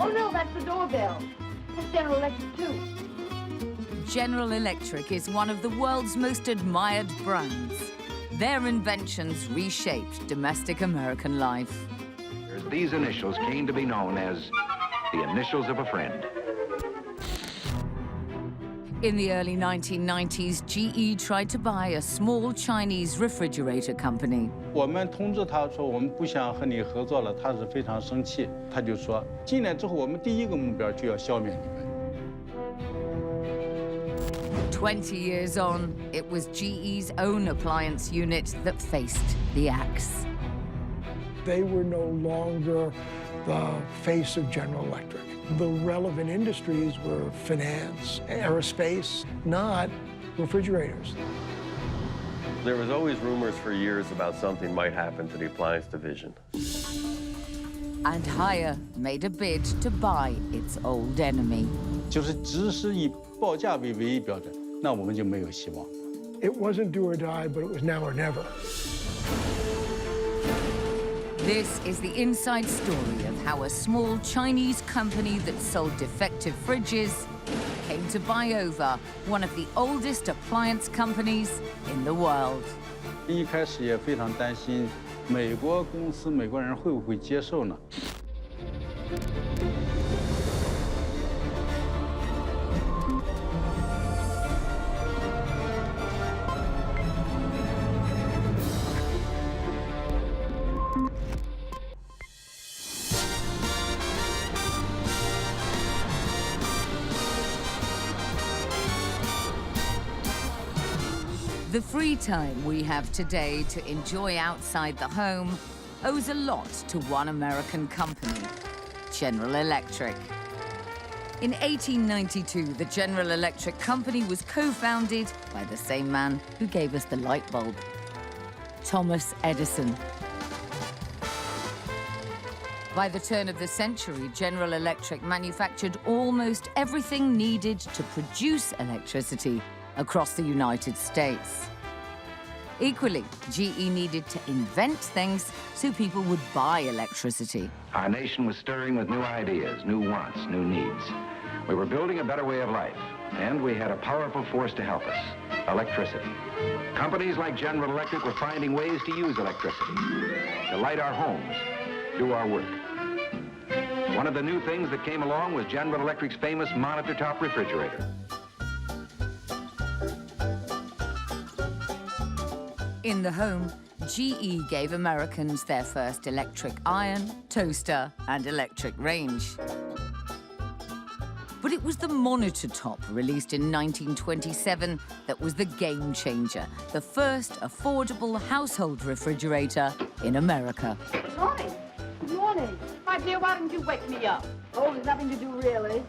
Oh, no, that's the doorbell. That's General Electric, too. General Electric is one of the world's most admired brands. Their inventions reshaped domestic American life. These initials came to be known as the initials of a friend. In the early 1990s, GE tried to buy a small Chinese refrigerator company. 我们通知他说我们不想和你合作了，他是非常生气。他就说，进来之后我们第一个目标就要消灭你们。20 years on, it was GE's own appliance unit that faced the axe. They were no longer the face of General Electric. The relevant industries were finance, aerospace, not refrigerators. There was always rumors for years about something might happen to the appliance division. And Haier made a bid to buy its old enemy. 就是只是以报价为唯一标准，那我们就没有希望。It wasn't do or die, but it was now or never. This is the inside story of how a small Chinese company that sold defective fridges came to buy over one of the oldest appliance companies in the world. 一开始也非常担心，美国公司、美国人会不会接受呢？ The free time we have today to enjoy outside the home owes a lot to one American company, General Electric. In 1892, the General Electric Company was co-founded by the same man who gave us the light bulb, Thomas Edison. By the turn of the century, General Electric manufactured almost everything needed to produce electricity across the United States. Equally, GE needed to invent things so people would buy electricity. Our nation was stirring with new ideas, new wants, new needs. We were building a better way of life, and we had a powerful force to help us, electricity. Companies like General Electric were finding ways to use electricity, to light our homes, do our work. One of the new things that came along was General Electric's famous monitor-top refrigerator. In the home, GE gave Americans their first electric iron, toaster, and electric range. But it was the monitor top, released in 1927, that was the game changer, the first affordable household refrigerator in America. Good morning. Good morning. My dear, why didn't you wake me up? Oh, there's nothing to do, really.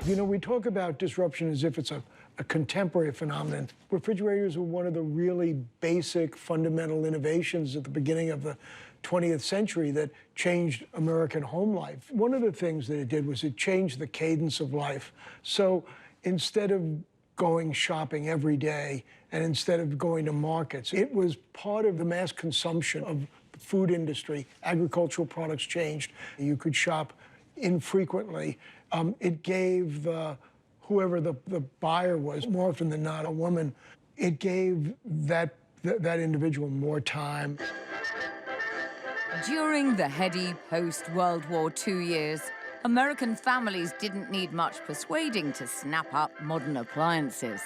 You know, we talk about disruption as if it's a contemporary phenomenon. Refrigerators were one of the really basic, fundamental innovations at the beginning of the 20th century that changed American home life. One of the things that it did was it changed the cadence of life. So instead of going shopping every day and instead of going to markets, it was part of the mass consumption of the food industry. Agricultural products changed. You could shop infrequently. It gave whoever the buyer was, more often than not a woman, it gave that individual more time. During the heady post-World War II years, American families didn't need much persuading to snap up modern appliances.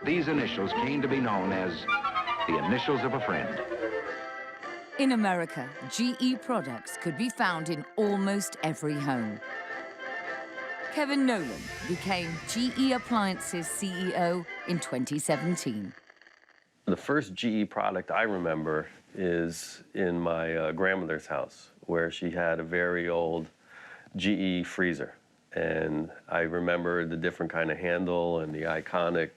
These initials came to be known as the initials of a friend. In America, GE products could be found in almost every home. Kevin Nolan became GE Appliances CEO in 2017. The first GE product I remember is in my grandmother's house, where she had a very old GE freezer. And I remember the different kind of handle and the iconic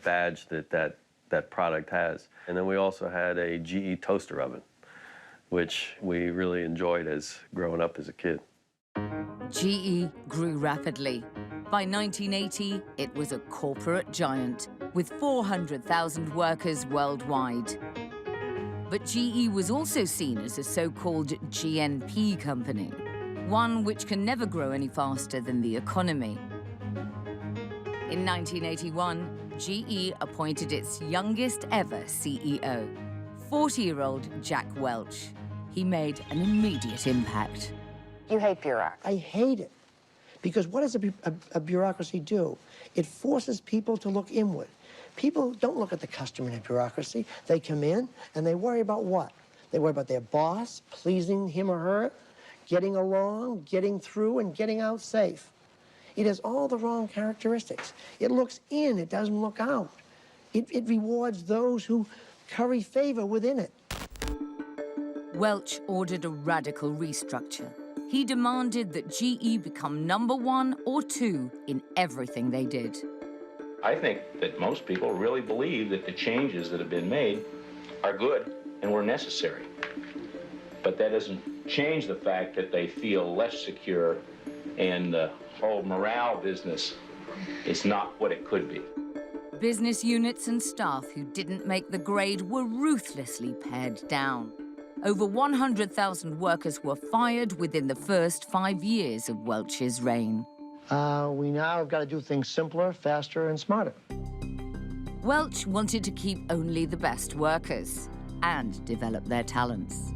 badge that product has. And then we also had a GE toaster oven, which we really enjoyed as growing up as a kid. GE grew rapidly. By 1980, it was a corporate giant with 400,000 workers worldwide. But GE was also seen as a so-called GNP company. one which can never grow any faster than the economy. In 1981, GE appointed its youngest ever CEO, 40-year-old Jack Welch. He made an immediate impact. You hate bureaucracy. I hate it. Because what does a bureaucracy do? It forces people to look inward. People don't look at the customer in a bureaucracy. They come in and they worry about what? They worry about their boss, pleasing him or her, getting along, getting through, and getting out safe. It has all the wrong characteristics. It looks in, it doesn't look out. It rewards those who curry favor within it. Welch ordered a radical restructure. He demanded that GE become #1 or 2 in everything they did. I think that most people really believe that the changes that have been made are good and were necessary. But that doesn't change the fact that they feel less secure, and the whole morale business is not what it could be. Business units and staff who didn't make the grade were ruthlessly pared down. Over 100,000 workers were fired within the first 5 years of Welch's reign. We now have got to do things simpler, faster, and smarter. Welch wanted to keep only the best workers and develop their talents.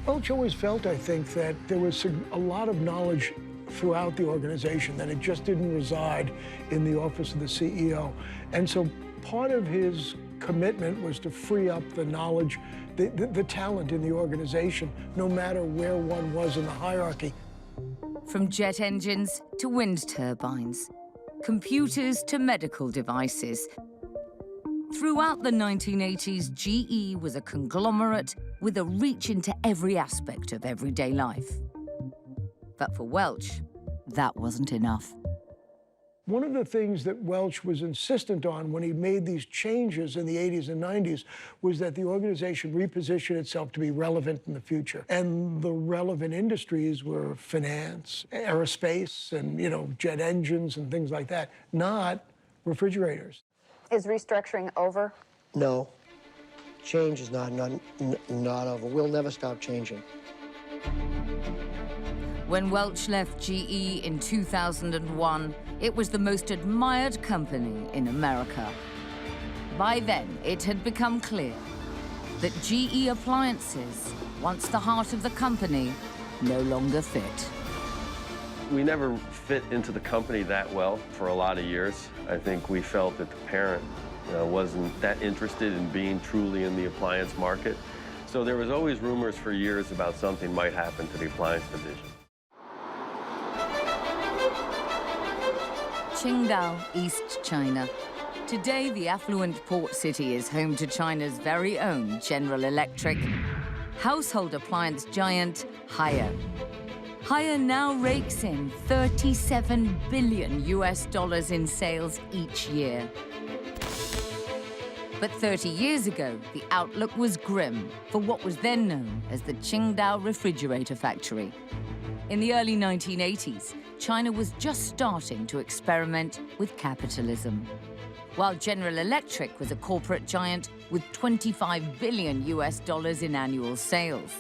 Welch always felt, I think, that there was a lot of knowledge throughout the organization, that it just didn't reside in the office of the CEO. And so part of his commitment was to free up the knowledge, the talent in the organization, no matter where one was in the hierarchy. From jet engines to wind turbines, computers to medical devices. Throughout the 1980s, GE was a conglomerate with a reach into every aspect of everyday life. But for Welch, that wasn't enough. One of the things that Welch was insistent on when he made these changes in the 80s and 90s was that the organization reposition itself to be relevant in the future. And the relevant industries were finance, aerospace, and, jet engines and things like that, not refrigerators. Is restructuring over? No. Change is not over. We'll never stop changing. When Welch left GE in 2001, it was the most admired company in America. By then, it had become clear that GE appliances, once the heart of the company, no longer fit. We never fit into the company that well for a lot of years. I think we felt that the parent wasn't that interested in being truly in the appliance market. So there was always rumors for years about something might happen to the appliance division. Qingdao, East China. Today, the affluent port city is home to China's very own General Electric, household appliance giant Haier. Haier now rakes in $37 billion in sales each year. But 30 years ago, the outlook was grim for what was then known as the Qingdao refrigerator factory. In the early 1980s, China was just starting to experiment with capitalism. While General Electric was a corporate giant with $25 billion in annual sales.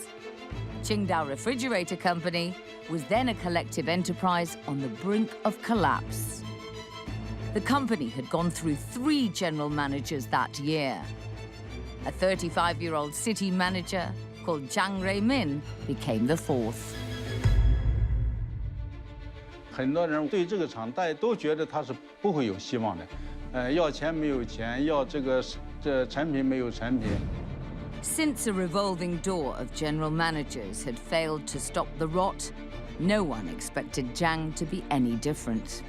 Qingdao Refrigerator Company was then a collective enterprise on the brink of collapse. The company had gone through 3 general managers that year. A 35-year-old city manager called Zhang Ruimin became the 4th. 很多人对这个厂，大家都觉得它是不会有希望的，要钱没有钱，要这产品没有产品。 Since a revolving door of general managers had failed to stop the rot, no one expected Zhang to be any different.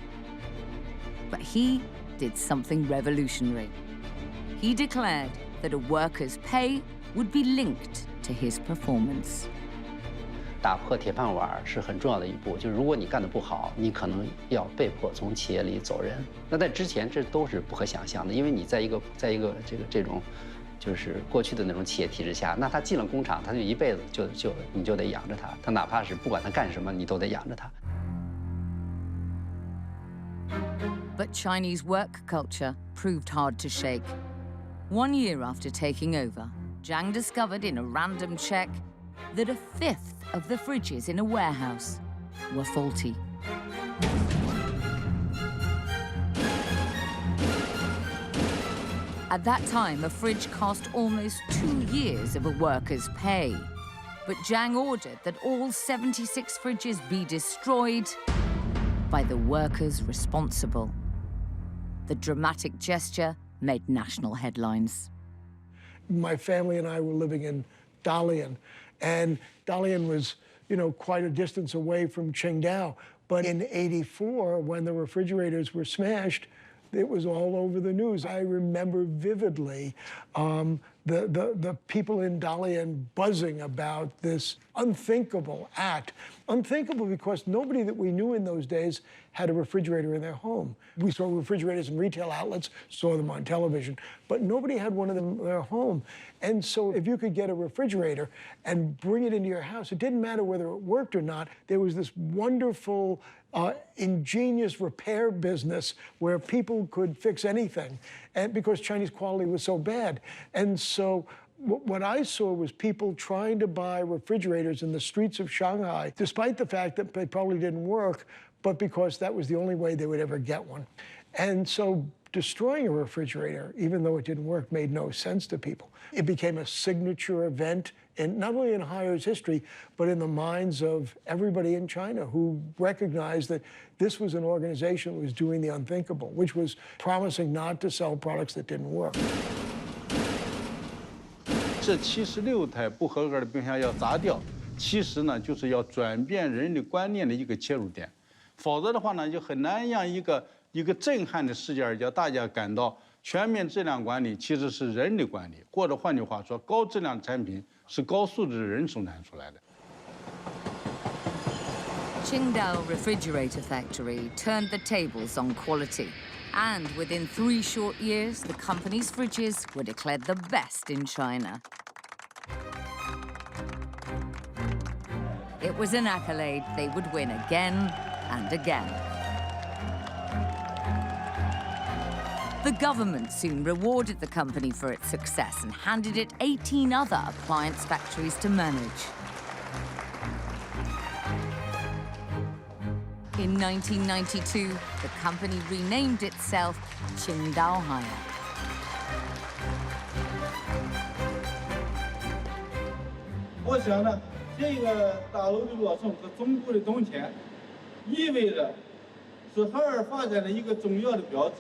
But he did something revolutionary. He declared that a worker's pay would be linked to his performance. 打破铁饭碗是很重要的一步，就是如果你干得不好，你可能要被迫从企业里走人。那在之前这都是不可想象的，因为你在一个这种就是过去的那种企业体制下，那他进了工厂，他就一辈子你就得养着他，他哪怕是不管他干什么，你都得养着他。 But Chinese work culture proved hard to shake. 1 year after taking over, Zhang discovered in a random check that a 5th of the fridges in a warehouse were faulty. At that time, a fridge cost almost 2 years of a worker's pay. But Zhang ordered that all 76 fridges be destroyed by the workers responsible. The dramatic gesture made national headlines. My family and I were living in Dalian, and Dalian was, quite a distance away from Qingdao. But in '84, when the refrigerators were smashed, it was all over the news. I remember vividly the people in Dalian buzzing about this unthinkable act. Unthinkable because nobody that we knew in those days had a refrigerator in their home. We saw refrigerators in retail outlets, saw them on television, but nobody had one of them in their home. And so if you could get a refrigerator and bring it into your house, it didn't matter whether it worked or not. There was this wonderful, ingenious repair business where people could fix anything, and because Chinese quality was so bad. And so what I saw was people trying to buy refrigerators in the streets of Shanghai, despite the fact that they probably didn't work, but because that was the only way they would ever get one. And so destroying a refrigerator, even though it didn't work, made no sense to people. It became a signature event, not only in Haier's history, but in the minds of everybody in China who recognized that this was an organization that was doing the unthinkable, which was promising not to sell products that didn't work. 这76台不合格的冰箱要砸掉，其实呢就是要转变人的观念的一个切入点，否则的话呢就很难让一个震撼的事件叫大家感到全面质量管理其实是人的管理，或者换句话说，高质量产品是高素质的人生产出来的。 Qingdao Refrigerator Factory turned the tables on quality. And within 3 short years, the company's fridges were declared the best in China. It was an accolade they would win again and again. The government soon rewarded the company for its success and handed it 18 other appliance factories to manage. In 1992, the company renamed itself Qingdao Haier. 我想呢，这个大楼的落成和总部的动迁，意味着是海尔发展的一个重要的标志，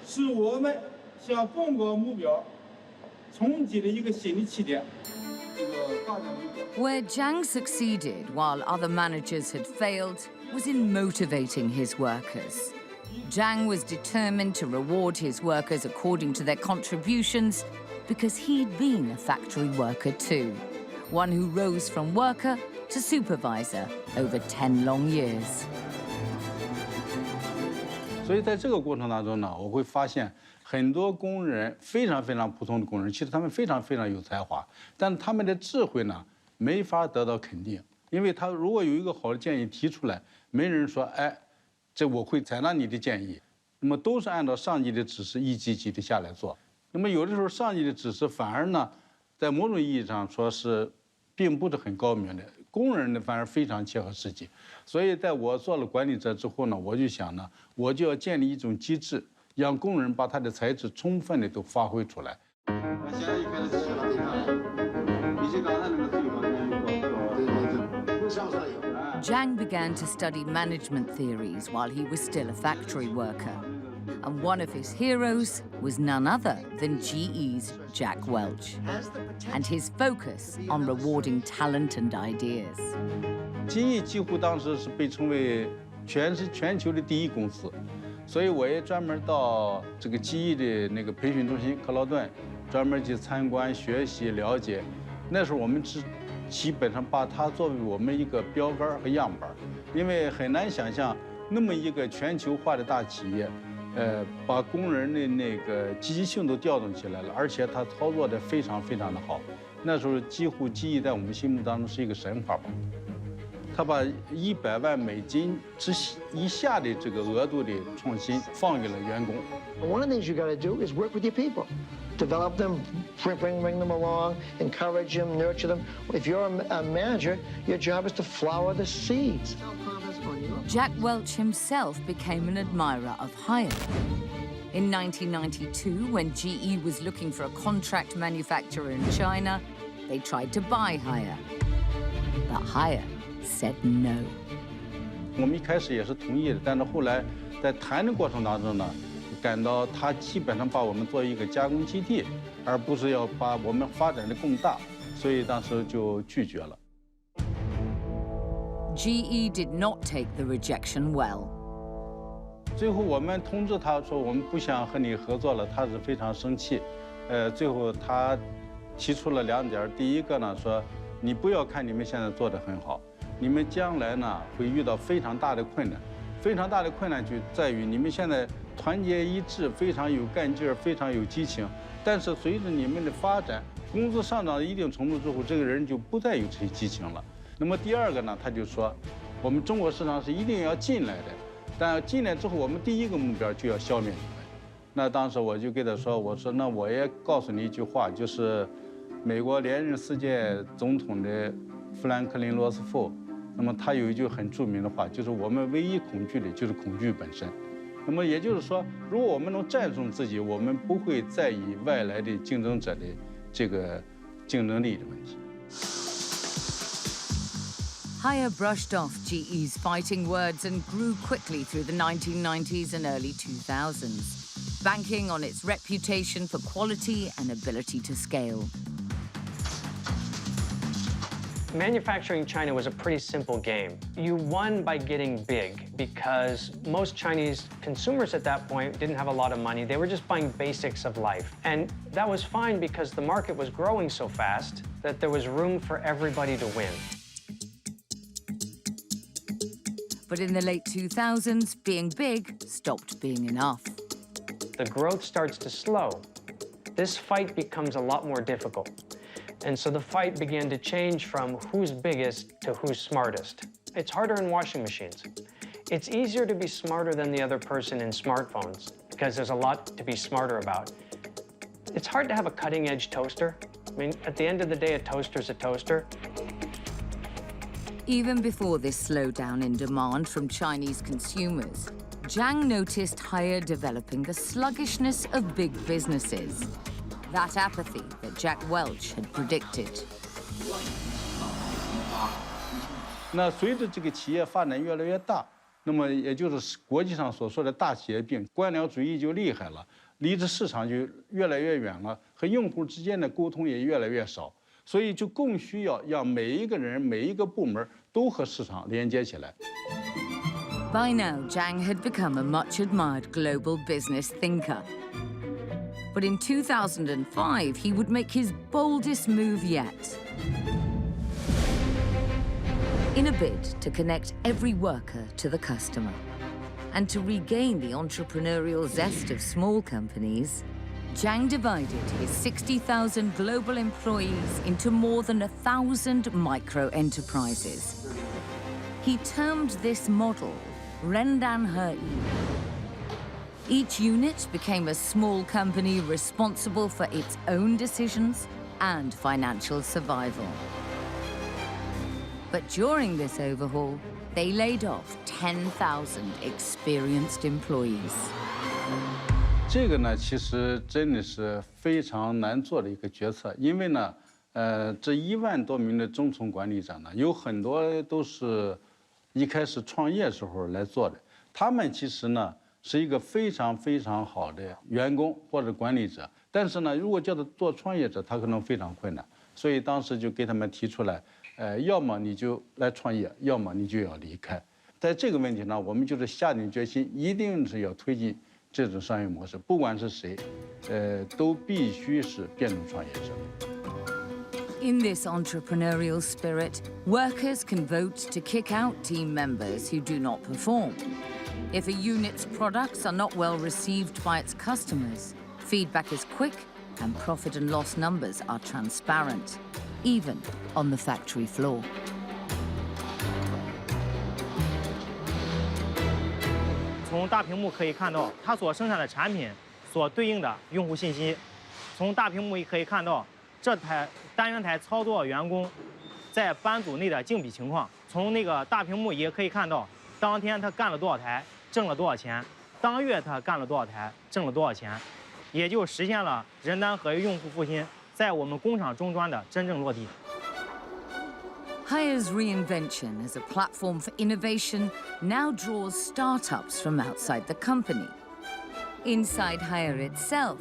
是我们向宏观目标冲击的一个新的起点。这个发展目标。 Where Zhang succeeded while other managers had failed was in motivating his workers. Zhang was determined to reward his workers according to their contributions because he'd been a factory worker too, one who rose from worker to supervisor over 10 long years. 所以在这个过程当中呢，我会发现很多工人非常普通的工人，其实他们非常有才华，但他们的智慧呢没法得到肯定，因为他如果有一个好的建议提出来，没人说哎，这我会采纳你的建议，那么都是按照上级的指示一级级的下来做。那么有的时候上级的指示反而呢，在某种意义上说是并不是很高明的，工人呢反而非常切合实际。所以在我做了管理者之后呢，我就想呢，我就要建立一种机制，让工人把他的才智充分的都发挥出来。现在一开始吃了，你看，比起刚才那个最高对，上上有。 Zhang began to study management theories while he was still a factory worker. And one of his heroes was none other than GE's Jack Welch, and his focus on rewarding talent and ideas. GE 几乎当时是被称为全球的第一公司，所以我也专门到这个 GE 的那个培训中心克劳顿，专门去参观、学习、了解。那时候我们基本上把它作为我们一个标杆和样板，因为很难想象那么一个全球化的大企业，把工人的那个积极性都调动起来了，而且他操作的非常的好。那时候几乎GE在我们心目当中是一个神话吧。他把100万美金以下的这个额度的创新放给了员工。One of the things you got to do is work with your people. develop them, bring them along, encourage them, nurture them. If you're a manager, your job is to flower the seeds. Jack Welch himself became an admirer of Haier. In 1992, when GE was looking for a contract manufacturer in China, they tried to buy Haier. But Haier said no. 我们一开始也是同意的，但是后来在谈的过程当中呢，感到他基本上把我们作为一个加工基地，而不是要把我们发展的更大，所以当时就拒绝了。 GE did not take the rejection well. 最后我们通知他说我们不想和你合作了，他是非常生气。最后他提出了2点，第一个呢说，你不要看你们现在做得很好，你们将来呢会遇到非常大的困难，非常大的困难就在于你们现在团结一致，非常有干劲儿，非常有激情，但是随着你们的发展，工资上涨到一定程度之后，这个人就不再有这些激情了。 那么第二个呢，他就说，我们中国市场是一定要进来的，但进来之后，我们第一个目标就要消灭你们。那当时我就跟他说，我说那我也告诉你一句话，就是美国连任4届总统的富兰克林·罗斯福，那么他有一句很著名的话，就是我们唯一恐惧的就是恐惧本身。那么也就是说，如果我们能战胜自己，我们不会在意外来的竞争者的这个竞争力的问题。 Haier brushed off GE's fighting words and grew quickly through the 1990s and early 2000s, banking on its reputation for quality and ability to scale. Manufacturing China was a pretty simple game. You won by getting big because most Chinese consumers at that point didn't have a lot of money. They were just buying basics of life. And that was fine because the market was growing so fast that there was room for everybody to win. But in the late 2000s, being big stopped being enough. The growth starts to slow. This fight becomes a lot more difficult. And so the fight began to change from who's biggest to who's smartest. It's harder in washing machines. It's easier to be smarter than the other person in smartphones because there's a lot to be smarter about. It's hard to have a cutting-edge toaster. I mean, at the end of the day, a toaster's a toaster. Even before this slowdown in demand from Chinese consumers, Zhang noticed Haier developing the sluggishness of big businesses. That apathy that Jack Welch had predicted. 那随着这个企业发展越来越大，那么也就是国际上所说的大企业病，官僚主义就厉害了，离着市场就越来越远了，和用户之间的沟通也越来越少。 所以就更需要让每一个人、每一个部门都和市场连接起来。By now, Zhang had become a much-admired global business thinker. But in 2005, he would make his boldest move yet. In a bid to connect every worker to the customer and to regain the entrepreneurial zest of small companies, Zhang divided his 60,000 global employees into more than 1,000 micro-enterprises. He termed this model Rendan He. Each unit became a small company responsible for its own decisions and financial survival. But during this overhaul, they laid off 10,000 experienced employees. 这个呢，其实真的是非常难做的一个决策，因为呢，这1万多名的中层管理者呢，有很多都是一开始创业时候来做的，他们其实呢是一个非常非常好的员工或者管理者，但是呢，如果叫他做创业者，他可能非常困难，所以当时就给他们提出来，要么你就来创业，要么你就要离开。在这个问题呢，我们就是下定决心，一定是要推进 这种商业模式，不管是谁，都必须是变成创业者。In this entrepreneurial spirit, workers can vote to kick out team members who do not perform. If a unit's products are not well received by its customers, feedback is quick and profit and loss numbers are transparent, even on the factory floor. 从大屏幕可以看到它所生产的产品所对应的用户信息，从大屏幕也可以看到这台单元台操作员工在班组内的净比情况。从那个大屏幕也可以看到，当天他干了多少台，挣了多少钱；当月他干了多少台，挣了多少钱，也就实现了人单合一、用户付薪在我们工厂终端的真正落地。Hire's reinvention as a platform for innovation now draws startups from outside the company. Inside Hire itself,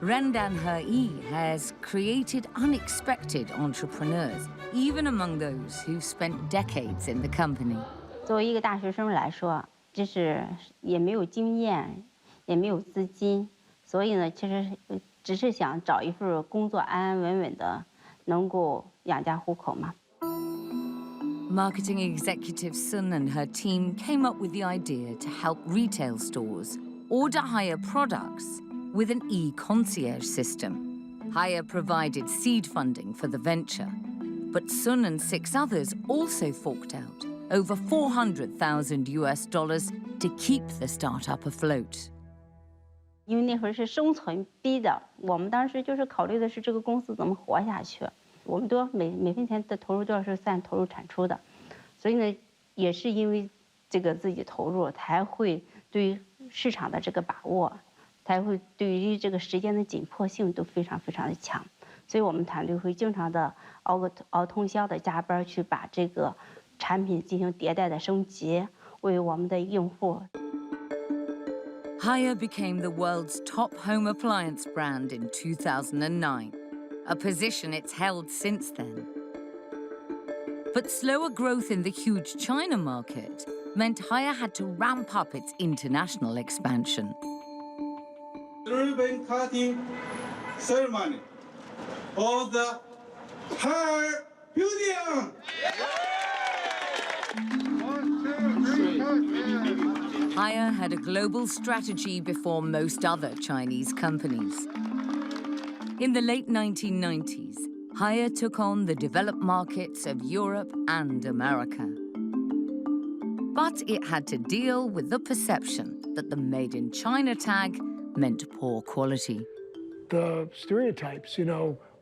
Rendan He has created unexpected entrepreneurs, even among those who've spent decades in the company. 作为一个大学生来说，就是也没有经验，也没有资金，所以呢，其实只是想找一份工作安安稳稳的，能够养家糊口嘛。Marketing executive Sun and her team came up with the idea to help retail stores order Hire products with an e-concierge system. Hire provided seed funding for the venture, but Sun and 6 others also forked out over $400,000 to keep the startup afloat. 因为那会儿是生存逼的，我们当时就是考虑的是这个公司怎么活下去。我们都每分钱的投入都要是算投入产出的，所以呢，也是因为这个自己投入，才会对于市场的这个把握，才会对于这个时间的紧迫性都非常非常的强。所以我们团队会经常的熬通宵的加班去把这个产品进行迭代的升级，为我们的用户。Hire became the world's top home appliance brand in 2009, a position it's held since then. But slower growth in the huge China market meant Hire had to ramp up its international expansion. Ribbon cutting ceremony of the Hire building. Hire had a global strategy before most other Chinese companies. In the late 1990s, Hire took on the developed markets of Europe and America. But it had to deal with the perception that the Made in China tag meant poor quality. The stereotypes,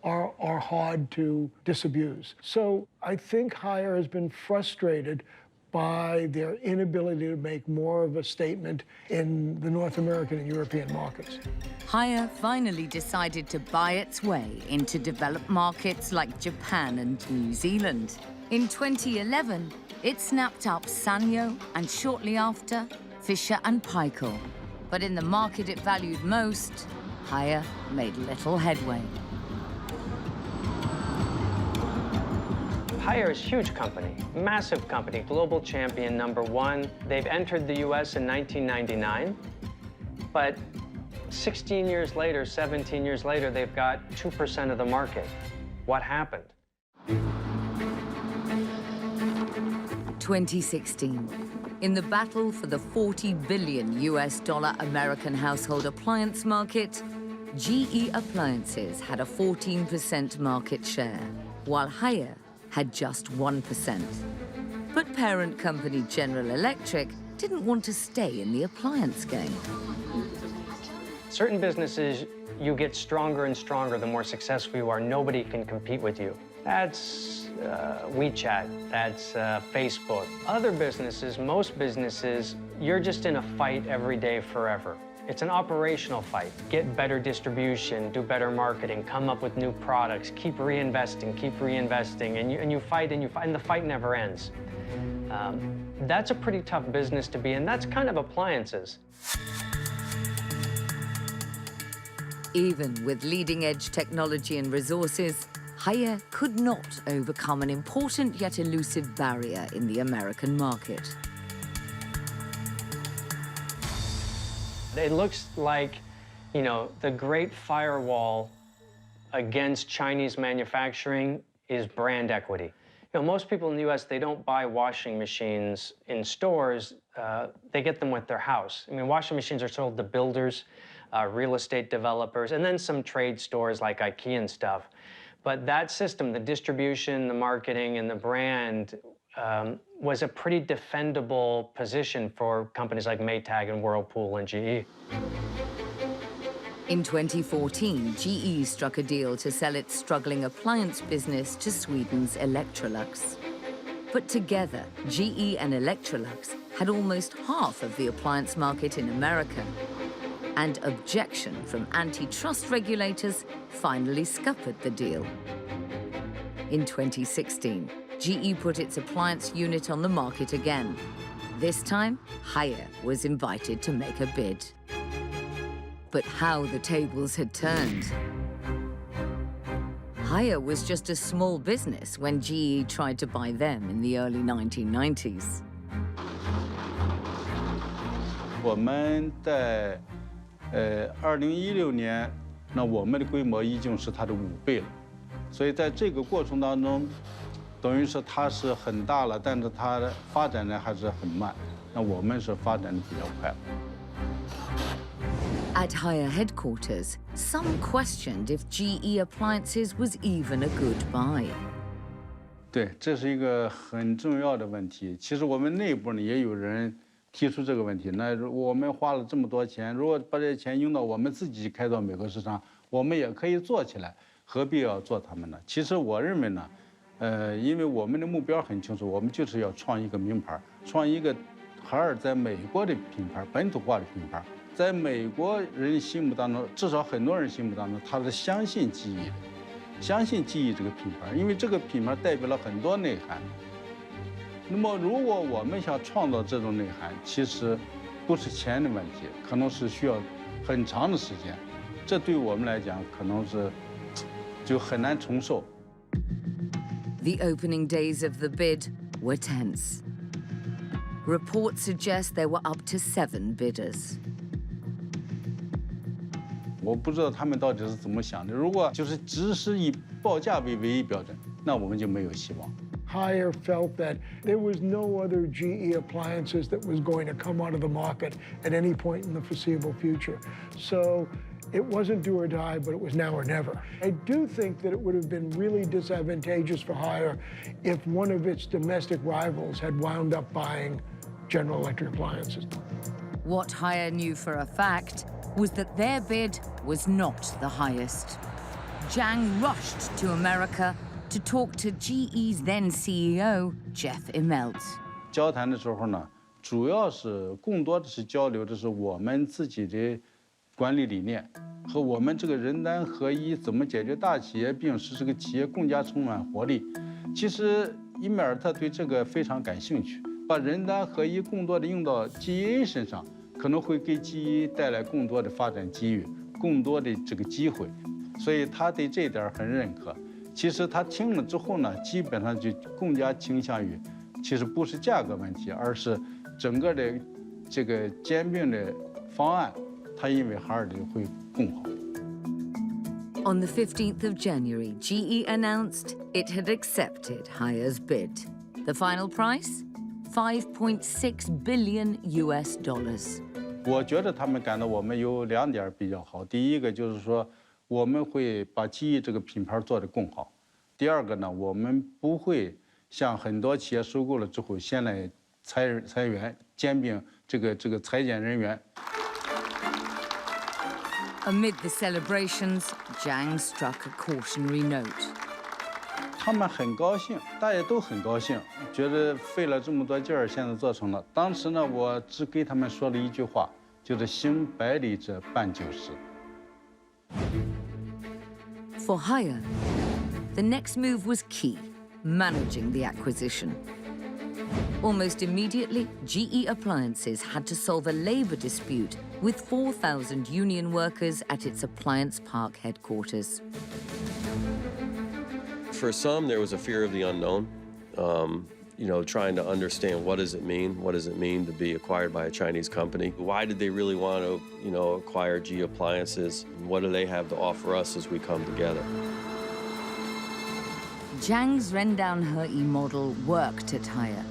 are hard to disabuse. So I think Hire has been frustrated by their inability to make more of a statement in the North American and European markets. Hire finally decided to buy its way into developed markets like Japan and New Zealand. In 2011, it snapped up Sanyo and shortly after, Fisher and Paykel. But in the market it valued most, Hire made little headway. Hire is a huge company, massive company, global champion #1. They've entered the US in 1999, but 16 years later, 17 years later, they've got 2% of the market. What happened? 2016. In the battle for the $40 billion American household appliance market, GE Appliances had a 14% market share, while Hire had just 1%. But parent company General Electric didn't want to stay in the appliance game. Certain businesses, you get stronger and stronger the more successful you are. Nobody can compete with you. That's WeChat, that's Facebook. Other businesses, most businesses, you're just in a fight every day forever. It's an operational fight. Get better distribution, do better marketing, come up with new products, keep reinvesting, and you fight, and the fight never ends. That's a pretty tough business to be in. That's kind of appliances. Even with leading-edge technology and resources, Hire could not overcome an important yet elusive barrier in the American market. It looks like, the great firewall against Chinese manufacturing is brand equity. Most people in the US, they don't buy washing machines in stores. They get them with their house. Washing machines are sold to builders, real estate developers, and then some trade stores like IKEA and stuff. But that system, the distribution, the marketing, and the brand was a pretty defendable position for companies like Maytag and Whirlpool and GE. In 2014, GE struck a deal to sell its struggling appliance business to Sweden's Electrolux. But together, GE and Electrolux had almost half of the appliance market in America. And objection from antitrust regulators finally scuppered the deal. In 2016, GE put its appliance unit on the market again. This time, Haier was invited to make a bid. But how the tables had turned. Haier was just a small business when GE tried to buy them in the early 1990s. 我们在2016年，那我们的规模已经是它的5倍了，所以在这个过程当中，等于是它是很大了，但是它的发展呢还是很慢。那我们是发展的比较快。 At Haier headquarters, some questioned if GE Appliances was even a good buy. 对，这是一个很重要的问题。其实我们内部呢也有人提出这个问题。那我们花了这么多钱，如果把这些钱用到我们自己开到美国市场，我们也可以做起来，何必要做他们呢？其实我认为呢，因为我们的目标很清楚，我们就是要创一个名牌，创一个海尔在美国的品牌，本土化的品牌。 在美国人心目当中，至少很多人心目当中，他是相信记忆的，相信记忆这个品牌，因为这个品牌代表了很多内涵。那么，如果我们想创造这种内涵，其实不是钱的问题，可能是需要很长的时间，这对我们来讲可能是就很难承受。The opening days of the bid were tense. Reports suggest there were up to 7 bidders. 我不知道他们到底是怎么想的。如果就是只是以报价为唯一标准，那我们就没有希望。Haier felt that there was no other GE appliances that was going to come out of the market at any point in the foreseeable future. So it wasn't do or die, but it was now or never. I do think that it would have been really disadvantageous for Haier if one of its domestic rivals had wound up buying General Electric appliances. What Haier knew for a fact was that their bid was not the highest. Zhang rushed to America to talk to GE's then CEO, Jeff Immelt. 交谈的时候呢，主要是更多的是交流的是我们自己的管理理念和我们这个人单合一怎么解决大企业并使这个企业更加充满活力。其实伊梅尔特对这个非常感兴趣，把人单合一更多的用到 GE 身上。 可能会给GE带来更多的发展机遇，更多的这个机会，所以他对这点很认可。其实他听了之后呢，基本上就更加倾向于，其实不是价格问题，而是整个的这个兼并的方案，他认为海尔的会更好。On the 15th of January, GE announced it had accepted Haier's bid. The final price? $5.6 billion US. 我觉得他们感到我们有2点比较好。第一个就是说，我们会把GE这个品牌做得更好。第二个呢，我们不会像很多企业收购了之后，先来裁员、兼并这个裁减人员。Amid the celebrations, Zhang struck a cautionary note. 他们很高兴，大家都很高兴，觉得费了这么多劲儿，现在做成了。当时呢，我只给他们说了一句话，就是行百里者半九十。For Haier, the next move was key, managing the acquisition. Almost immediately, GE Appliances had to solve a labor dispute with 4,000 union workers at its Appliance Park headquarters. For some, there was a fear of the unknown, you know, trying to understand what does it mean? What does it mean to be acquired by a Chinese company? Why did they really want to, you know, acquire GE Appliances? What do they have to offer us as we come together? Zhang's Rendan-He model worked at Haier.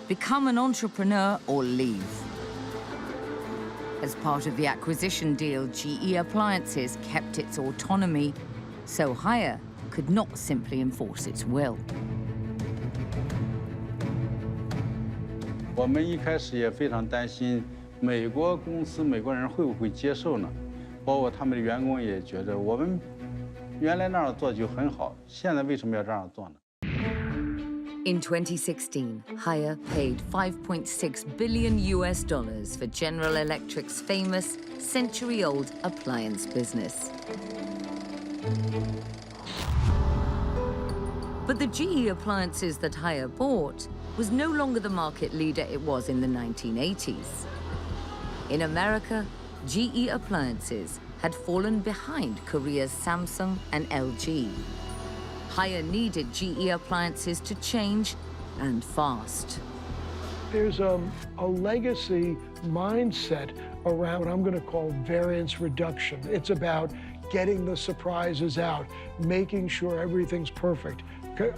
Become an entrepreneur or leave. As part of the acquisition deal, GE Appliances kept its autonomy, so Haier could not simply enforce its will. 我们一开始也非常担心，美国公司、美国人会不会接受呢？包括他们的员工也觉得我们原来那样做就很好，现在为什么要这样做呢？ In 2016, Haier paid $5.6 billion for General Electric's famous century-old appliance business. But the GE appliances that Haier bought was no longer the market leader it was in the 1980s. In America, GE appliances had fallen behind Korea's Samsung and LG. Haier needed GE appliances to change, and fast. There's a legacy mindset around what I'm going to call variance reduction. It's about getting the surprises out, making sure everything's perfect,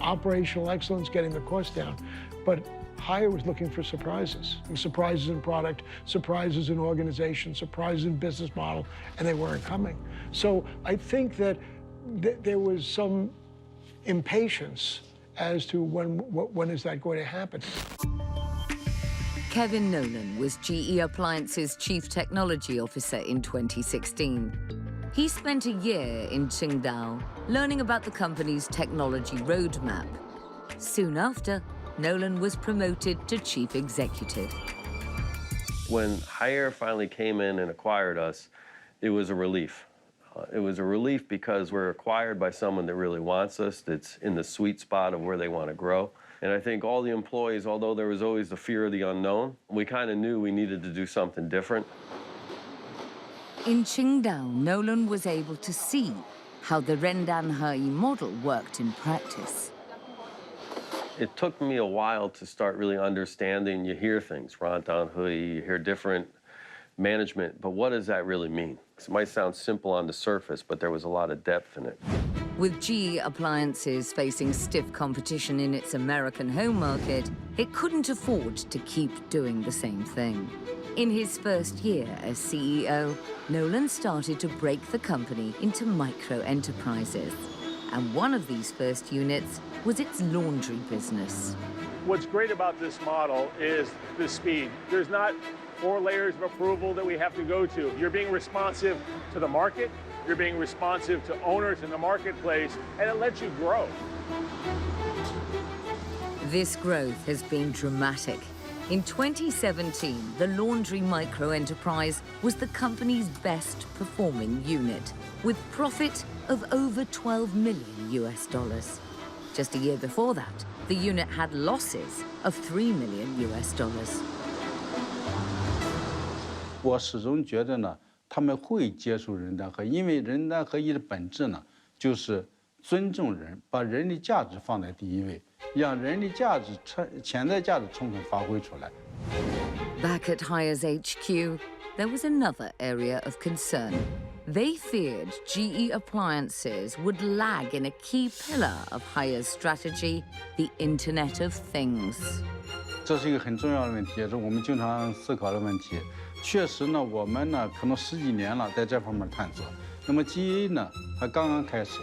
operational excellence, getting the cost down. But Haier was looking for surprises, and surprises in product, surprises in organization, surprises in business model, and they weren't coming. So I think that there was some impatience as to when is that going to happen. Kevin Nolan was GE Appliances Chief Technology Officer in 2016. He spent a year in Qingdao learning about the company's technology roadmap. Soon after, Nolan was promoted to Chief Executive. When Haier finally came in and acquired us, it was a relief. It was a relief because we're acquired by someone that really wants us, that's in the sweet spot of where they want to grow. And I think all the employees, although there was always the fear of the unknown, we kind of knew we needed to do something different. In Qingdao, Nolan was able to see how the Rendan Hei model worked in practice. It took me a while to start really understanding. You hear things, Rendan Hei, you hear different management, but what does that really mean? It might sound simple on the surface, but there was a lot of depth in it. With GE Appliances facing stiff competition in its American home market, it couldn't afford to keep doing the same thing. In his first year as CEO, Nolan started to break the company into micro-enterprises. And one of these first units was its laundry business. What's great about this model is the speed. There's not 4 layers of approval that we have to go to. You're being responsive to the market, you're being responsive to owners in the marketplace, and it lets you grow. This growth has been dramatic. In 2017, the laundry micro-enterprise was the company's best performing unit, with profit of over $12 million. Just a year before that, the unit had losses of $3 million. 我始终觉得呢，他们会接受人单合一，因为人单合一的本质呢，就是尊重人，把人的价值放在第一位，让人的价值潜在价值充分发挥出来。Back at Haier's HQ, there was another area of concern. They feared GE Appliances would lag in a key pillar of Haier's strategy, the Internet of Things. 这是一个很重要的问题，也是我们经常思考的问题。确实呢，我们呢可能10几年了，在这方面探索。那么 GE 呢，它刚刚开始。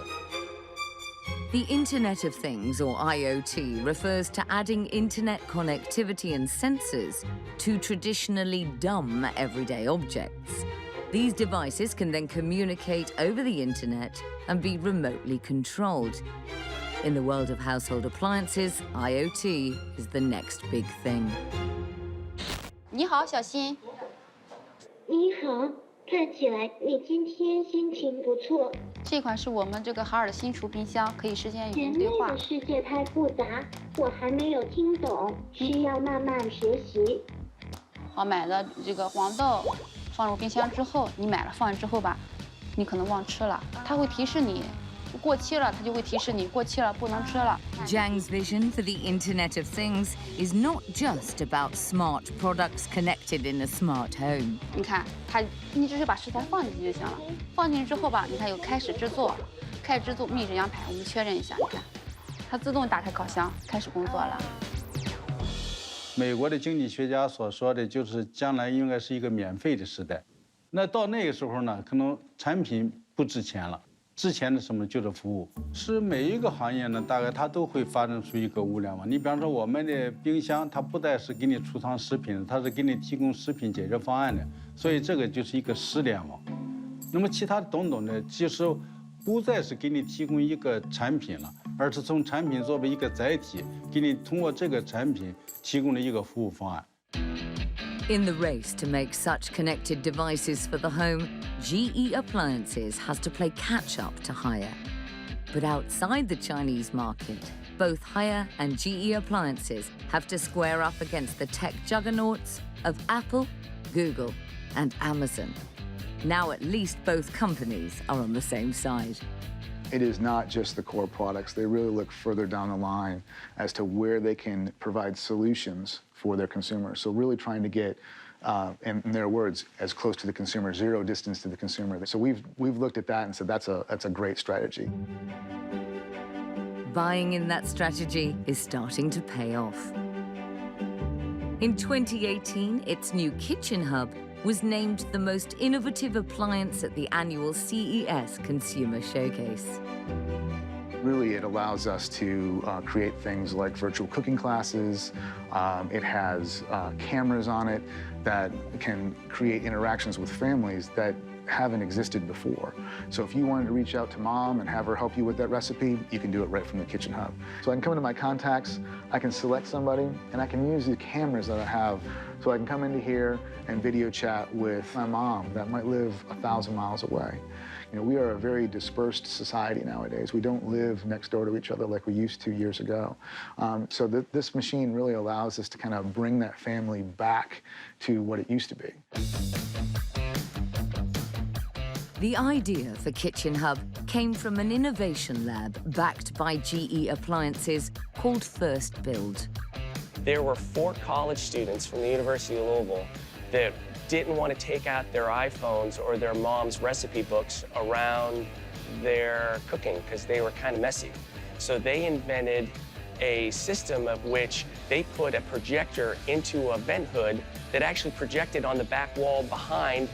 The Internet of Things, or IoT, refers to adding internet connectivity and sensors to traditionally dumb everyday objects. These devices can then communicate over the internet and be remotely controlled. In the world of household appliances, IoT is the next big thing. 你好，小新。你好，看起来你今天心情不错。这款是我们这个海尔的新厨冰箱，可以实现语音对话。前面的世界太复杂，我还没有听懂，需要慢慢学习。好，买了这个黄豆，放入冰箱之后，你买了放完之后吧，你可能忘吃了，它会提示你。过期了，它就会提示你过期了，不能吃了。Zhang's vision for the Internet of Things is not just about smart products connected in a smart home. 你看，你只是把食材放进去就行了。放进去之后吧，你看有开始制作，开始制作秘制羊排，我们确认一下，你看，它自动打开烤箱，开始工作了。美国的经济学家所说的就是将来应该是一个免费的时代。那到那个时候呢，可能产品不值钱了。 之前的什么就是服务，是每一个行业呢，大概它都会发展出一个物联网。你比方说我们的冰箱，它不但是给你储藏食品，它是给你提供食品解决方案的，所以这个就是一个食联网。那么其他的等等呢，其实不再是给你提供一个产品了，而是从产品作为一个载体，给你通过这个产品提供了一个服务方案。In the race to make such connected devices for the home, GE Appliances has to play catch-up to Haier. But outside the Chinese market, both Haier and GE Appliances have to square up against the tech juggernauts of Apple, Google, and Amazon. Now at least both companies are on the same side. It is not just the core products. They really look further down the line as to where they can provide solutions for their consumers. So really trying to get, in their words, as close to the consumer, zero distance to the consumer. So we've looked at that and said that's a great strategy. Buying in that strategy is starting to pay off. In 2018, its new kitchen hub was named the most innovative appliance at the annual CES Consumer Showcase. Really, it allows us to create things like virtual cooking classes. It has cameras on it that can create interactions with families that haven't existed before. So if you wanted to reach out to mom and have her help you with that recipe, you can do it right from the kitchen hub. So I can come into my contacts, I can select somebody, and I can use the cameras that I have. So I can come into here and video chat with my mom that might live 1,000 miles away. You know, we are a very dispersed society nowadays. We don't live next door to each other like we used to years ago. So this machine really allows us to kind of bring that family back to what it used to be. The idea for Kitchen Hub came from an innovation lab backed by GE Appliances called First Build. There were 4 college students from the University of Louisville that didn't want to take out their iPhones or their mom's recipe books around their cooking because they were kind of messy. So they invented a system of which they put a projector into a vent hood that actually projected on the back wall behind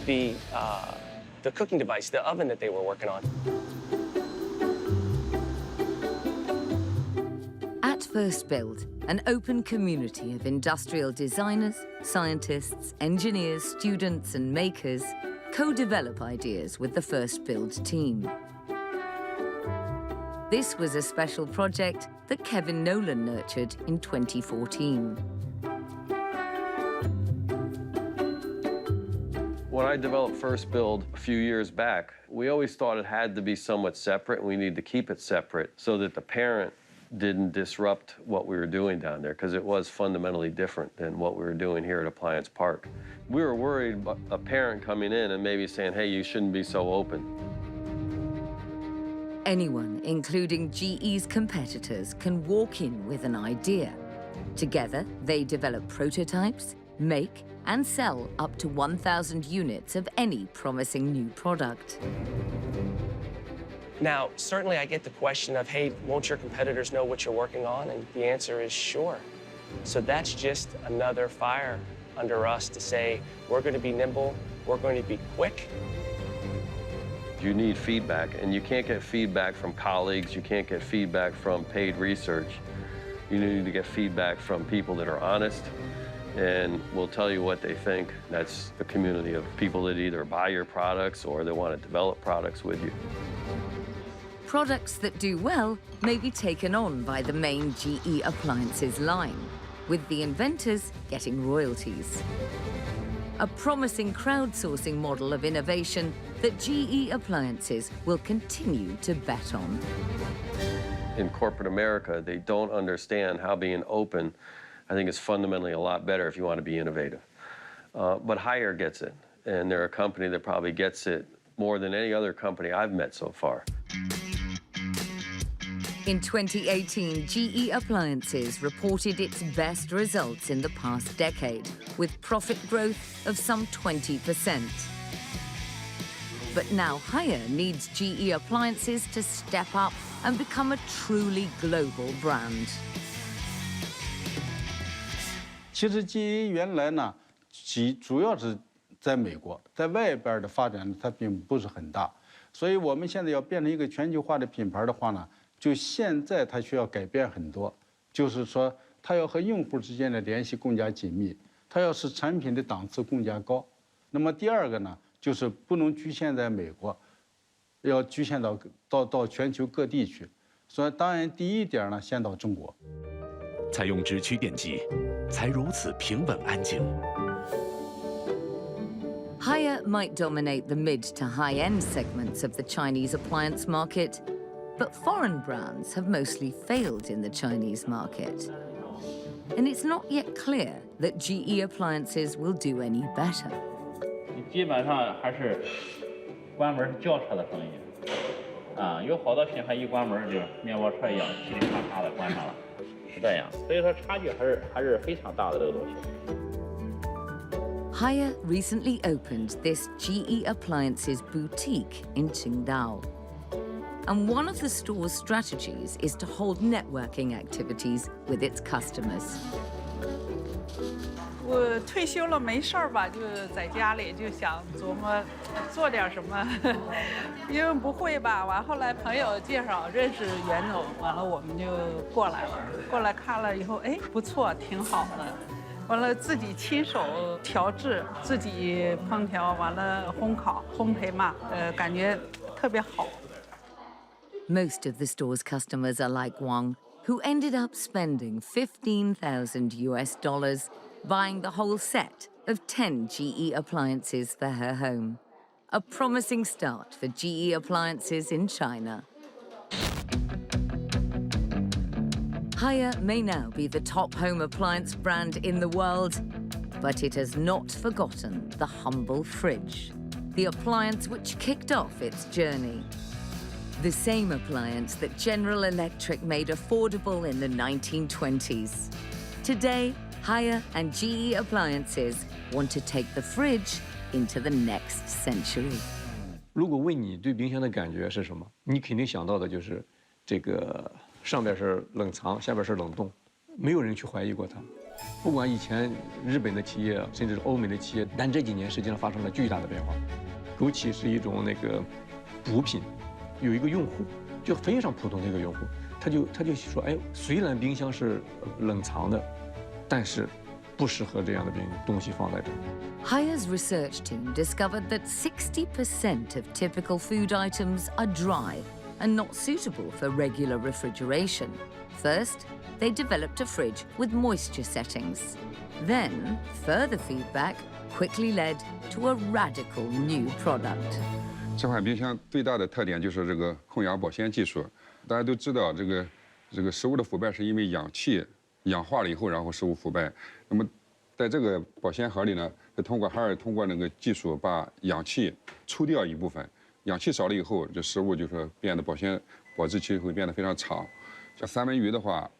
the cooking device, the oven that they were working on. At First Build, an open community of industrial designers, scientists, engineers, students, and makers co-develop ideas with the First Build team. This was a special project that Kevin Nolan nurtured in 2014. When I developed First Build a few years back, we always thought it had to be somewhat separate, and we need to keep it separate so that the parent didn't disrupt what we were doing down there, because it was fundamentally different than what we were doing here at Appliance Park. We were worried about a parent coming in and maybe saying, hey, you shouldn't be so open. Anyone, including GE's competitors, can walk in with an idea. Together, they develop prototypes, make and sell up to 1,000 units of any promising new product. Now, certainly I get the question of, hey, won't your competitors know what you're working on? And the answer is sure. So that's just another fire under us to say, we're going to be nimble, we're going to be quick. You need feedback, and you can't get feedback from colleagues, you can't get feedback from paid research. You need to get feedback from people that are honest and will tell you what they think. That's the community of people that either buy your products or they want to develop products with you. Products that do well may be taken on by the main GE Appliances line, with the inventors getting royalties. A promising crowdsourcing model of innovation that GE Appliances will continue to bet on. In corporate America, they don't understand how being open, I think, is fundamentally a lot better if you want to be innovative. But Haier gets it, and they're a company that probably gets it more than any other company I've met so far. In 2018, GE Appliances reported its best results in the past decade, with profit growth of some 20%. But now Haier needs GE Appliances to step up and become a truly global brand. 其实 GE 原来呢，主要是在美国，在外边的发展它并不是很大，所以我们现在要变成一个全球化的品牌的话呢，就现在它需要改变很多，就是说它要和用户之间的联系更加紧密，它要使产品的档次更加高。那么第二个呢，就是不能局限在美国，要局限到全球各地去。所以当然第一点呢，先到中国。采用直驱电机，才如此平稳安静。Haier might dominate the mid to high-end segments of the Chinese appliance market, but foreign brands have mostly failed in the Chinese market. And it's not yet clear that GE appliances will do any better. 你基本上还是关门是轿车的声音，有好多品牌一关门就面包车一样，噼里啪啪的关上了，是这样。所以说差距还是非常大的这个东西。 Haier recently opened this GE Appliances boutique in Qingdao. And one of the store's strategies is to hold networking activities with its customers. 我退休了没事儿吧，就在家里就想琢磨做点什么，因为不会吧。完后来朋友介绍认识袁总，完了我们就过来了。过来看了以后，哎，不错，挺好的。完了自己亲手调制，自己烹调，完了烘烤、烘焙嘛，感觉特别好。 Most of the store's customers are like Wang, who ended up spending $15,000 US buying the whole set of 10 GE appliances for her home. A promising start for GE appliances in China. Haier may now be the top home appliance brand in the world, but it has not forgotten the humble fridge, the appliance which kicked off its journey. The same appliance that General Electric made affordable in the 1920s. Today, Haier and GE Appliances want to take the fridge into the next century. 如果问你对冰箱的感觉是什么，你肯定想到的就是这个上边是冷藏，下边是冷冻，没有人去怀疑过它。不管以前日本的企业，甚至是欧美的企业，但这几年实际上发生了巨大的变化，尤其是一种那个补品。 有一个用户，就非常普通的一个用户，他就说，哎，虽然冰箱是冷藏的，但是不适合这样的东西放在这。Haier's research team discovered that 60% of typical food items are dry and not suitable for regular refrigeration. First, they developed a fridge with moisture settings. Then, further feedback quickly led to a radical new product. 这款冰箱最大的特点就是这个控氧保鲜技术。大家都知道，这个食物的腐败是因为氧气氧化了以后，然后食物腐败。那么，在这个保鲜盒里呢，是通过那个技术把氧气抽掉一部分，氧气少了以后，这食物就是变得保质期会变得非常长。像三文鱼的话，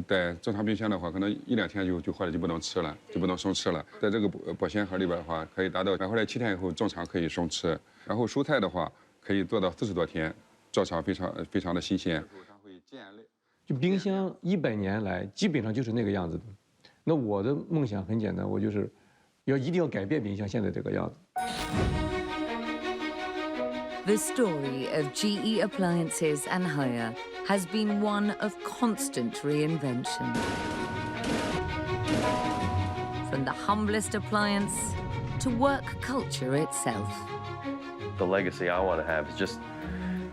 在正常冰箱的话，可能1-2天就坏了，就不能吃了，就不能生吃了。在这个保鲜盒里边的话，可以达到买回来7天以后正常可以生吃。 然后蔬菜的话，可以做到40多天，照常非常的新鲜。就冰箱100年来基本上就是那个样子的。那我的梦想很简单，我就是一定要改变冰箱现在这个样子。The story of GE Appliances and Haier has been one of constant reinvention. From the humblest appliance to work culture itself. The legacy I want to have is just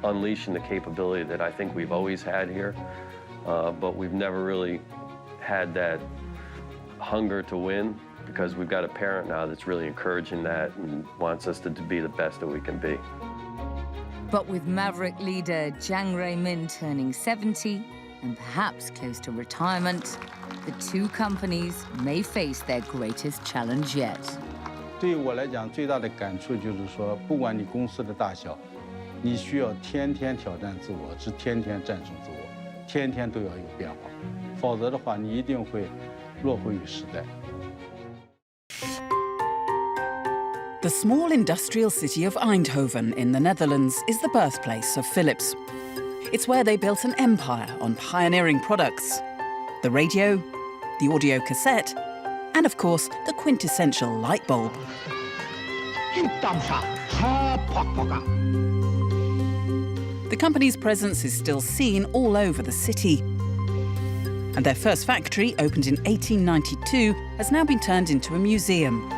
unleashing the capability that I think we've always had here, but we've never really had that hunger to win because we've got a parent now that's really encouraging that and wants us to be the best that we can be. But with maverick leader Zhang Ruimin turning 70 and perhaps close to retirement, the two companies may face their greatest challenge yet. 对于我来讲，最大的感触就是说，不管你公司的大小，你需要天天挑战自我，是天天战胜自我，天天都要有变化，否则的话，你一定会落后于时代。 The small industrial city of Eindhoven in the Netherlands is the birthplace of Philips. It's where they built an empire on pioneering products. The radio, the audio cassette, and of course, the quintessential light bulb. The company's presence is still seen all over the city. And their first factory, opened in 1892, has now been turned into a museum.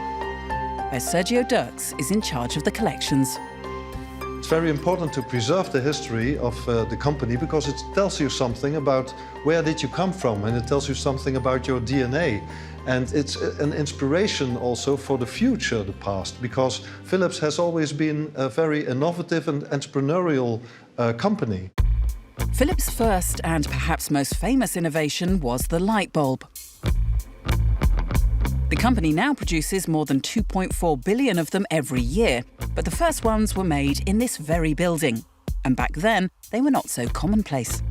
where Sergio Dirks is in charge of the collections. It's very important to preserve the history of the company because it tells you something about where did you come from, and it tells you something about your DNA. And it's an inspiration also for the future, the past, because Philips has always been a very innovative and entrepreneurial company. Philips' first and perhaps most famous innovation was the light bulb. The company now produces more than 2.4 billion of them every year, but the first ones were made in this very building. And back then, they were not so commonplace.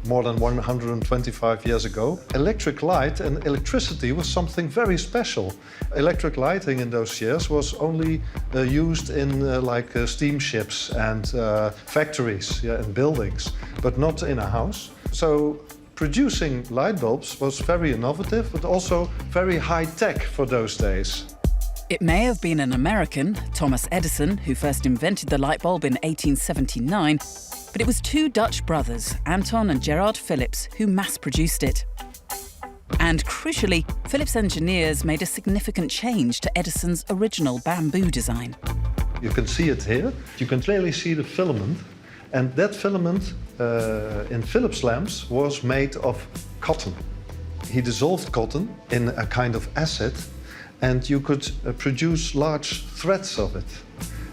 More than 125 years ago, electric light and electricity was something very special. Electric lighting in those years was only used in steamships and factories, and buildings, but not in a house. So producing light bulbs was very innovative, but also very high-tech for those days. It may have been an American, Thomas Edison, who first invented the light bulb in 1879, but it was two Dutch brothers, Anton and Gerard Philips, who mass-produced it. And crucially, Philips engineers made a significant change to Edison's original bamboo design. You can see it here. You can clearly see the filament. And that filament in Philips lamps was made of cotton. He dissolved cotton in a kind of acid, and you could produce large threads of it.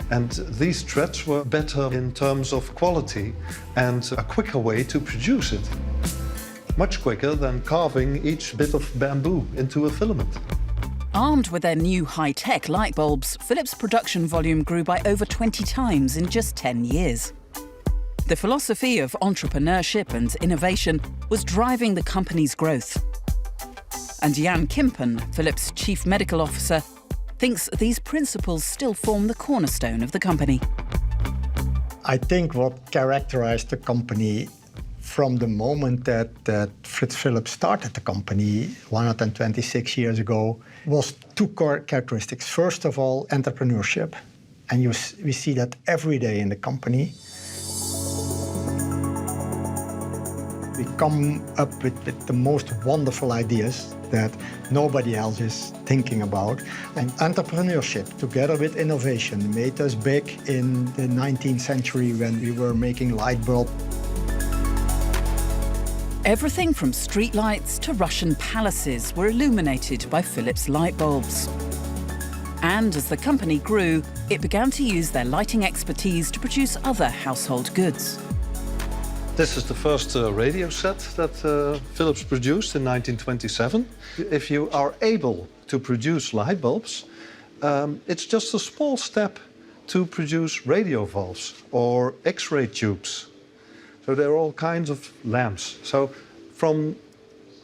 And these threads were better in terms of quality and a quicker way to produce it. Much quicker than carving each bit of bamboo into a filament. Armed with their new high-tech light bulbs, Philips' production volume grew by over 20 times in just 10 years. The philosophy of entrepreneurship and innovation was driving the company's growth. And Jan Kimpen, Philips' chief medical officer, thinks these principles still form the cornerstone of the company. I think what characterized the company from the moment that Frits Philips started the company 126 years ago was two core characteristics. First of all, entrepreneurship. And we see that every day in the company. We come up with the most wonderful ideas that nobody else is thinking about. And entrepreneurship, together with innovation, made us big in the 19th century when we were making light bulbs. Everything from streetlights to Russian palaces were illuminated by Philips light bulbs. And as the company grew, it began to use their lighting expertise to produce other household goods. This is the first radio set that Philips produced in 1927. If you are able to produce light bulbs, it's just a small step to produce radio valves or X-ray tubes. So there are all kinds of lamps. So from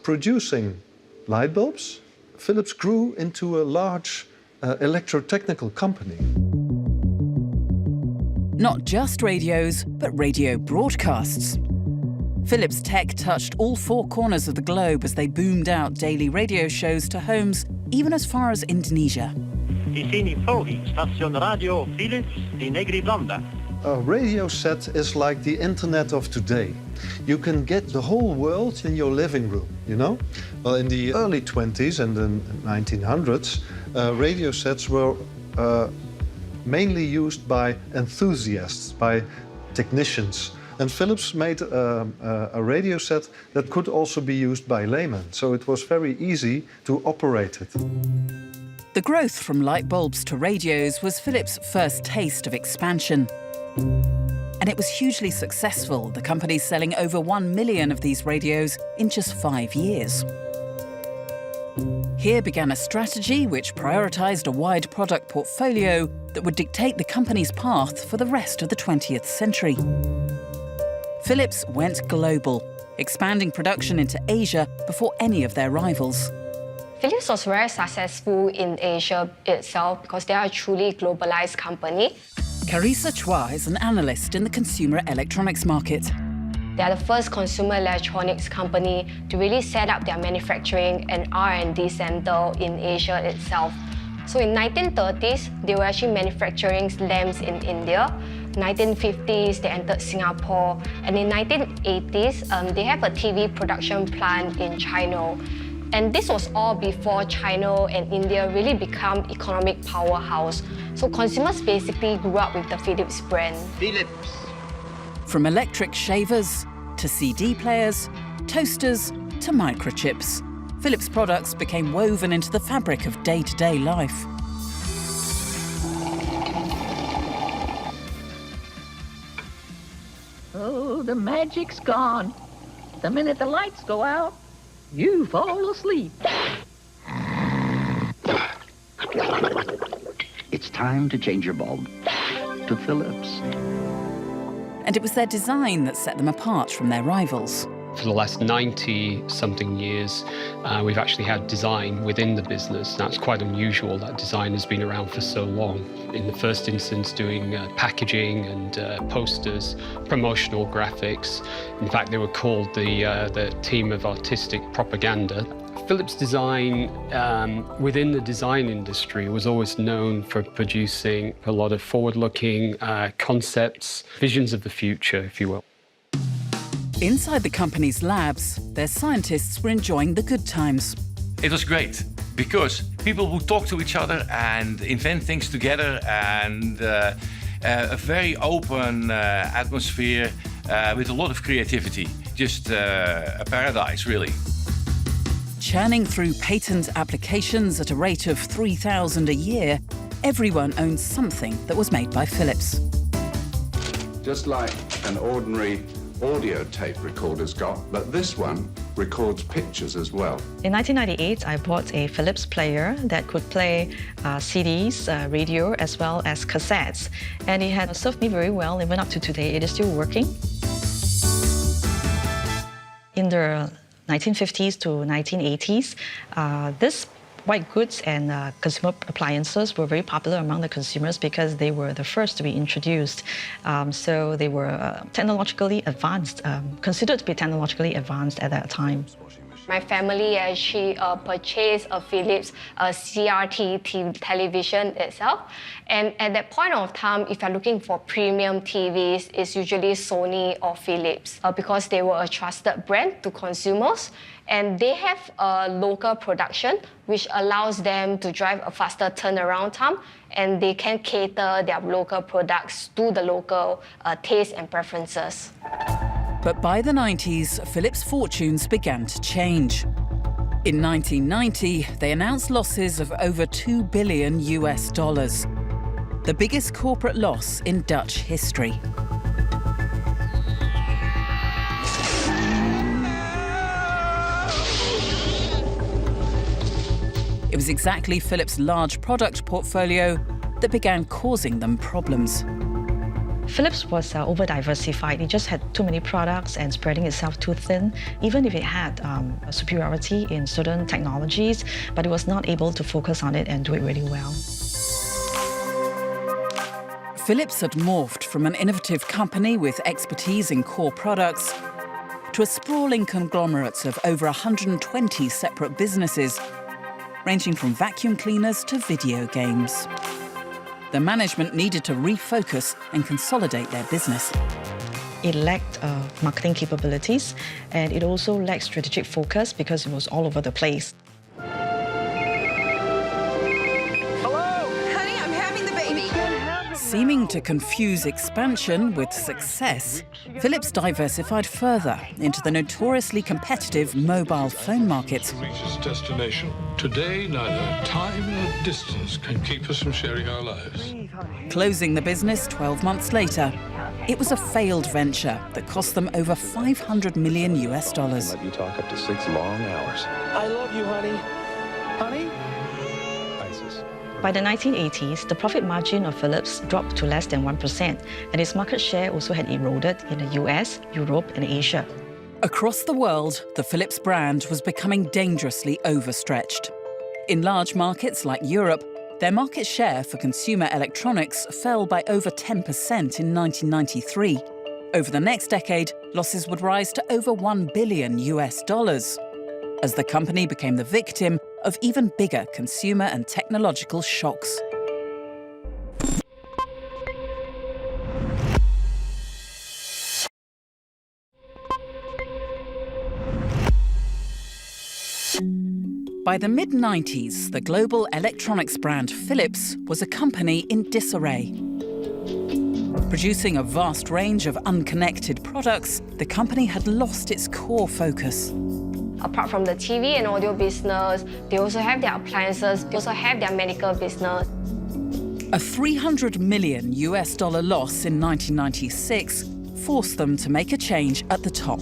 producing light bulbs, Philips grew into a large electrotechnical company. Not just radios, but radio broadcasts. Philips Tech touched all four corners of the globe as they boomed out daily radio shows to homes even as far as Indonesia. A radio set is like the internet of today. You can get the whole world in your living room, you know? Well, in the early 20s and the 1900s, radio sets were mainly used by enthusiasts, by technicians. And Philips made a radio set that could also be used by laymen, so it was very easy to operate it. The growth from light bulbs to radios was Philips' first taste of expansion. And it was hugely successful, the company selling over 1 million of these radios in just 5 years. Here began a strategy which prioritised a wide product portfolio that would dictate the company's path for the rest of the 20th century. Philips went global, expanding production into Asia before any of their rivals. Philips was very successful in Asia itself because they are a truly globalized company. Carissa Chua is an analyst in the consumer electronics market. They are the first consumer electronics company to really set up their manufacturing and R&D center in Asia itself. So in 1930s, they were actually manufacturing lamps in India. 1950s, they entered Singapore. And in 1980s, they have a TV production plant in China. And this was all before China and India really become economic powerhouse. So consumers basically grew up with the Philips brand. Philips. From electric shavers to CD players, toasters to microchips, Philips products became woven into the fabric of day-to-day life. Oh, the magic's gone. The minute the lights go out, you fall asleep. It's time to change your bulb to Philips. And it was their design that set them apart from their rivals. For the last 90-something years, we've actually had design within the business. That's quite unusual, that design has been around for so long. In the first instance, doing packaging and posters, promotional graphics. In fact, they were called the team of artistic propaganda. Philips design within the design industry was always known for producing a lot of forward-looking concepts, visions of the future, if you will. Inside the company's labs, their scientists were enjoying the good times. It was great because people would talk to each other and invent things together, and a very open atmosphere with a lot of creativity. Just a paradise, really. Churning through patent applications at a rate of 3,000 a year, everyone owns something that was made by Philips. Just like an ordinary audio tape recorder's got, but this one records pictures as well. In 1998, I bought a Philips player that could play CDs, radio, as well as cassettes. And it had served me very well, even up to today. It is still working. In the 1950s to 1980s, this white goods and consumer appliances were very popular among the consumers because they were the first to be introduced. So they were technologically advanced, considered to be technologically advanced at that time. My family actually purchased a Philips CRT television itself. And at that point of time, if you're looking for premium TVs, it's usually Sony or Philips because they were a trusted brand to consumers. And they have a local production, which allows them to drive a faster turnaround time, and they can cater their local products to the local taste and preferences. But by the 90s, Philips' fortunes began to change. In 1990, they announced losses of over $2 billion, the biggest corporate loss in Dutch history. It was exactly Philips' large product portfolio that began causing them problems. Philips was over-diversified. It just had too many products and spreading itself too thin, even if it had a superiority in certain technologies, but it was not able to focus on it and do it really well. Philips had morphed from an innovative company with expertise in core products to a sprawling conglomerate of over 120 separate businesses, ranging from vacuum cleaners to video games. The management needed to refocus and consolidate their business. It lacked marketing capabilities, and it also lacked strategic focus because it was all over the place. Seeming to confuse expansion with success, Philips diversified further into the notoriously competitive mobile phone market. Reach its destination. Today, neither time nor distance can keep us from sharing our lives. Closing the business 12 months later, it was a failed venture that cost them over $500 million. Let you talk up to 6 long hours. I love you, honey. Honey? By the 1980s, the profit margin of Philips dropped to less than 1%, and its market share also had eroded in the US, Europe, and Asia. Across the world, the Philips brand was becoming dangerously overstretched. In large markets like Europe, their market share for consumer electronics fell by over 10% in 1993. Over the next decade, losses would rise to over $1 billion, as the company became the victim of even bigger consumer and technological shocks. By the mid-90s, the global electronics brand Philips was a company in disarray. Producing a vast range of unconnected products, the company had lost its core focus. Apart from the TV and audio business, they also have their appliances, they also have their medical business. A $300 million loss in 1996 forced them to make a change at the top.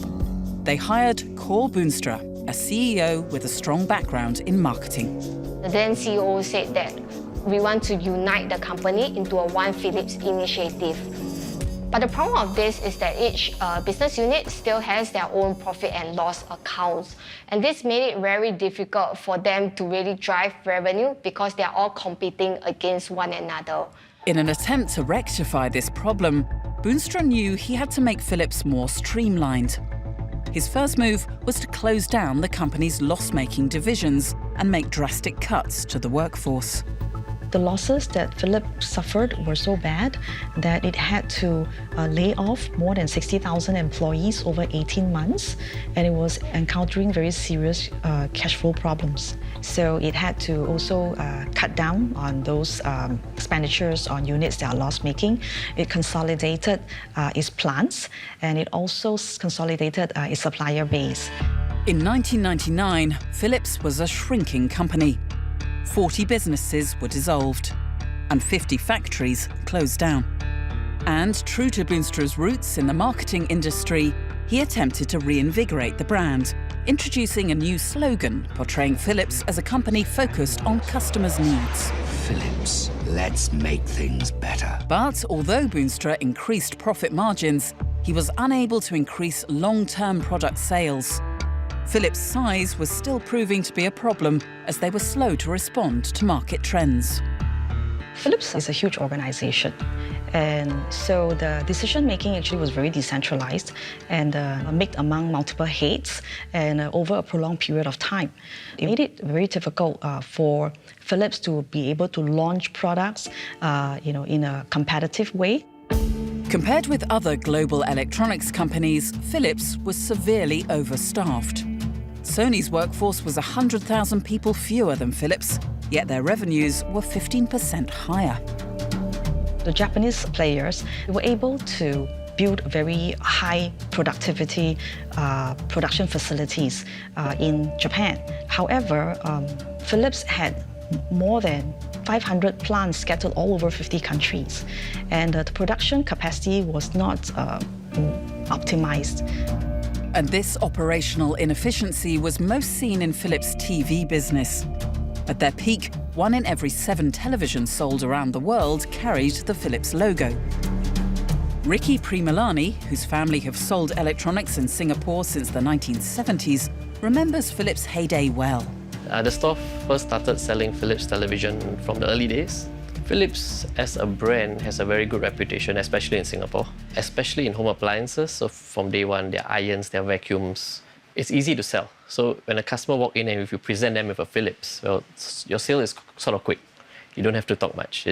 They hired Kåre Boonstra, a CEO with a strong background in marketing. The then CEO said that we want to unite the company into a One Philips initiative. But the problem of this is that each business unit still has their own profit and loss accounts. And this made it very difficult for them to really drive revenue because they are all competing against one another. In an attempt to rectify this problem, Boonstra knew he had to make Philips more streamlined. His first move was to close down the company's loss-making divisions and make drastic cuts to the workforce. The losses that Philips suffered were so bad that it had to lay off more than 60,000 employees over 18 months, and it was encountering very serious cash flow problems. So it had to also cut down on those expenditures on units that are loss-making. It consolidated its plants, and it also consolidated its supplier base. In 1999, Philips was a shrinking company. 40 businesses were dissolved, and 50 factories closed down. And true to Boonstra's roots in the marketing industry, he attempted to reinvigorate the brand, introducing a new slogan portraying Philips as a company focused on customers' needs. Philips, let's make things better. But although Boonstra increased profit margins, he was unable to increase long-term product sales. Philips' size was still proving to be a problem as they were slow to respond to market trends. Philips is a huge organization, and so the decision-making actually was very decentralized and made among multiple heads and over a prolonged period of time. It made it very difficult for Philips to be able to launch products in a competitive way. Compared with other global electronics companies, Philips was severely overstaffed. Sony's workforce was 100,000 people fewer than Philips, yet their revenues were 15% higher. The Japanese players were able to build very high productivity production facilities in Japan. However, Philips had more than 500 plants scattered all over 50 countries, and the production capacity was not optimized. And this operational inefficiency was most seen in Philips' TV business. At their peak, 1 in every 7 televisions sold around the world carried the Philips logo. Ricky Primilani, whose family have sold electronics in Singapore since the 1970s, remembers Philips' heyday well. The store first started selling Philips television from the early days. Philips as a brand has a very good reputation, especially in Singapore, especially in home appliances. So from day one, their irons, their vacuums, it's easy to sell. So when a customer walks in and if you present them with a Philips, well, your sale is sort of quick. You don't have to talk much.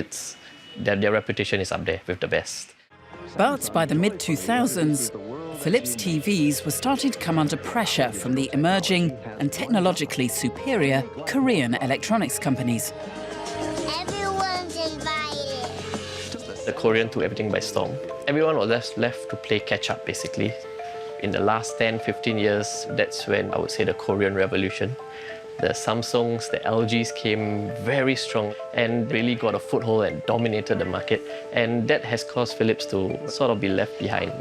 Their reputation is up there with the best. But by the mid-2000s, Philips TVs were starting to come under pressure from the emerging and technologically superior Korean electronics companies. Everyone's invited. The Korean took everything by storm. Everyone was left to play catch-up, basically. In the last 10, 15 years, that's when I would say the Korean revolution. The Samsungs, the LGs came very strong and really got a foothold and dominated the market. And that has caused Philips to sort of be left behind.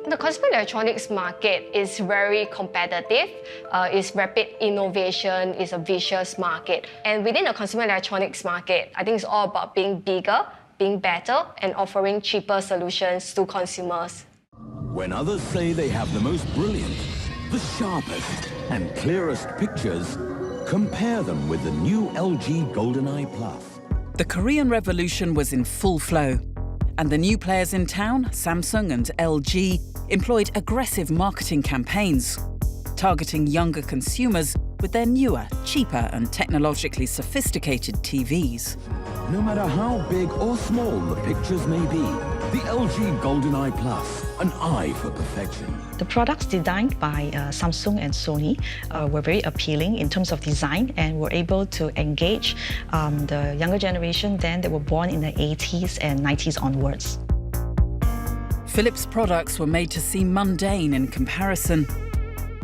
The consumer electronics market is very competitive. It's rapid innovation, it's a vicious market. And within the consumer electronics market, I think it's all about being bigger, being better, and offering cheaper solutions to consumers. When others say they have the most brilliant, the sharpest, and clearest pictures, compare them with the new LG GoldenEye Plus. The Korean Revolution was in full flow, and the new players in town, Samsung and LG, employed aggressive marketing campaigns, targeting younger consumers with their newer, cheaper and technologically sophisticated TVs. No matter how big or small the pictures may be, The LG GoldenEye Plus, an eye for perfection. The products designed by Samsung and Sony were very appealing in terms of design and were able to engage the younger generation then that were born in the 80s and 90s onwards. Philips products were made to seem mundane in comparison,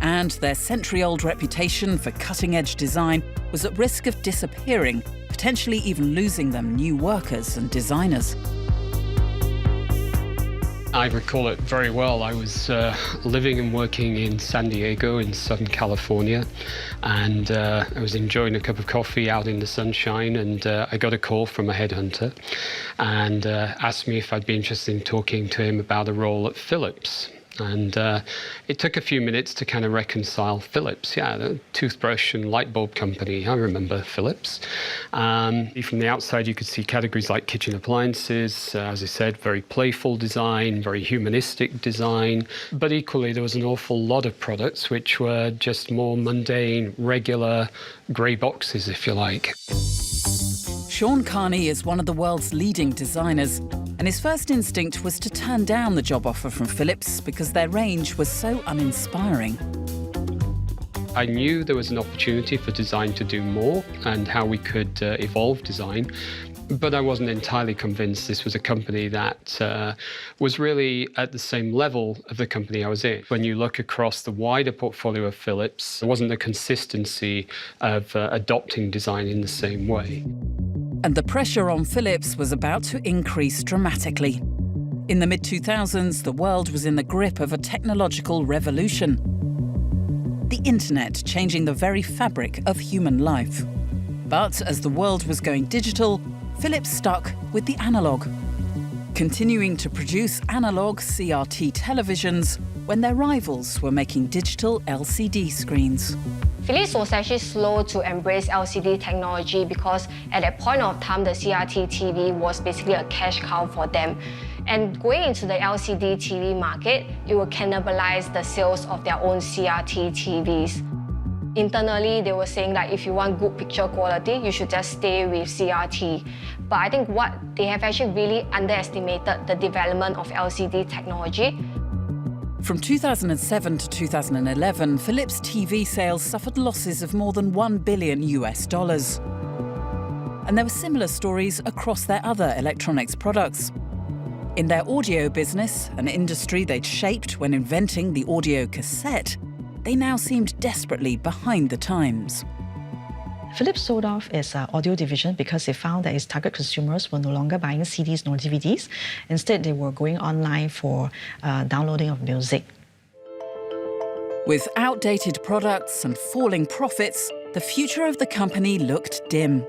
and their century-old reputation for cutting-edge design was at risk of disappearing, potentially even losing them new workers and designers. I recall it very well. I was living and working in San Diego in Southern California, and I was enjoying a cup of coffee out in the sunshine, and I got a call from a headhunter and asked me if I'd be interested in talking to him about a role at Philips. And it took a few minutes to kind of reconcile Philips. Yeah, the toothbrush and light bulb company. I remember Philips. From the outside, you could see categories like kitchen appliances. As I said, very playful design, very humanistic design. But equally, there was an awful lot of products which were just more mundane, regular, grey boxes, if you like. Sean Carney is one of the world's leading designers, and his first instinct was to turn down the job offer from Philips because their range was so uninspiring. I knew there was an opportunity for design to do more and how we could evolve design, but I wasn't entirely convinced this was a company that was really at the same level of the company I was in. When you look across the wider portfolio of Philips, there wasn't the consistency of adopting design in the same way. And the pressure on Philips was about to increase dramatically. In the mid-2000s, the world was in the grip of a technological revolution. The internet changing the very fabric of human life. But as the world was going digital, Philips stuck with the analog, continuing to produce analog CRT televisions when their rivals were making digital LCD screens. Philips was actually slow to embrace LCD technology because at that point of time, the CRT TV was basically a cash cow for them. And going into the LCD TV market, it will cannibalize the sales of their own CRT TVs. Internally, they were saying that if you want good picture quality, you should just stay with CRT. But I think what they have actually really underestimated the development of LCD technology. From 2007 to 2011, Philips TV sales suffered losses of more than $1 billion. And there were similar stories across their other electronics products. In their audio business, an industry they'd shaped when inventing the audio cassette, they now seemed desperately behind the times. Philips sold off its audio division because they found that its target consumers were no longer buying CDs nor DVDs. Instead, they were going online for downloading of music. With outdated products and falling profits, the future of the company looked dim.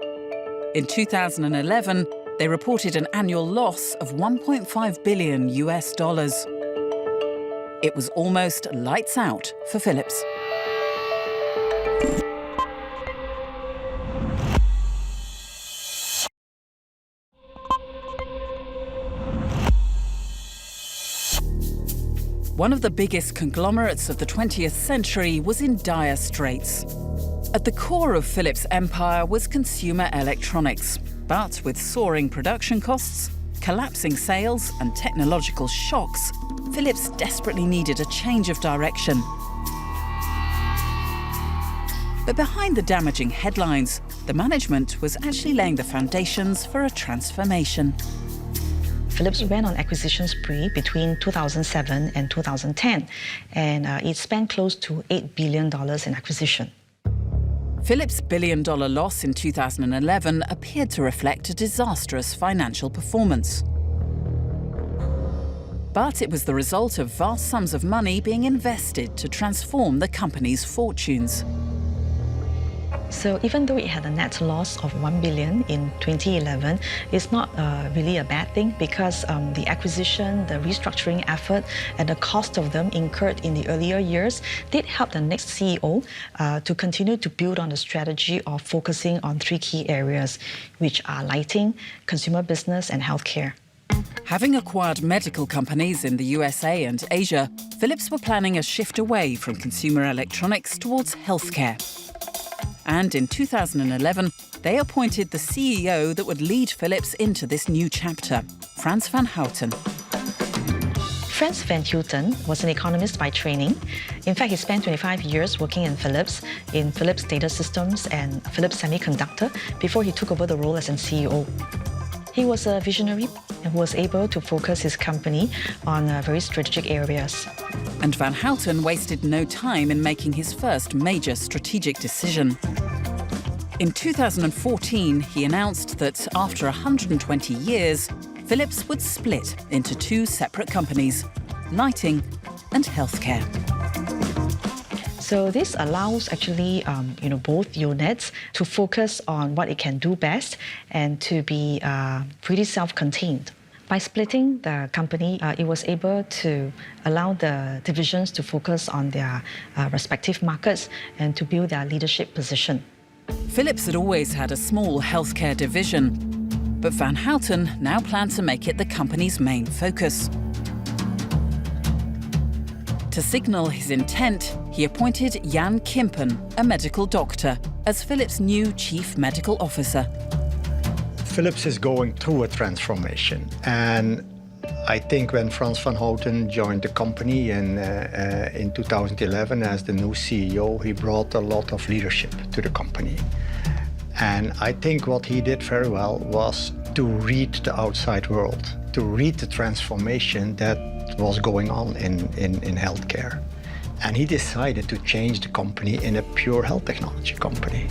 In 2011, they reported an annual loss of $1.5 billion. It was almost lights out for Philips. One of the biggest conglomerates of the 20th century was in dire straits. At the core of Philips' empire was consumer electronics, but with soaring production costs, collapsing sales and technological shocks, Philips desperately needed a change of direction. But behind the damaging headlines, the management was actually laying the foundations for a transformation. Philips went on acquisition spree between 2007 and 2010, and it spent close to $8 billion in acquisition. Philips' billion-dollar loss in 2011 appeared to reflect a disastrous financial performance. But it was the result of vast sums of money being invested to transform the company's fortunes. So even though it had a net loss of $1 billion in 2011, it's not really a bad thing because the acquisition, the restructuring effort, and the cost of them incurred in the earlier years did help the next CEO to continue to build on the strategy of focusing on three key areas, which are lighting, consumer business, and healthcare. Having acquired medical companies in the USA and Asia, Philips were planning a shift away from consumer electronics towards healthcare. And in 2011, they appointed the CEO that would lead Philips into this new chapter, Frans van Houten. Franz van Houten was an economist by training. In fact, he spent 25 years working in Philips Data Systems and Philips Semiconductor before he took over the role as an CEO. He was a visionary and was able to focus his company on very strategic areas. And Van Houten wasted no time in making his first major strategic decision. In 2014, he announced that after 120 years, Philips would split into two separate companies, lighting and healthcare. So this allows actually, both units to focus on what it can do best and to be pretty self-contained. By splitting the company, it was able to allow the divisions to focus on their respective markets and to build their leadership position. Philips had always had a small healthcare division, but Van Houten now planned to make it the company's main focus. To signal his intent, he appointed Jan Kimpen, a medical doctor, as Philips' new chief medical officer. Philips is going through a transformation, and I think when Frans van Houten joined the company in 2011 as the new CEO, he brought a lot of leadership to the company. And I think what he did very well was to read the outside world, to read the transformation that was going on in healthcare. And he decided to change the company in a pure health technology company.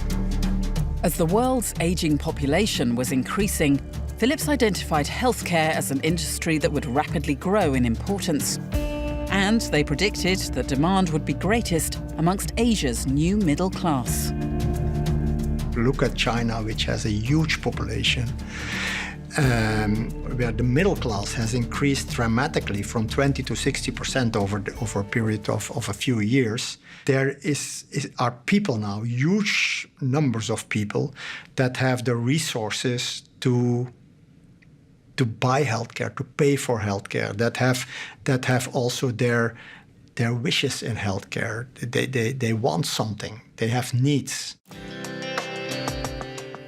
As the world's aging population was increasing, Philips identified healthcare as an industry that would rapidly grow in importance. And they predicted that demand would be greatest amongst Asia's new middle class. Look at China, which has a huge population, where the middle class has increased dramatically from 20 to 60% over a period of a few years. There are people now, huge numbers of people, that have the resources to buy healthcare, to pay for healthcare, that have also their wishes in healthcare. They want something. They have needs.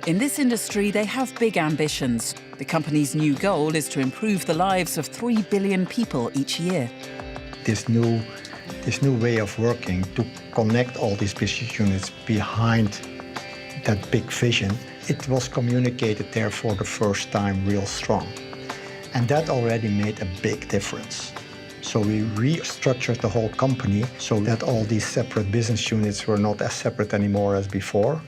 In this industry, they have big ambitions. The company's new goal is to improve the lives of 3 billion people each year. This new way of working to connect all these business units behind that big vision, it was communicated there for the first time real strong. And that already made a big difference. So we restructured the whole company so that all these separate business units were not as separate anymore as before.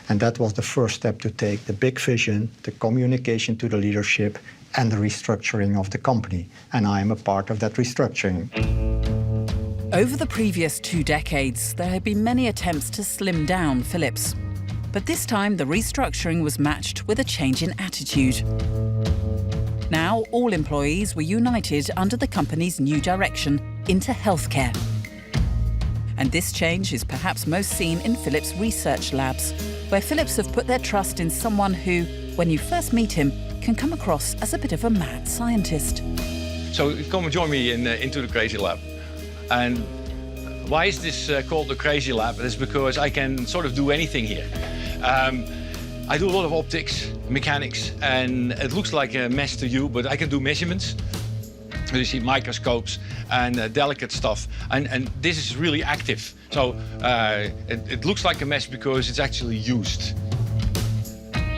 And that was the first step to take the big vision, the communication to the leadership, and the restructuring of the company. And I am a part of that restructuring. Over the previous 2 decades, there had been many attempts to slim down Philips. But this time, the restructuring was matched with a change in attitude. Now, all employees were united under the company's new direction into healthcare. And this change is perhaps most seen in Philips research labs, where Philips have put their trust in someone who, when you first meet him, can come across as a bit of a mad scientist. So come and join me into the Crazy Lab. And why is this called the Crazy Lab? It's because I can sort of do anything here. I do a lot of optics, mechanics, and it looks like a mess to you, but I can do measurements. You see microscopes and delicate stuff, and this is really active. So it looks like a mess because it's actually used.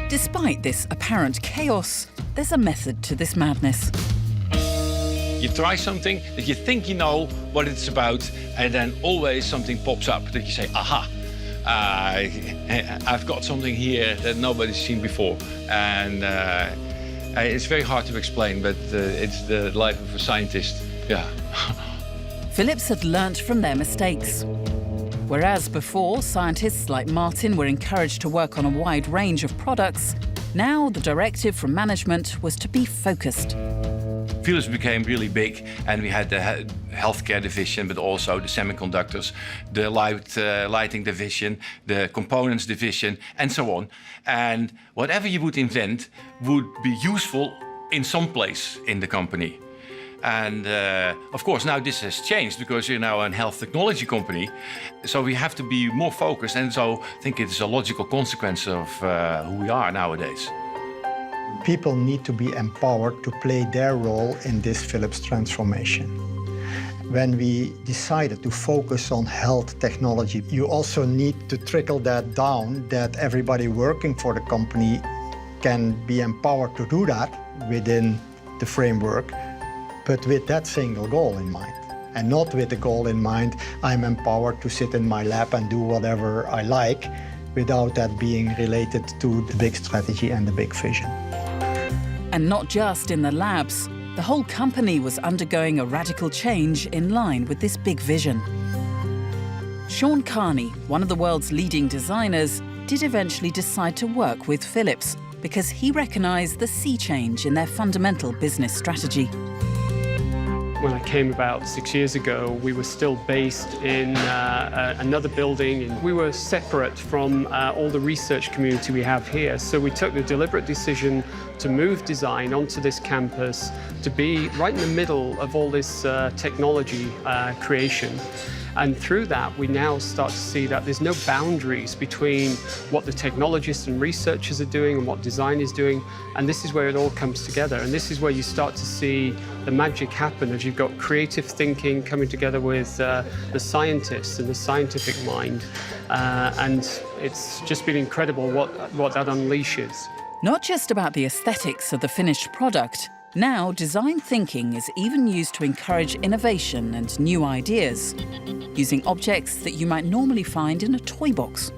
Despite this apparent chaos, there's a method to this madness. You try something that you think you know what it's about, and then always something pops up that you say, aha, I've got something here that nobody's seen before. And it's very hard to explain, but it's the life of a scientist, yeah. Philips had learnt from their mistakes. Whereas before, scientists like Martin were encouraged to work on a wide range of products, now the directive from management was to be focused. Philips became really big, and we had the healthcare division, but also the semiconductors, the lighting division, the components division, and so on. And whatever you would invent would be useful in some place in the company. And of course, now this has changed because we're now a health technology company. So we have to be more focused. And so I think it's a logical consequence of who we are nowadays. People need to be empowered to play their role in this Philips transformation. when we decided to focus on health technology, you also need to trickle that down, that everybody working for the company can be empowered to do that within the framework, but with that single goal in mind. And not with the goal in mind, I'm empowered to sit in my lab and do whatever I like, without that being related to the big strategy and the big vision. And not just in the labs. The whole company was undergoing a radical change in line with this big vision. Sean Carney, one of the world's leading designers, did eventually decide to work with Philips because he recognized the sea change in their fundamental business strategy. When I came about 6 years ago, we were still based in another building. We were separate from all the research community we have here. So we took the deliberate decision to move design onto this campus, to be right in the middle of all this technology creation. And through that, we now start to see that there's no boundaries between what the technologists and researchers are doing and what design is doing. And this is where it all comes together. And this is where you start to see the magic happen as you've got creative thinking coming together with the scientists and the scientific mind. And it's just been incredible what that unleashes. Not just about the aesthetics of the finished product. Now, design thinking is even used to encourage innovation and new ideas, using objects that you might normally find in a toy box.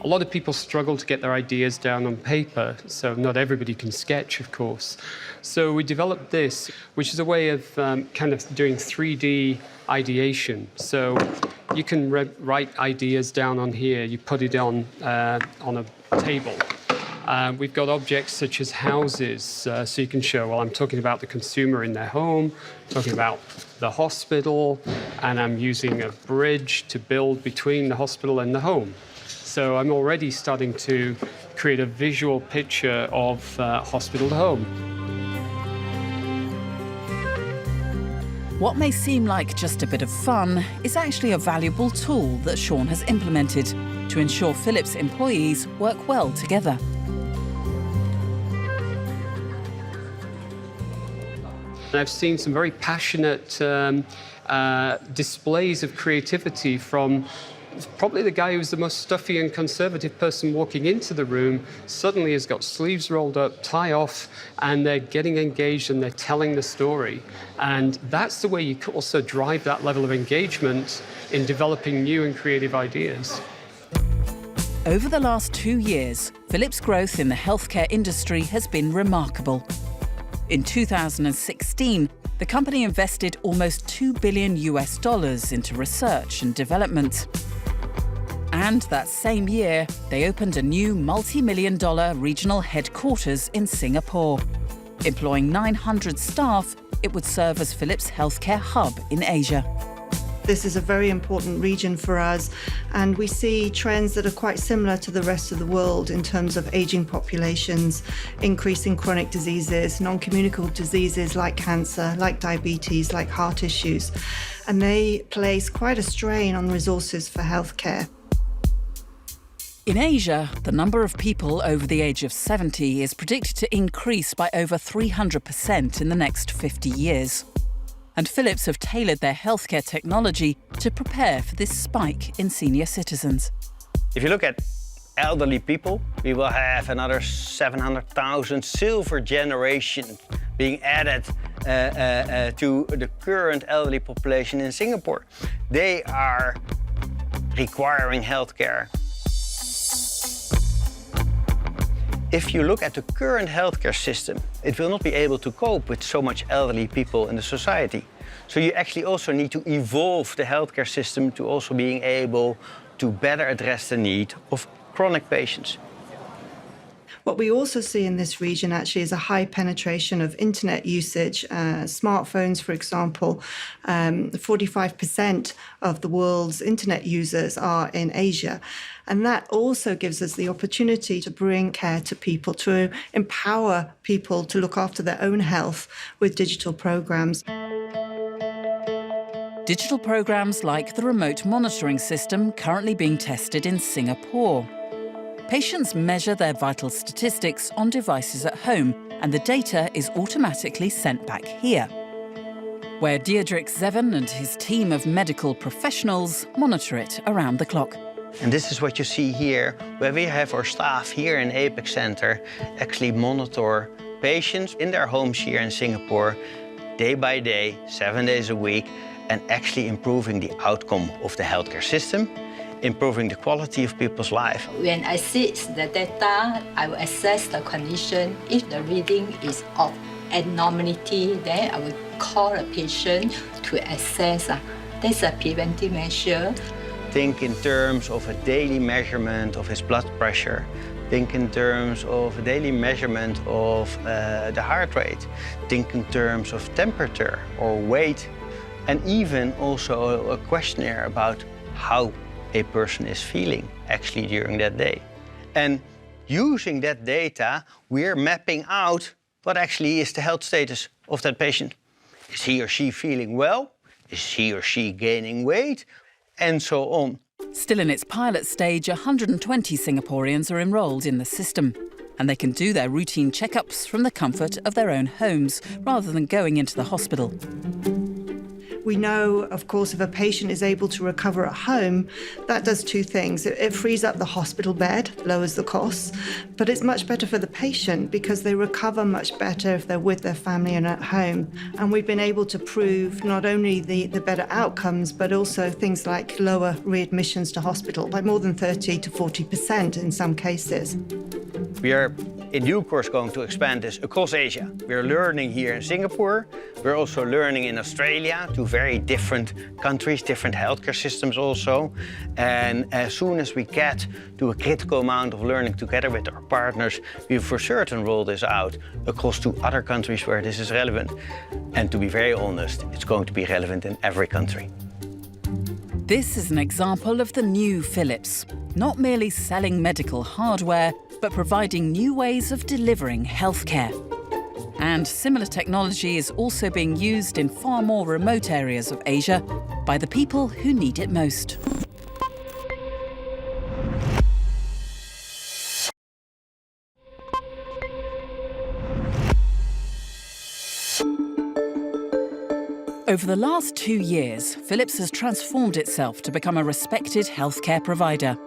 A lot of people struggle to get their ideas down on paper, so not everybody can sketch, of course. So we developed this, which is a way of kind of doing 3D ideation. So you can write ideas down on here, you put it on a table. We've got objects such as houses, so you can show, well, I'm talking about the consumer in their home, talking about the hospital, and I'm using a bridge to build between the hospital and the home. So I'm already starting to create a visual picture of hospital to home. What may seem like just a bit of fun is actually a valuable tool that Sean has implemented to ensure Philips employees work well together. I've seen some very passionate displays of creativity from probably the guy who's the most stuffy and conservative person walking into the room suddenly has got sleeves rolled up, tie off, and they're getting engaged and they're telling the story. And that's the way you can also drive that level of engagement in developing new and creative ideas. Over the last 2 years, Philips' growth in the healthcare industry has been remarkable. In 2016, the company invested almost $2 billion into research and development. And that same year, they opened a new multi-million-dollar regional headquarters in Singapore. Employing 900 staff, it would serve as Philips' healthcare hub in Asia. This is a very important region for us, and we see trends that are quite similar to the rest of the world in terms of aging populations, increasing chronic diseases, non-communicable diseases like cancer, like diabetes, like heart issues. And they place quite a strain on resources for healthcare. In Asia, the number of people over the age of 70 is predicted to increase by over 300% in the next 50 years. And Philips have tailored their healthcare technology to prepare for this spike in senior citizens. If you look at elderly people, we will have another 700,000 silver generation being added to the current elderly population in Singapore. They are requiring healthcare. If you look at the current healthcare system, it will not be able to cope with so much elderly people in the society. So you actually also need to evolve the healthcare system to also being able to better address the need of chronic patients. What we also see in this region actually is a high penetration of internet usage. Smartphones, for example, 45% of the world's internet users are in Asia. And that also gives us the opportunity to bring care to people, to empower people to look after their own health with digital programs. Digital programs like the remote monitoring system currently being tested in Singapore. Patients measure their vital statistics on devices at home, and the data is automatically sent back here. where Diederik Zeven and his team of medical professionals monitor it around the clock. And this is what you see here, where we have our staff here in Apex Center actually monitor patients in their homes here in Singapore, day by day, 7 days a week, and actually improving the outcome of the healthcare system, improving the quality of people's life. When I see the data, I will assess the condition. If the reading is of abnormality, then I will call a patient to assess. That's a preventive measure. Think in terms of a daily measurement of his blood pressure. Think in terms of a daily measurement of the heart rate. Think in terms of temperature or weight. And even also a questionnaire about how a person is feeling actually during that day. And using that data, we're mapping out what actually is the health status of that patient. Is he or she feeling well? Is he or she gaining weight? And so on. Still in its pilot stage, 120 Singaporeans are enrolled in the system, and they can do their routine checkups from the comfort of their own homes rather than going into the hospital. We know, of course, if a patient is able to recover at home, that does two things. It frees up the hospital bed, lowers the costs, but it's much better for the patient because they recover much better if they're with their family and at home. And we've been able to prove not only the better outcomes, but also things like lower readmissions to hospital by more than 30 to 40% in some cases. We are in due course going to expand this across Asia. We're learning here in Singapore. We're also learning in Australia, two very different countries, different healthcare systems also. And as soon as we get to a critical amount of learning together with our partners, we will for certain roll this out across to other countries where this is relevant. And to be very honest, it's going to be relevant in every country. This is an example of the new Philips, not merely selling medical hardware, but providing new ways of delivering healthcare. And similar technology is also being used in far more remote areas of Asia by the people who need it most. Over the last 2 years, Philips has transformed itself to become a respected healthcare provider.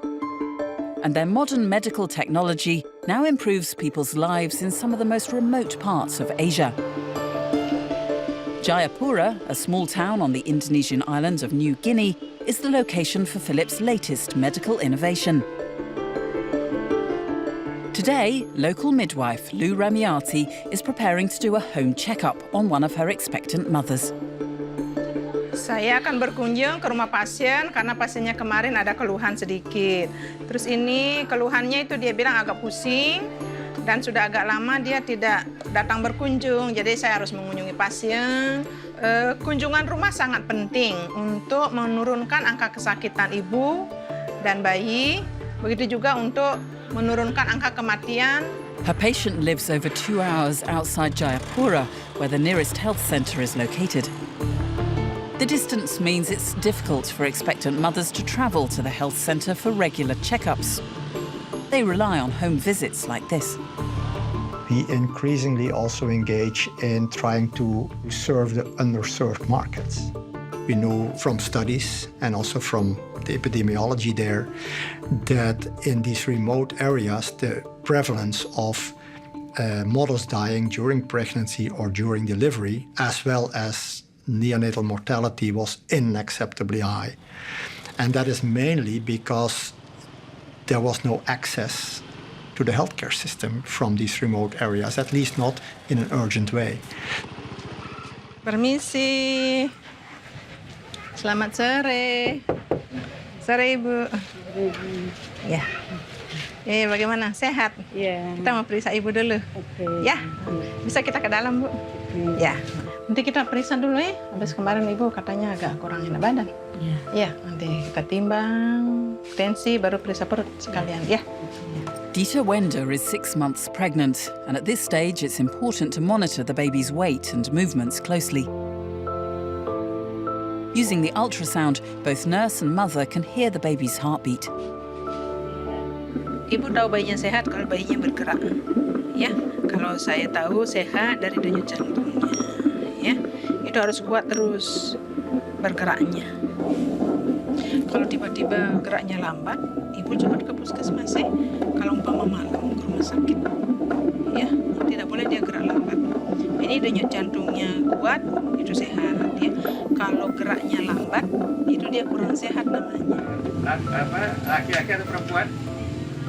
And their modern medical technology now improves people's lives in some of the most remote parts of Asia. Jayapura, a small town on the Indonesian island of New Guinea, is the location for Philips' latest medical innovation. Today, local midwife Lu Ramiati is preparing to do a home checkup on one of her expectant mothers. Saya akan berkunjung ke rumah pasien karena pasiennya kemarin ada keluhan sedikit. Terus ini keluhannya itu dia bilang agak pusing dan sudah agak lama dia tidak datang berkunjung. Jadi saya harus mengunjungi pasien. Kunjungan rumah sangat penting untuk menurunkan angka kesakitan ibu dan bayi. Begitu juga untuk menurunkan angka kematian. Her patient lives over 2 hours outside Jayapura, where the nearest health centre is located. The distance means it's difficult for expectant mothers to travel to the health centre for regular checkups. They rely on home visits like this. We increasingly also engage in trying to serve the underserved markets. We know from studies and also from the epidemiology there that in these remote areas, the prevalence of mothers dying during pregnancy or during delivery, as well as neonatal mortality, was unacceptably high. And that is mainly because there was no access to the healthcare system from these remote areas, at least not in an urgent way. Permisi. Selamat sore. Sore, Ibu. Ya. Bagaimana? Sehat? Iya. Kita mau periksa Ibu dulu. Oke. Ya. Bisa kita ke dalam, Bu? Ya. Nanti kita periksa dulu ya. Habis kemarin Ibu katanya agak kurang enak badan. Iya. Ya, nanti kita timbang tensi baru periksa perut sekalian ya. Dita Wenda is 6 months pregnant, and at this stage it's important to monitor the baby's weight and movements closely. Using the ultrasound, both nurse and mother can hear the baby's heartbeat. Ibu tahu bayinya sehat kalau bayinya bergerak. Ya, kalau saya tahu sehat dari denyut jantungnya. Ya, itu harus kuat terus bergeraknya. Kalau tiba-tiba geraknya lambat, ibu coba ke puskesmas ya. Kalau umpama malam ke rumah sakit, ya tidak boleh dia gerak lambat. Ini denyut jantungnya kuat, itu sehat ya. Kalau geraknya lambat, itu dia kurang sehat namanya. Laki-laki atau perempuan?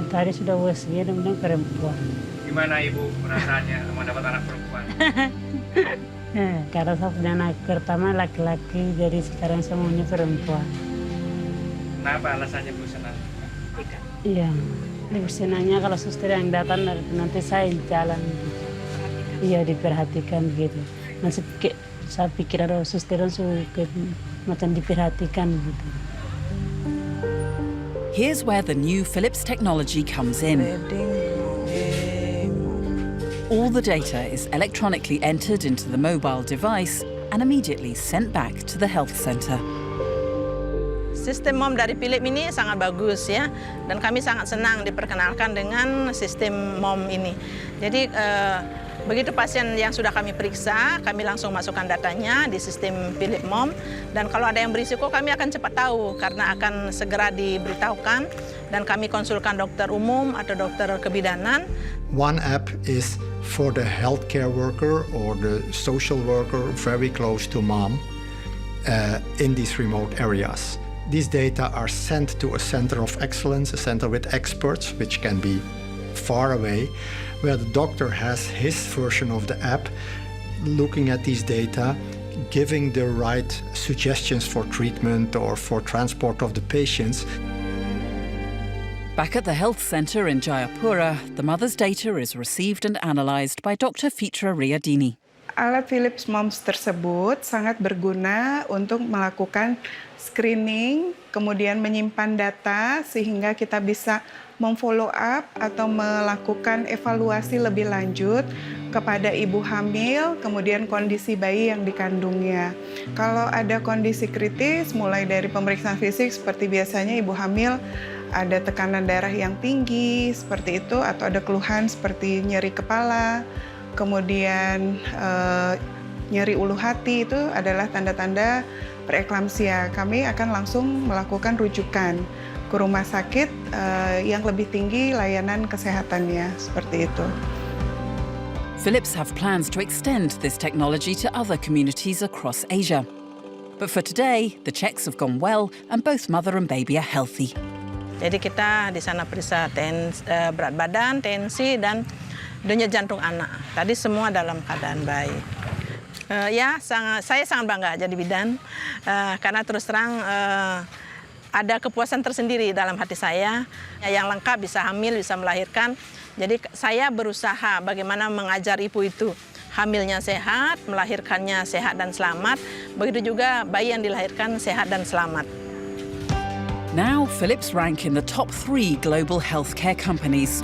Tadi sudah usia dan perempuan. Gimana ibu perasaannya mendapat anak perempuan? Karena saya punya anak pertama laki-laki, jadi sekarang semuanya perempuan. Kenapa alasannya Bu senang? Iya, ibu senangnya kalau suster yang datang nanti saya jalan. Iya, diperhatikan gitu. Masih saya pikir ada suster yang macam diperhatikan gitu. Here's where the new Philips technology comes in. All the data is electronically entered into the mobile device and immediately sent back to the health center. Sistem MOM dari Philips ini sangat bagus ya, dan kami sangat senang diperkenalkan dengan sistem MOM ini. Jadi begitu pasien yang sudah kami periksa, kami langsung masukkan datanya di sistem Philips MOM, dan kalau ada yang berisiko kami akan cepat tahu karena akan segera diberitahukan, dan kami konsulkan dokter umum atau dokter kebidanan. One app is for the healthcare worker or the social worker very close to mom in these remote areas. These data are sent to a center of excellence, a center with experts, which can be far away, where the doctor has his version of the app, looking at these data, giving the right suggestions for treatment or for transport of the patients. Back at the health center in Jayapura, the mother's data is received and analysed by Dr. Fitra Riyadini. Alat Philips MOMS tersebut sangat berguna untuk melakukan screening, kemudian menyimpan data sehingga kita bisa memfollow up atau melakukan evaluasi lebih lanjut kepada ibu hamil, kemudian kondisi bayi yang dikandungnya. Kalau ada kondisi kritis, mulai dari pemeriksaan fisik seperti biasanya ibu hamil ada tekanan darah yang tinggi seperti itu, atau ada keluhan seperti nyeri kepala, kemudian nyeri ulu hati, itu adalah tanda-tanda preeklamsia. Kami akan langsung melakukan rujukan ke rumah sakit yang lebih tinggi layanan kesehatannya, seperti itu. Philips have plans to extend this technology to other communities across Asia. But for today, the checks have gone well and both mother and baby are healthy. Jadi kita di sana periksa berat badan, tensi, dan denyut jantung anak. Tadi semua dalam keadaan baik. Saya sangat bangga jadi bidan karena terus terang ada kepuasan tersendiri dalam hati saya yang lengkap, bisa hamil, bisa melahirkan. Jadi saya berusaha bagaimana mengajar ibu itu hamilnya sehat, melahirkannya sehat dan selamat. Begitu juga bayi yang dilahirkan sehat dan selamat. Now Philips rank in the top 3 global healthcare companies.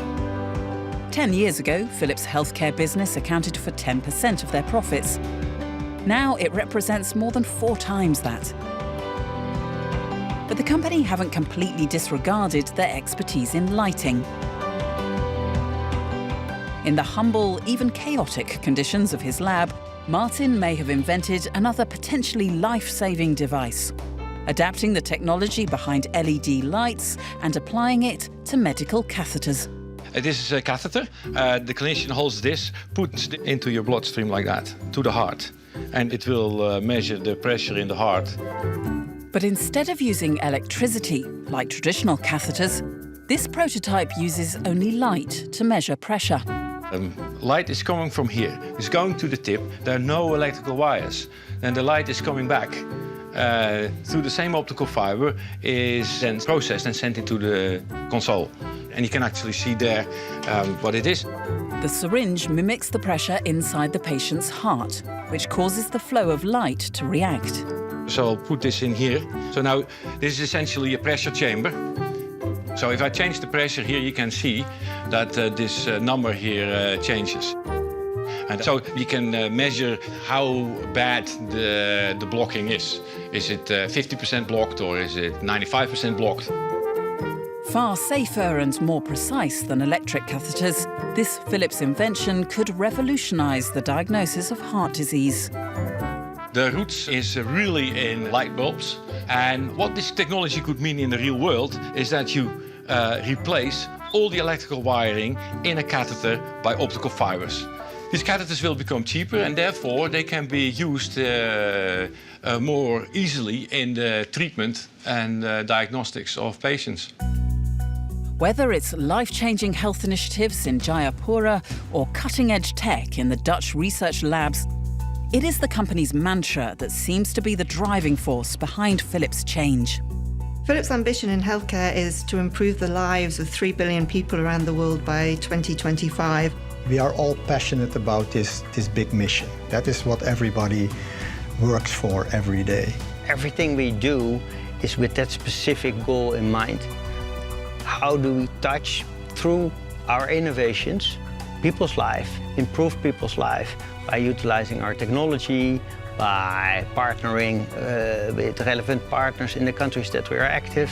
10 years ago, Philips' healthcare business accounted for 10% of their profits. Now it represents more than 4 times that. But the company haven't completely disregarded their expertise in lighting. In the humble, even chaotic conditions of his lab, Martin may have invented another potentially life-saving device, adapting the technology behind LED lights and applying it to medical catheters. This is a catheter. The clinician holds this, puts it into your bloodstream like that, to the heart. And it will measure the pressure in the heart. But instead of using electricity, like traditional catheters, this prototype uses only light to measure pressure. Light is coming from here. It's going to the tip. There are no electrical wires. And the light is coming back through the same optical fiber, is then processed and sent into the console. And you can actually see there what it is. The syringe mimics the pressure inside the patient's heart, which causes the flow of light to react. So I'll put this in here. So now this is essentially a pressure chamber. So if I change the pressure here, you can see that this number here changes. And so you can measure how bad the blocking is. Is it 50% blocked or is it 95% blocked? Far safer and more precise than electric catheters, this Philips invention could revolutionise the diagnosis of heart disease. The roots is really in light bulbs. And what this technology could mean in the real world is that you replace all the electrical wiring in a catheter by optical fibers. These catheters will become cheaper and therefore they can be used more easily in the treatment and diagnostics of patients. Whether it's life-changing health initiatives in Jayapura or cutting-edge tech in the Dutch research labs, it is the company's mantra that seems to be the driving force behind Philips' change. Philips' ambition in healthcare is to improve the lives of 3 billion people around the world by 2025. We are all passionate about this big mission. That is what everybody works for every day. Everything we do is with that specific goal in mind. How do we touch, through our innovations, people's life, improve people's life by utilizing our technology, by partnering with relevant partners in the countries that we are active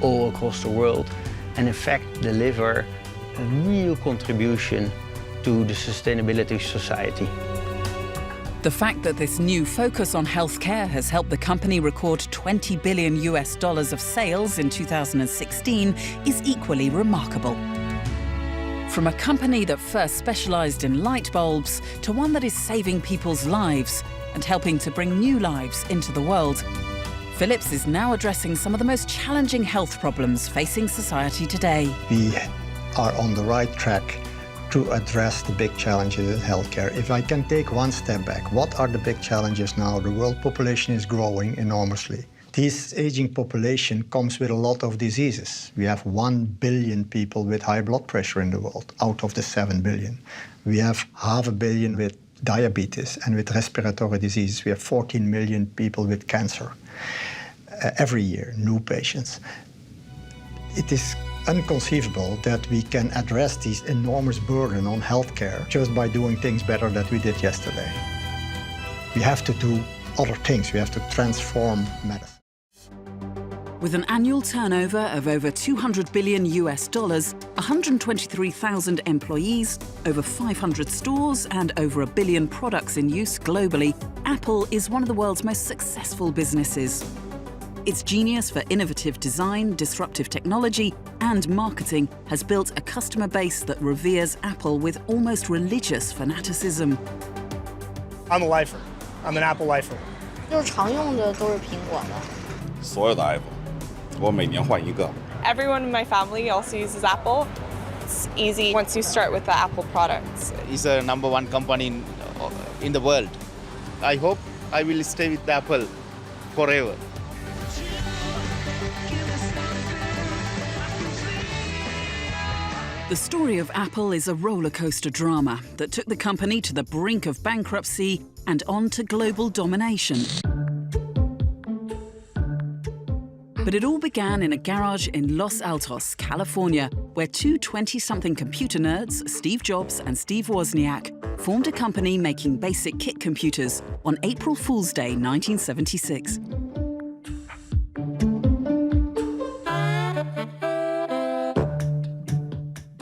all across the world, and in fact deliver a real contribution to the sustainability of society. The fact that this new focus on healthcare has helped the company record $20 billion of sales in 2016 is equally remarkable. From a company that first specialized in light bulbs to one that is saving people's lives and helping to bring new lives into the world, Philips is now addressing some of the most challenging health problems facing society today. We are on the right track to address the big challenges in healthcare. If I can take one step back, what are the big challenges now? The world population is growing enormously. This aging population comes with a lot of diseases. We have 1 billion people with high blood pressure in the world, out of the 7 billion. We have 500 million with diabetes and with respiratory diseases. We have 14 million people with cancer. Every year, new patients. It is inconceivable that we can address this enormous burden on healthcare just by doing things better than we did yesterday. We have to do other things. We have to transform medicine. With an annual turnover of over $200 billion, 123,000 employees, over 500 stores, and over 1 billion products in use globally, Apple is one of the world's most successful businesses. Its genius for innovative design, disruptive technology, and marketing has built a customer base that reveres Apple with almost religious fanaticism. I'm a lifer. I'm an Apple lifer. 就是常用的都是苹果的。所有的 iPhone， 我每年换一个。 Everyone in my family also uses Apple. It's easy once you start with the Apple products. It's the #1 company in the world. I hope I will stay with Apple forever. The story of Apple is a rollercoaster drama that took the company to the brink of bankruptcy and on to global domination. But it all began in a garage in Los Altos, California, where two 20-something computer nerds, Steve Jobs and Steve Wozniak, formed a company making basic kit computers on April Fool's Day 1976.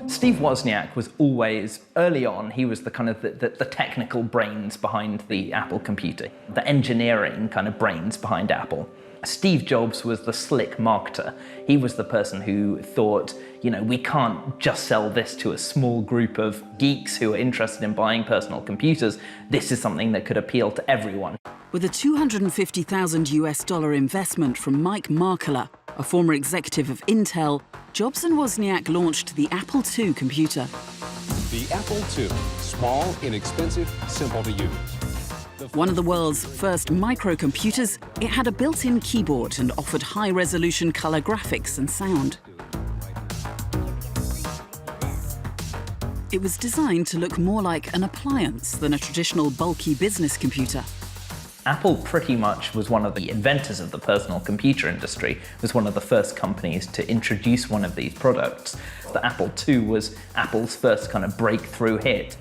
Steve Wozniak was always, early on, he was the kind of the technical brains behind the Apple computer, the engineering kind of brains behind Apple. Steve Jobs was the slick marketer. He was the person who thought, you know, we can't just sell this to a small group of geeks who are interested in buying personal computers. This is something that could appeal to everyone. With a $250,000 investment from Mike Markkula, a former executive of Intel, Jobs and Wozniak launched the Apple II computer. The Apple II, small, inexpensive, simple to use. One of the world's first microcomputers, it had a built-in keyboard and offered high-resolution color graphics and sound. It was designed to look more like an appliance than a traditional bulky business computer. Apple pretty much was one of the inventors of the personal computer industry, was one of the first companies to introduce one of these products. The Apple II was Apple's first kind of breakthrough hit.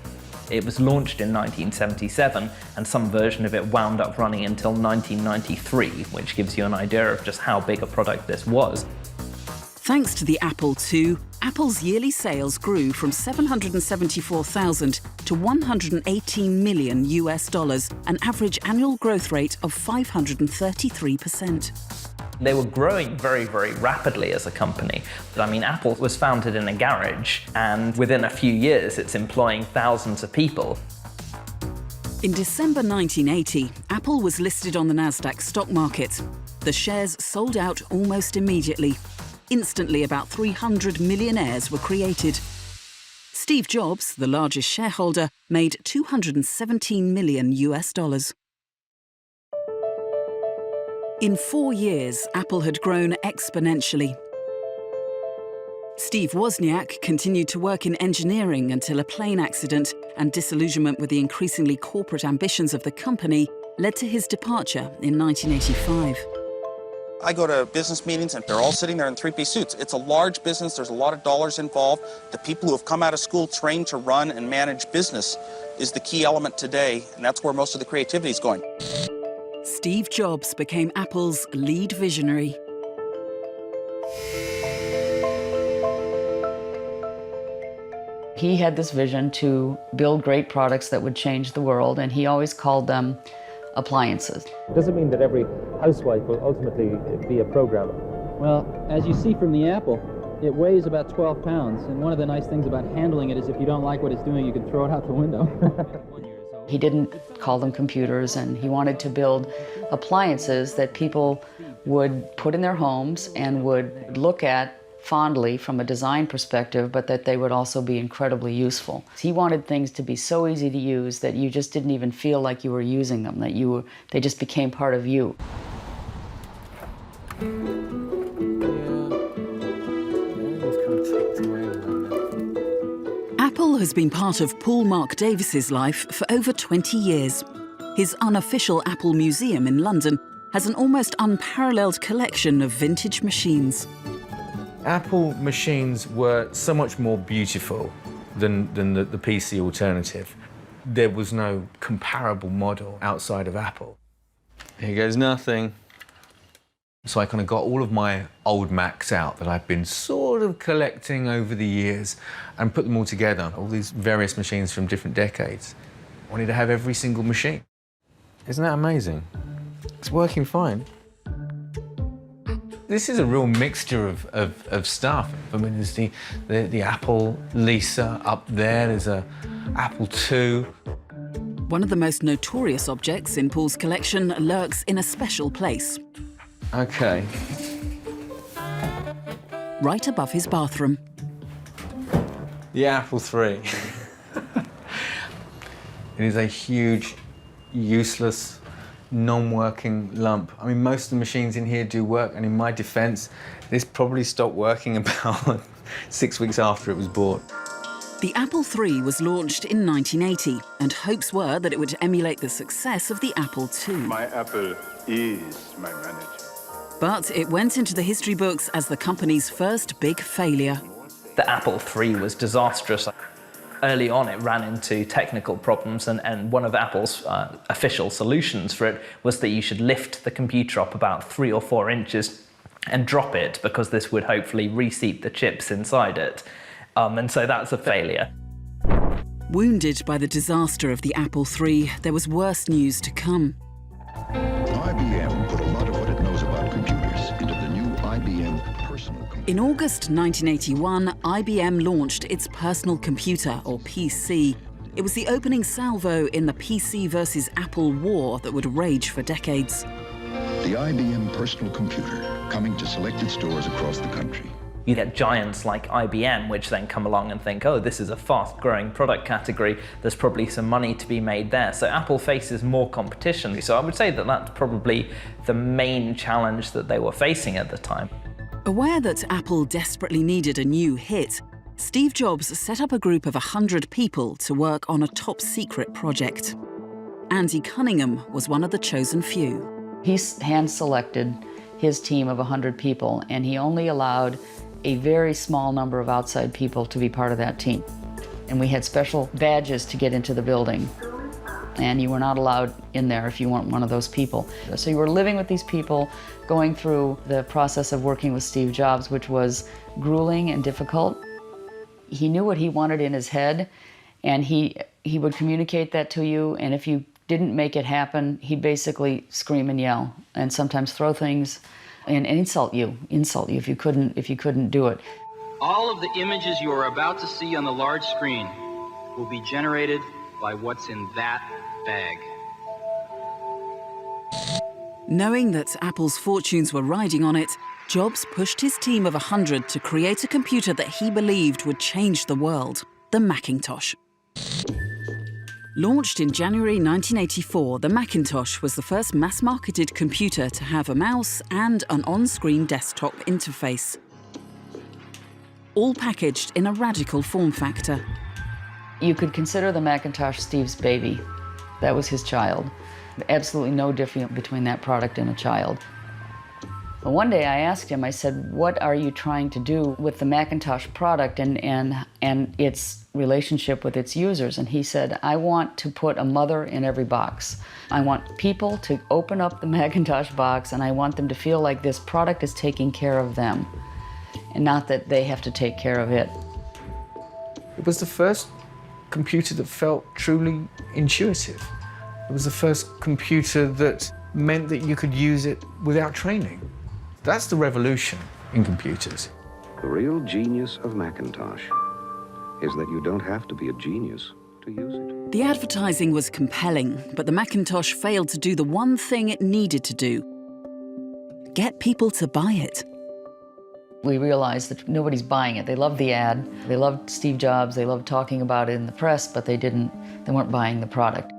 It was launched in 1977, and some version of it wound up running until 1993, which gives you an idea of just how big a product this was. Thanks to the Apple II, Apple's yearly sales grew from 774,000 to 118 million US dollars, an average annual growth rate of 533%. They were growing very, very rapidly as a company. I mean, Apple was founded in a garage, and within a few years, it's employing thousands of people. In December 1980, Apple was listed on the Nasdaq stock market. The shares sold out almost immediately. Instantly, about 300 millionaires were created. Steve Jobs, the largest shareholder, made 217 million US dollars. In 4 years, Apple had grown exponentially. Steve Wozniak continued to work in engineering until a plane accident and disillusionment with the increasingly corporate ambitions of the company led to his departure in 1985. I go to business meetings and they're all sitting there in three-piece suits. It's a large business, there's a lot of dollars involved. The people who have come out of school trained to run and manage business is the key element today, and that's where most of the creativity is going. Steve Jobs became Apple's lead visionary. He had this vision to build great products that would change the world, and he always called them appliances. It doesn't mean that every housewife will ultimately be a programmer. Well, as you see from the Apple, it weighs about 12 pounds, and one of the nice things about handling it is if you don't like what it's doing, you can throw it out the window. He didn't call them computers, and he wanted to build appliances that people would put in their homes and would look at fondly from a design perspective, but that they would also be incredibly useful. He wanted things to be so easy to use that you just didn't even feel like you were using them, that they just became part of you. Apple has been part of Paul Mark Davis's life for over 20 years. His unofficial Apple Museum in London has an almost unparalleled collection of vintage machines. Apple machines were so much more beautiful than the PC alternative. There was no comparable model outside of Apple. Here goes nothing. So I kind of got all of my old Macs out that I've been sort of collecting over the years and put them all together, all these various machines from different decades. I wanted to have every single machine. Isn't that amazing? It's working fine. This is a real mixture of stuff. I mean, there's the Apple Lisa up there, there's a Apple II. One of the most notorious objects in Paul's collection lurks in a special place. Okay. Right above his bathroom. The Apple III. It is a huge, useless, non-working lump. I mean, most of the machines in here do work, and in my defense, this probably stopped working about 6 weeks after it was bought. The Apple III was launched in 1980, and hopes were that it would emulate the success of the Apple II. My Apple is my manager. But it went into the history books as the company's first big failure. The Apple III was disastrous. Early on, it ran into technical problems, and one of Apple's official solutions for it was that you should lift the computer up about 3 or 4 inches and drop it, because this would hopefully reseat the chips inside it. And so that's a failure. Wounded by the disaster of the Apple III, there was worse news to come. IBM put a lot of what it knows about computers into the new IBM personal computer. In August 1981, IBM launched its personal computer, or PC. It was the opening salvo in the PC versus Apple war that would rage for decades. The IBM personal computer coming to selected stores across the country. You get giants like IBM, which then come along and think, oh, this is a fast-growing product category, there's probably some money to be made there. So Apple faces more competition. So I would say that that's probably the main challenge that they were facing at the time. Aware that Apple desperately needed a new hit, Steve Jobs set up a group of 100 people to work on a top-secret project. Andy Cunningham was one of the chosen few. He hand-selected his team of 100 people, and he only allowed a very small number of outside people to be part of that team. And we had special badges to get into the building, and you were not allowed in there if you weren't one of those people. So you were living with these people, going through the process of working with Steve Jobs, which was grueling and difficult. He knew what he wanted in his head, and he would communicate that to you, and if you didn't make it happen, he'd basically scream and yell, and sometimes throw things and insult you if you couldn't do it. All of the images you are about to see on the large screen will be generated by what's in that bag. Knowing that Apple's fortunes were riding on it, Jobs pushed his team of 100 to create a computer that he believed would change the world, the Macintosh. Launched in January 1984, the Macintosh was the first mass-marketed computer to have a mouse and an on-screen desktop interface, all packaged in a radical form factor. You could consider the Macintosh Steve's baby. That was his child. Absolutely no difference between that product and a child. But one day I asked him, I said, what are you trying to do with the Macintosh product and its relationship with its users? And he said, I want to put a mother in every box. I want people to open up the Macintosh box, and I want them to feel like this product is taking care of them, and not that they have to take care of it. It was the first computer that felt truly intuitive. It was the first computer that meant that you could use it without training. That's the revolution in computers. The real genius of Macintosh is that you don't have to be a genius to use it. The advertising was compelling, but the Macintosh failed to do the one thing it needed to do: get people to buy it. We realized that nobody's buying it. They loved the ad, they loved Steve Jobs, they loved talking about it in the press, but they weren't buying the product.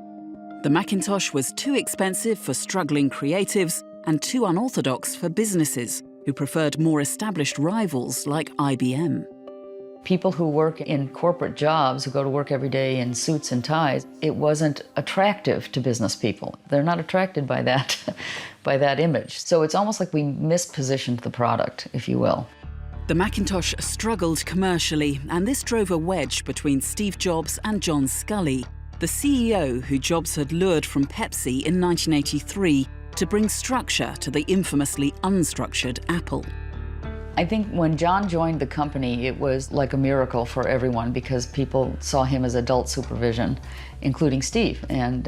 The Macintosh was too expensive for struggling creatives and too unorthodox for businesses who preferred more established rivals like IBM. People who work in corporate jobs, who go to work every day in suits and ties, it wasn't attractive to business people. They're not attracted by that, by that image. So it's almost like we mispositioned the product, if you will. The Macintosh struggled commercially, and this drove a wedge between Steve Jobs and John Sculley, the CEO who Jobs had lured from Pepsi in 1983 to bring structure to the infamously unstructured Apple. I think when John joined the company, it was like a miracle for everyone because people saw him as adult supervision, including Steve. And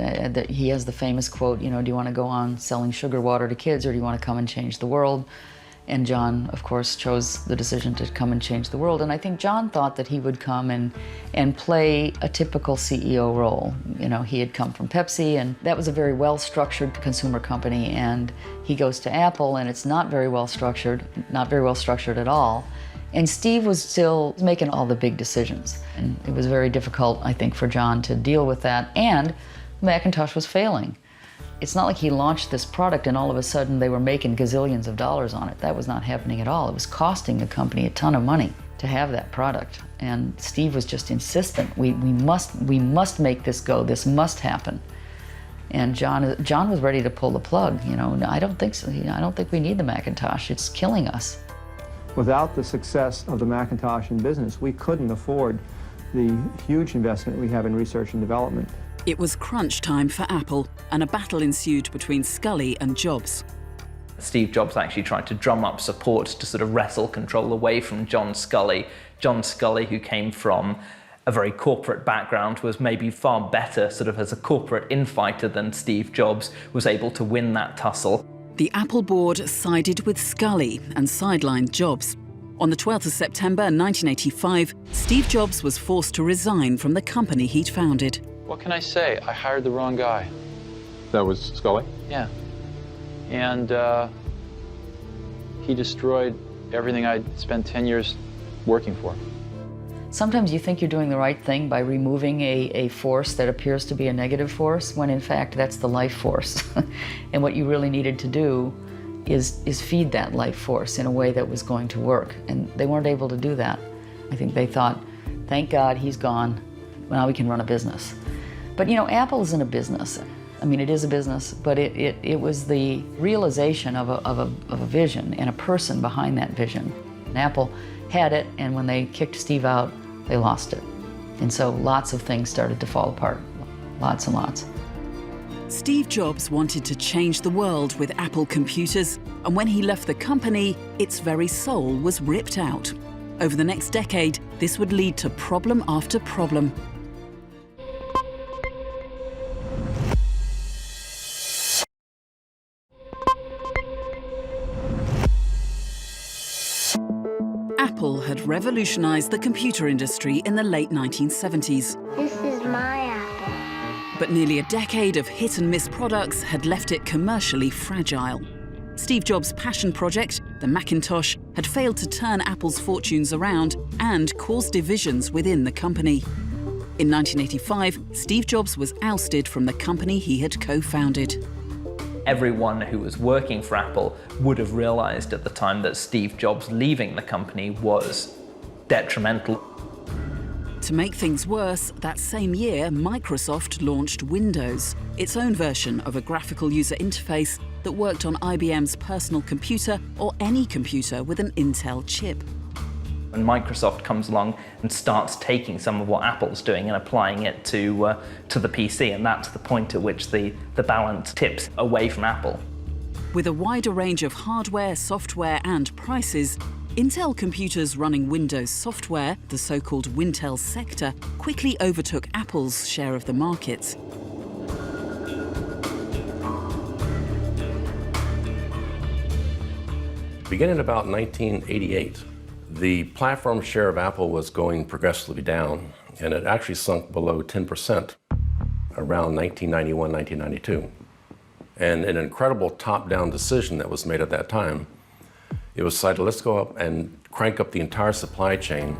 he has the famous quote, do you want to go on selling sugar water to kids or do you want to come and change the world? And John, of course, chose the decision to come and change the world. And I think John thought that he would come and play a typical CEO role. He had come from Pepsi, and that was a very well-structured consumer company. And he goes to Apple, and it's not very well-structured at all. And Steve was still making all the big decisions. And it was very difficult, I think, for John to deal with that. And Macintosh was failing. It's not like he launched this product and all of a sudden they were making gazillions of dollars on it. That was not happening at all. It was costing the company a ton of money to have that product. And Steve was just insistent, we must make this go, this must happen. And John was ready to pull the plug. I don't think so. I don't think we need the Macintosh. It's killing us. Without the success of the Macintosh in business, we couldn't afford the huge investment we have in research and development. It was crunch time for Apple, and a battle ensued between Sculley and Jobs. Steve Jobs actually tried to drum up support to sort of wrestle control away from John Sculley. John Sculley, who came from a very corporate background, was maybe far better sort of as a corporate infighter than Steve Jobs, was able to win that tussle. The Apple board sided with Sculley and sidelined Jobs. On the 12th of September 1985, Steve Jobs was forced to resign from the company he'd founded. What can I say? I hired the wrong guy. That was Sculley? Yeah. And he destroyed everything I'd spent 10 years working for. Sometimes you think you're doing the right thing by removing a force that appears to be a negative force, when in fact that's the life force. And what you really needed to do is feed that life force in a way that was going to work. And they weren't able to do that. I think they thought, thank God he's gone, now we can run a business. But Apple isn't a business. I mean, it is a business, but it was the realization of a vision and a person behind that vision. And Apple had it, and when they kicked Steve out, they lost it. And so lots of things started to fall apart, lots and lots. Steve Jobs wanted to change the world with Apple computers, and when he left the company, its very soul was ripped out. Over the next decade, this would lead to problem after problem. Apple had revolutionized the computer industry in the late 1970s. This is my apple. But nearly a decade of hit-and-miss products had left it commercially fragile. Steve Jobs' passion project, the Macintosh, had failed to turn Apple's fortunes around and caused divisions within the company. In 1985, Steve Jobs was ousted from the company he had co-founded. Everyone who was working for Apple would have realized at the time that Steve Jobs leaving the company was detrimental. To make things worse, that same year, Microsoft launched Windows, its own version of a graphical user interface that worked on IBM's personal computer or any computer with an Intel chip. When Microsoft comes along and starts taking some of what Apple's doing and applying it to the PC, and that's the point at which the balance tips away from Apple. With a wider range of hardware, software and prices, Intel computers running Windows software, the so-called Wintel sector, quickly overtook Apple's share of the market. Beginning about 1988, the platform share of Apple was going progressively down, and it actually sunk below 10% around 1991, 1992. And an incredible top-down decision that was made at that time, it was decided, let's go up and crank up the entire supply chain,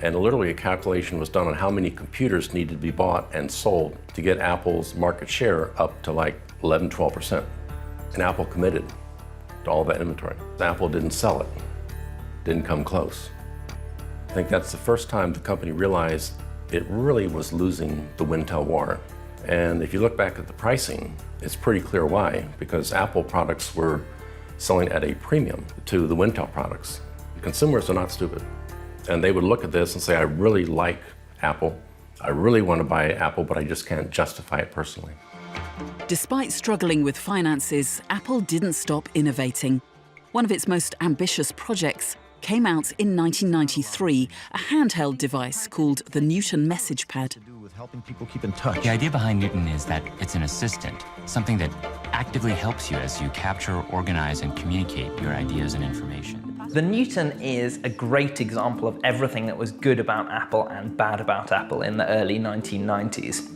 and literally a calculation was done on how many computers needed to be bought and sold to get Apple's market share up to like 11, 12%. And Apple committed to all that inventory. Apple didn't sell it. Didn't come close. I think that's the first time the company realized it really was losing the Wintel war. And if you look back at the pricing, it's pretty clear why, because Apple products were selling at a premium to the Wintel products. Consumers are not stupid. And they would look at this and say, I really like Apple. I really want to buy Apple, but I just can't justify it personally. Despite struggling with finances, Apple didn't stop innovating. One of its most ambitious projects came out in 1993, a handheld device called the Newton Message Pad. Helping people keep in touch. The idea behind Newton is that it's an assistant, something that actively helps you as you capture, organize, and communicate your ideas and information. The Newton is a great example of everything that was good about Apple and bad about Apple in the early 1990s.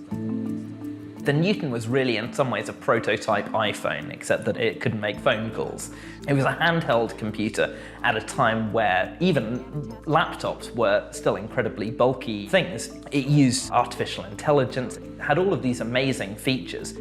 The Newton was really, in some ways, a prototype iPhone, except that it couldn't make phone calls. It was a handheld computer at a time where even laptops were still incredibly bulky things. It used artificial intelligence, it had all of these amazing features.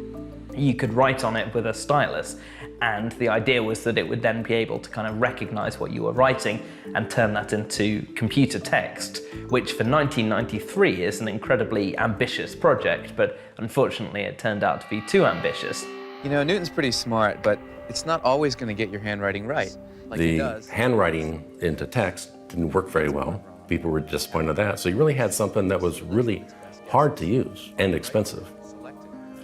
You could write on it with a stylus, and the idea was that it would then be able to kind of recognize what you were writing and turn that into computer text, which for 1993 is an incredibly ambitious project, but unfortunately it turned out to be too ambitious. You know, Newton's pretty smart, but it's not always going to get your handwriting right. Like the handwriting into text didn't work very well. People were disappointed at that. So you really had something that was really hard to use and expensive.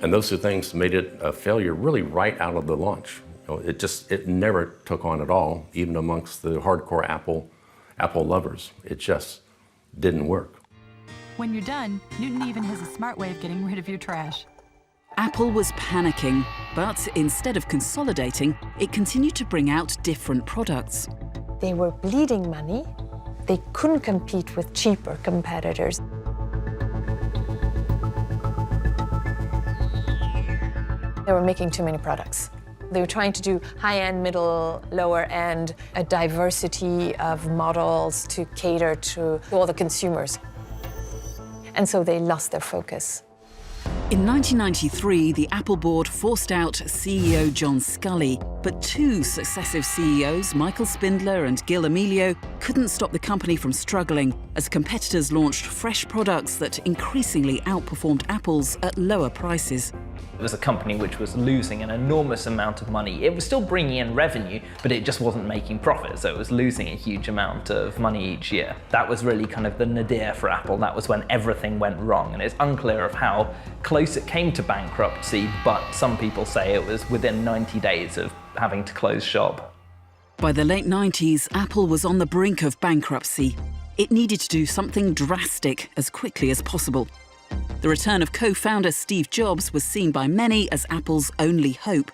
And those two things made it a failure really right out of the launch. You know, it never took on at all, even amongst the hardcore Apple lovers. It just didn't work. When you're done, Newton even has a smart way of getting rid of your trash. Apple was panicking, but instead of consolidating, it continued to bring out different products. They were bleeding money. They couldn't compete with cheaper competitors. They were making too many products. They were trying to do high-end, middle, lower-end, a diversity of models to cater to all the consumers. And so they lost their focus. In 1993, the Apple board forced out CEO John Sculley, but two successive CEOs, Michael Spindler and Gil Amelio, couldn't stop the company from struggling as competitors launched fresh products that increasingly outperformed Apple's at lower prices. It was a company which was losing an enormous amount of money. It was still bringing in revenue, but it just wasn't making profit, so it was losing a huge amount of money each year. That was really kind of the nadir for Apple. That was when everything went wrong, and it's unclear of how close it came to bankruptcy, but some people say it was within 90 days of having to close shop. By the late 90s, Apple was on the brink of bankruptcy. it needed to do something drastic as quickly as possible. The return of co-founder Steve Jobs was seen by many as Apple's only hope.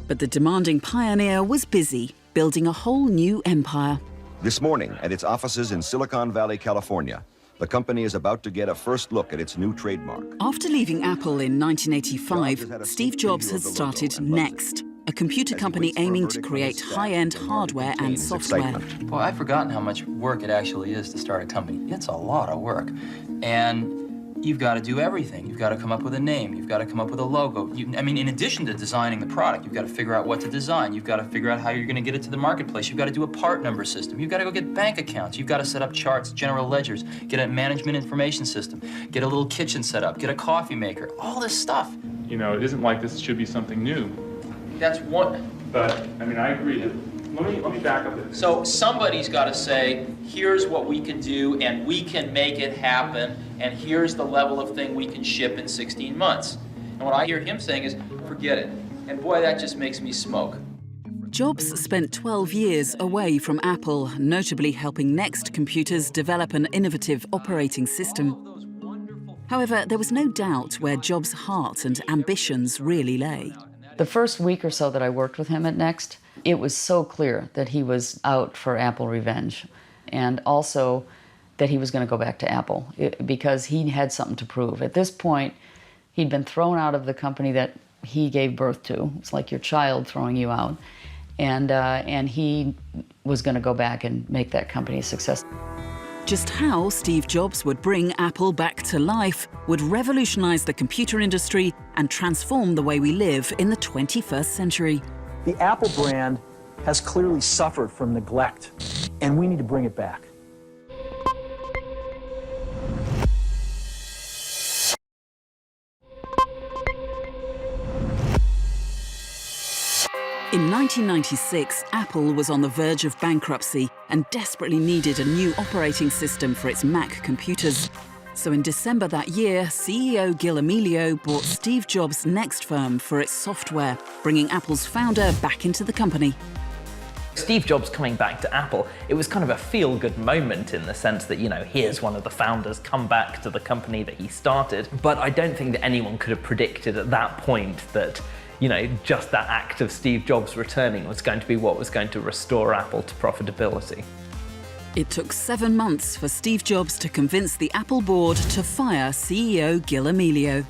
But the demanding pioneer was busy building a whole new empire. This morning, at its offices in Silicon Valley, California, the company is about to get a first look at its new trademark. After leaving Apple in 1985, Steve Jobs had started Next, a computer company aiming to create high-end hardware and software. Well, I've forgotten how much work it actually is to start a company. It's a lot of work. And you've got to do everything. You've got to come up with a name. You've got to come up with a logo. I mean, in addition to designing the product, you've got to figure out what to design. You've got to figure out how you're going to get it to the marketplace. You've got to do a part number system. You've got to go get bank accounts. You've got to set up charts, general ledgers, get a management information system, get a little kitchen set up, get a coffee maker, all this stuff. You know, it isn't like this should be something new. That's one. But, I mean, I agree. Let me back up a bit. So somebody's got to say, here's what we can do, and we can make it happen, and here's the level of thing we can ship in 16 months. And what I hear him saying is, forget it. And boy, that just makes me smoke. Jobs spent 12 years away from Apple, notably helping Next Computers develop an innovative operating system. However, there was no doubt where Jobs' heart and ambitions really lay. The first week or so that I worked with him at Next, it was so clear that he was out for Apple revenge, and also that he was going to go back to Apple because he had something to prove. At this point, he'd been thrown out of the company that he gave birth to. It's like your child throwing you out. And he was going to go back and make that company a success. Just how Steve Jobs would bring Apple back to life would revolutionize the computer industry and transform the way we live in the 21st century. The Apple brand has clearly suffered from neglect, and we need to bring it back. In 1996, Apple was on the verge of bankruptcy and desperately needed a new operating system for its Mac computers. So in December that year, CEO Gil Amelio bought Steve Jobs' Next firm for its software, bringing Apple's founder back into the company. Steve Jobs coming back to Apple, it was kind of a feel-good moment in the sense that, you know, here's one of the founders come back to the company that he started. But I don't think that anyone could have predicted at that point that, you know, just that act of Steve Jobs returning was going to be what was going to restore Apple to profitability. It took 7 months for Steve Jobs to convince the Apple board to fire CEO Gil Amelio.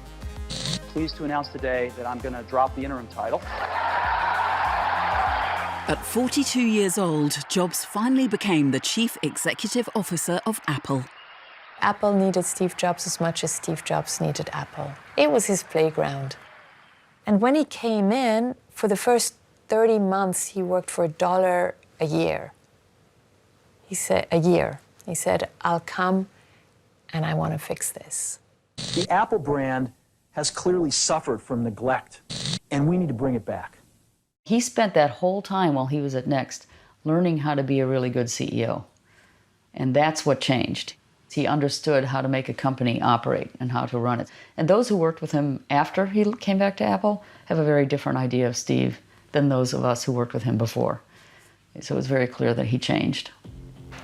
Pleased to announce today that I'm going to drop the interim title. At 42 years old, Jobs finally became the chief executive officer of Apple. Apple needed Steve Jobs as much as Steve Jobs needed Apple. It was his playground. And when he came in, for the first 30 months, he worked for $1 a year. He said, He said, I'll come and I want to fix this. The Apple brand has clearly suffered from neglect, and we need to bring it back. He spent that whole time while he was at Next learning how to be a really good CEO. And that's what changed. He understood how to make a company operate and how to run it. And those who worked with him after he came back to Apple have a very different idea of Steve than those of us who worked with him before. So it was very clear that he changed.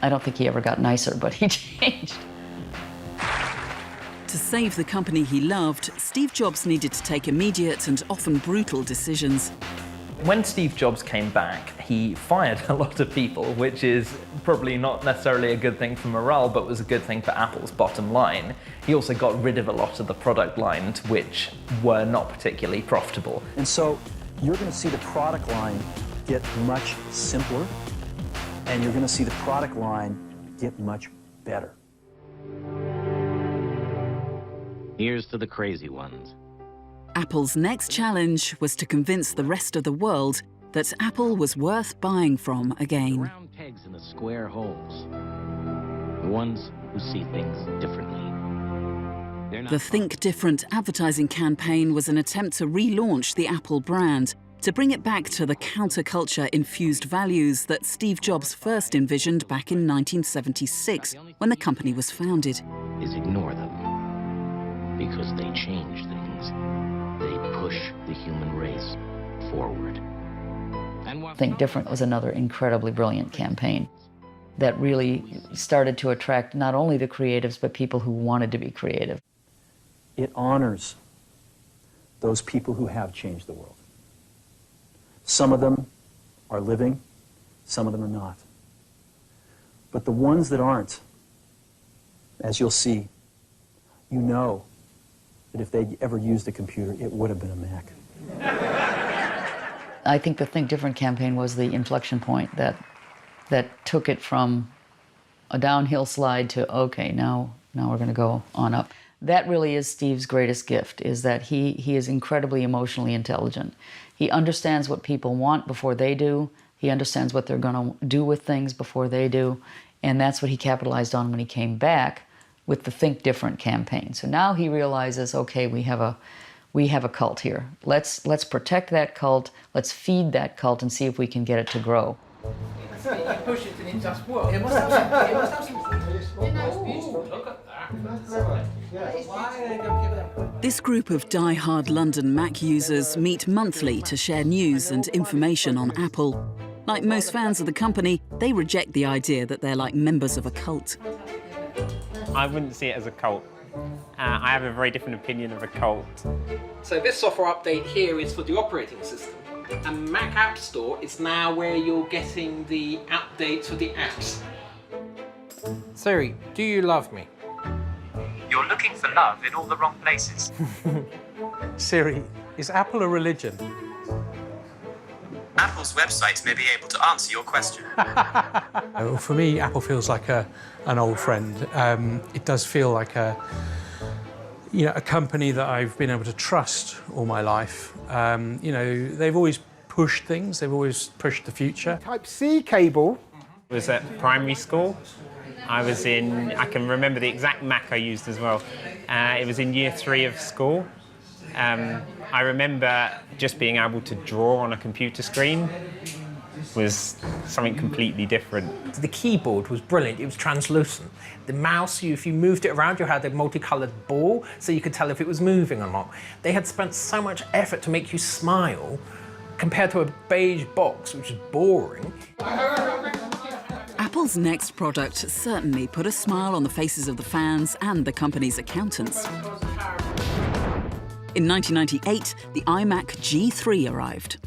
I don't think he ever got nicer, but he changed. To save the company he loved, Steve Jobs needed to take immediate and often brutal decisions. When Steve Jobs came back, he fired a lot of people, which is probably not necessarily a good thing for morale, but was a good thing for Apple's bottom line. He also got rid of a lot of the product lines which were not particularly profitable. And so you're going to see the product line get much simpler, and you're going to see the product line get much better. Here's to the crazy ones. Apple's next challenge was to convince the rest of the world that Apple was worth buying from again. Round pegs in the square holes. The ones who see things differently. The Think Different advertising campaign was an attempt to relaunch the Apple brand, to bring it back to the counterculture-infused values that Steve Jobs first envisioned back in 1976, when the company was founded. Is ignore them. Because they change things. They push the human race forward. Think Different was another incredibly brilliant campaign. that really started to attract not only the creatives, but people who wanted to be creative. It honors those people who have changed the world. Some of them are living, some of them are not. But the ones that aren't, as you'll see, you know that if they'd ever used a computer, it would have been a Mac. I think the Think Different campaign was the inflection point that took it from a downhill slide to, okay, now we're going to go on up. That really is Steve's greatest gift, is that he is incredibly emotionally intelligent. He understands what people want before they do. He understands what they're going to do with things before they do. And that's what he capitalized on when he came back with the Think Different campaign. So now he realizes, okay, we have a cult here. Let's protect that cult. Let's feed that cult and see if we can get it to grow. Push it and it just works. It must have some. Look at that. This group of die-hard London Mac users meet monthly to share news and information on Apple. Like most fans of the company, they reject the idea that they're like members of a cult. I wouldn't see it as a cult. I have a very different opinion of a cult. So this software update here is for the operating system. And Mac App Store is now where you're getting the updates for the apps. Siri, do you love me? You're looking for love in all the wrong places. Siri, is Apple a religion? Apple's website may be able to answer your question. For me, Apple feels like an old friend. It does feel like a company that I've been able to trust all my life. They've always pushed things. They've always pushed the future. Type-C cable. I was at primary school. I can remember the exact Mac I used as well. It was in year 3 of school. I remember just being able to draw on a computer screen was something completely different. The keyboard was brilliant. It was translucent. The mouse, if you moved it around, you had a multicolored ball, so you could tell if it was moving or not. They had spent so much effort to make you smile, compared to a beige box, which is boring. Apple's next product certainly put a smile on the faces of the fans and the company's accountants. In 1998, the iMac G3 arrived.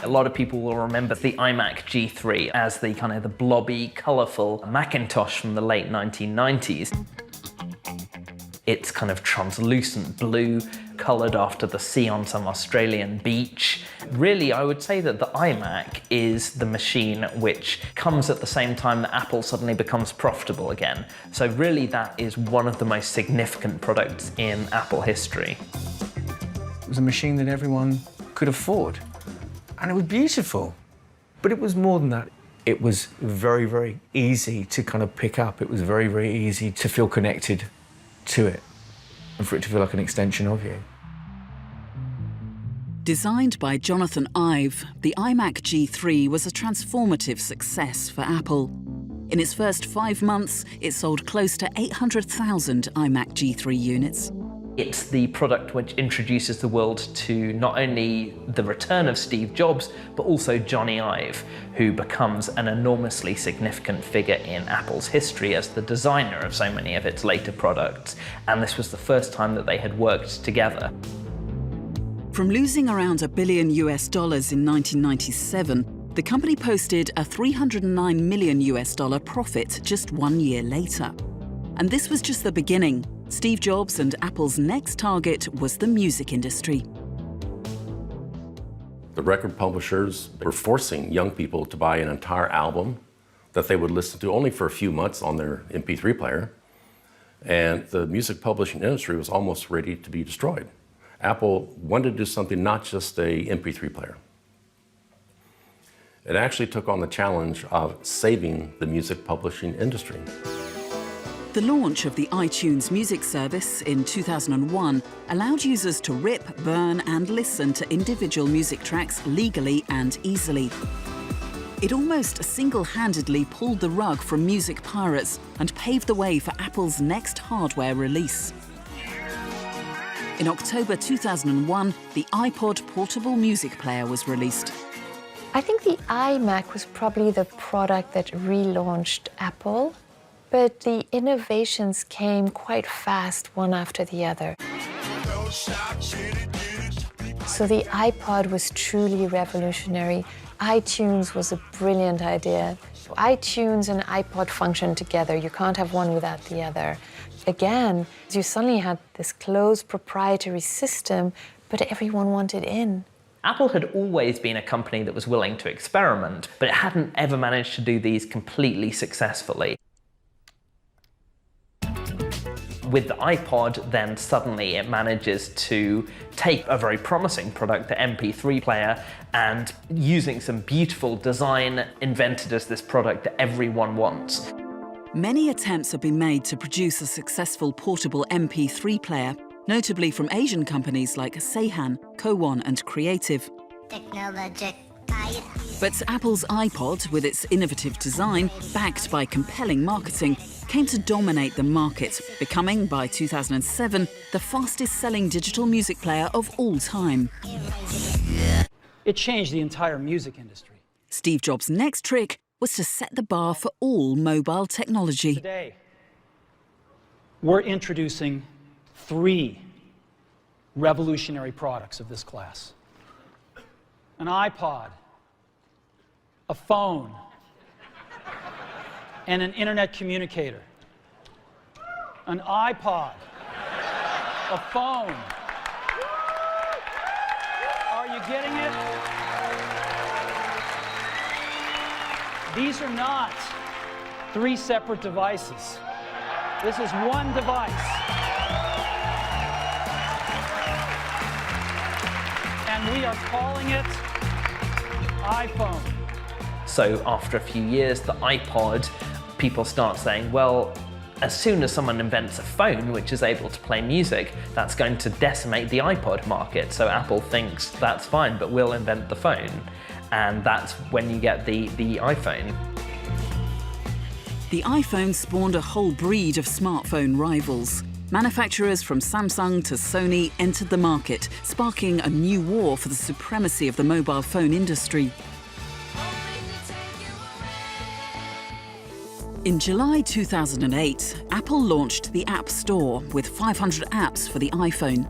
A lot of people will remember the iMac G3 as the kind of the blobby, colourful Macintosh from the late 1990s. It's kind of translucent blue, coloured after the sea on some Australian beach. Really, I would say that the iMac is the machine which comes at the same time that Apple suddenly becomes profitable again. So really, that is one of the most significant products in Apple history. It was a machine that everyone could afford. And it was beautiful. But it was more than that. It was very, very easy to kind of pick up. It was very, very easy to feel connected to it and for it to feel like an extension of you. Designed by Jonathan Ive, the iMac G3 was a transformative success for Apple. In its first 5 months, it sold close to 800,000 iMac G3 units. It's the product which introduces the world to not only the return of Steve Jobs, but also Johnny Ive, who becomes an enormously significant figure in Apple's history as the designer of so many of its later products. And this was the first time that they had worked together. From losing around $1 billion in 1997, the company posted a $309 million profit just 1 year later. And this was just the beginning. Steve Jobs and Apple's next target was the music industry. The record publishers were forcing young people to buy an entire album that they would listen to only for a few months on their MP3 player. And the music publishing industry was almost ready to be destroyed. Apple wanted to do something, not just a MP3 player. It actually took on the challenge of saving the music publishing industry. The launch of the iTunes music service in 2001 allowed users to rip, burn, and listen to individual music tracks legally and easily. It almost single-handedly pulled the rug from music pirates and paved the way for Apple's next hardware release. In October 2001, the iPod portable music player was released. I think the iMac was probably the product that relaunched Apple, but the innovations came quite fast, one after the other. So the iPod was truly revolutionary. iTunes was a brilliant idea. iTunes and iPod function together. You can't have one without the other. Again, you suddenly had this closed proprietary system, but everyone wanted in. Apple had always been a company that was willing to experiment, but it hadn't ever managed to do these completely successfully. With the iPod, then suddenly it manages to take a very promising product, the MP3 player, and using some beautiful design, invented as this product that everyone wants. Many attempts have been made to produce a successful portable MP3 player, notably from Asian companies like Seihan, Kowon and Creative. Technology. But Apple's iPod, with its innovative design, backed by compelling marketing, came to dominate the market, becoming, by 2007, the fastest-selling digital music player of all time. It changed the entire music industry. Steve Jobs' next trick was to set the bar for all mobile technology. Today, we're introducing 3 revolutionary products of this class. An iPod, a phone, and an internet communicator. An iPod, a phone. Are you getting it? These are not 3 separate devices. This is one device. And we are calling it iPhone. So after a few years, the iPod, people start saying, well, as soon as someone invents a phone which is able to play music, that's going to decimate the iPod market. So Apple thinks that's fine, but we'll invent the phone. And that's when you get the iPhone. The iPhone spawned a whole breed of smartphone rivals. Manufacturers from Samsung to Sony entered the market, sparking a new war for the supremacy of the mobile phone industry. In July 2008, Apple launched the App Store with 500 apps for the iPhone.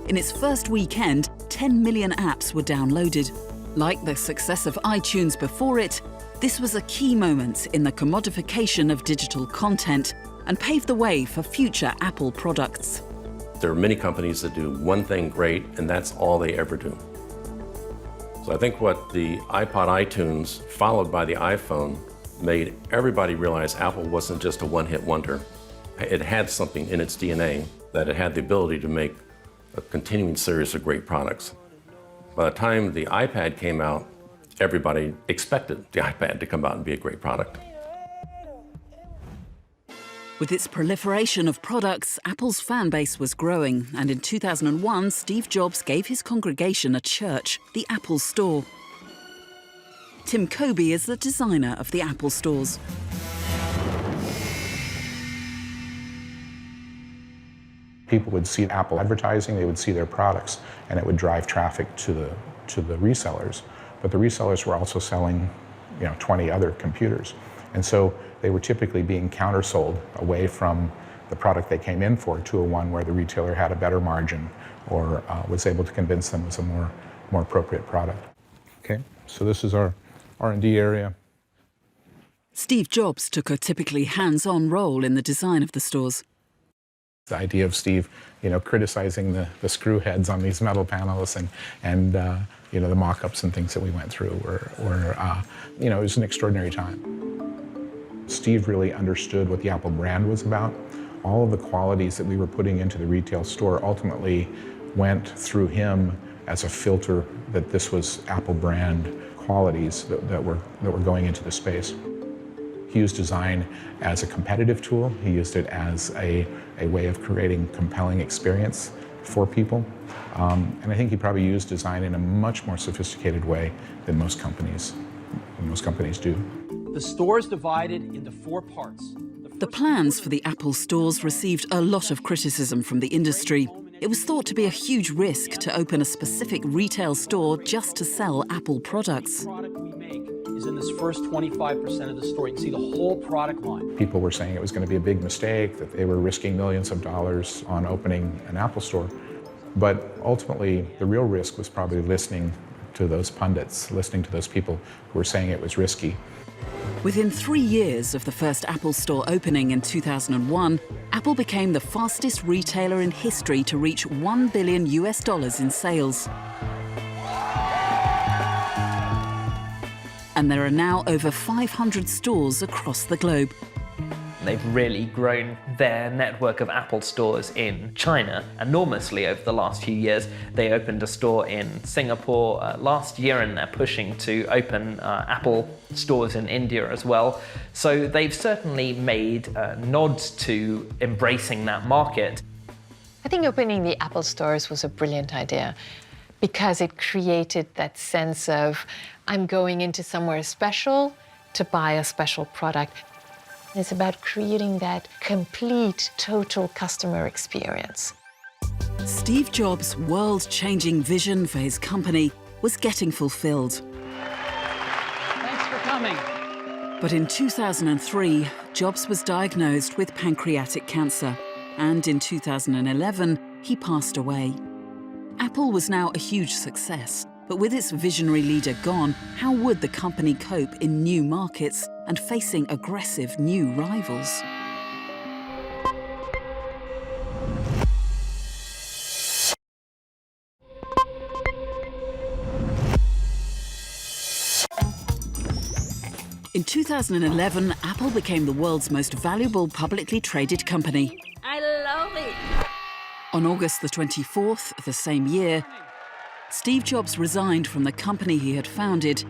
In its first weekend, 10 million apps were downloaded. Like the success of iTunes before it, this was a key moment in the commodification of digital content and paved the way for future Apple products. There are many companies that do one thing great, and that's all they ever do. So I think what the iPod iTunes, followed by the iPhone, made everybody realize Apple wasn't just a one-hit wonder. It had something in its DNA, that it had the ability to make a continuing series of great products. By the time the iPad came out, everybody expected the iPad to come out and be a great product. With its proliferation of products, Apple's fan base was growing, and in 2001, Steve Jobs gave his congregation a church, the Apple Store. Tim Kobe is the designer of the Apple stores. People would see Apple advertising, they would see their products, and it would drive traffic to the resellers. But the resellers were also selling, 20 other computers. And so they were typically being countersold away from the product they came in for to a one where the retailer had a better margin or was able to convince them it was a more appropriate product. Okay, so this is our R&D area. Steve Jobs took a typically hands-on role in the design of the stores. The idea of Steve, criticizing the screw heads on these metal panels and the mock-ups and things that we went through were it was an extraordinary time. Steve really understood what the Apple brand was about. All of the qualities that we were putting into the retail store ultimately went through him as a filter that this was Apple brand qualities that were going into the space. He used design as a competitive tool. He used it as a way of creating compelling experience for people. And I think he probably used design in a much more sophisticated way than most companies do. The store is divided into 4 parts. The plans for the Apple stores received a lot of criticism from the industry. it was thought to be a huge risk to open a specific retail store just to sell Apple products. Is in this first 25% of the store. You can see the whole product line. People were saying it was going to be a big mistake, that they were risking millions of dollars on opening an Apple store. But ultimately, the real risk was probably listening to those pundits, listening to those people who were saying it was risky. Within 3 years of the first Apple store opening in 2001, Apple became the fastest retailer in history to reach $1 billion in sales. And there are now over 500 stores across the globe. They've really grown their network of Apple stores in China enormously over the last few years. They opened a store in Singapore last year, and they're pushing to open Apple stores in India as well. So they've certainly made nods to embracing that market. I think opening the Apple stores was a brilliant idea because it created that sense of, I'm going into somewhere special to buy a special product. It's about creating that complete, total customer experience. Steve Jobs' world-changing vision for his company was getting fulfilled. Thanks for coming. But in 2003, Jobs was diagnosed with pancreatic cancer, and in 2011, he passed away. Apple was now a huge success, but with its visionary leader gone, how would the company cope in new markets and facing aggressive new rivals? In 2011, Apple became the world's most valuable publicly traded company. I love it. On August the 24th of the same year, Steve Jobs resigned from the company he had founded,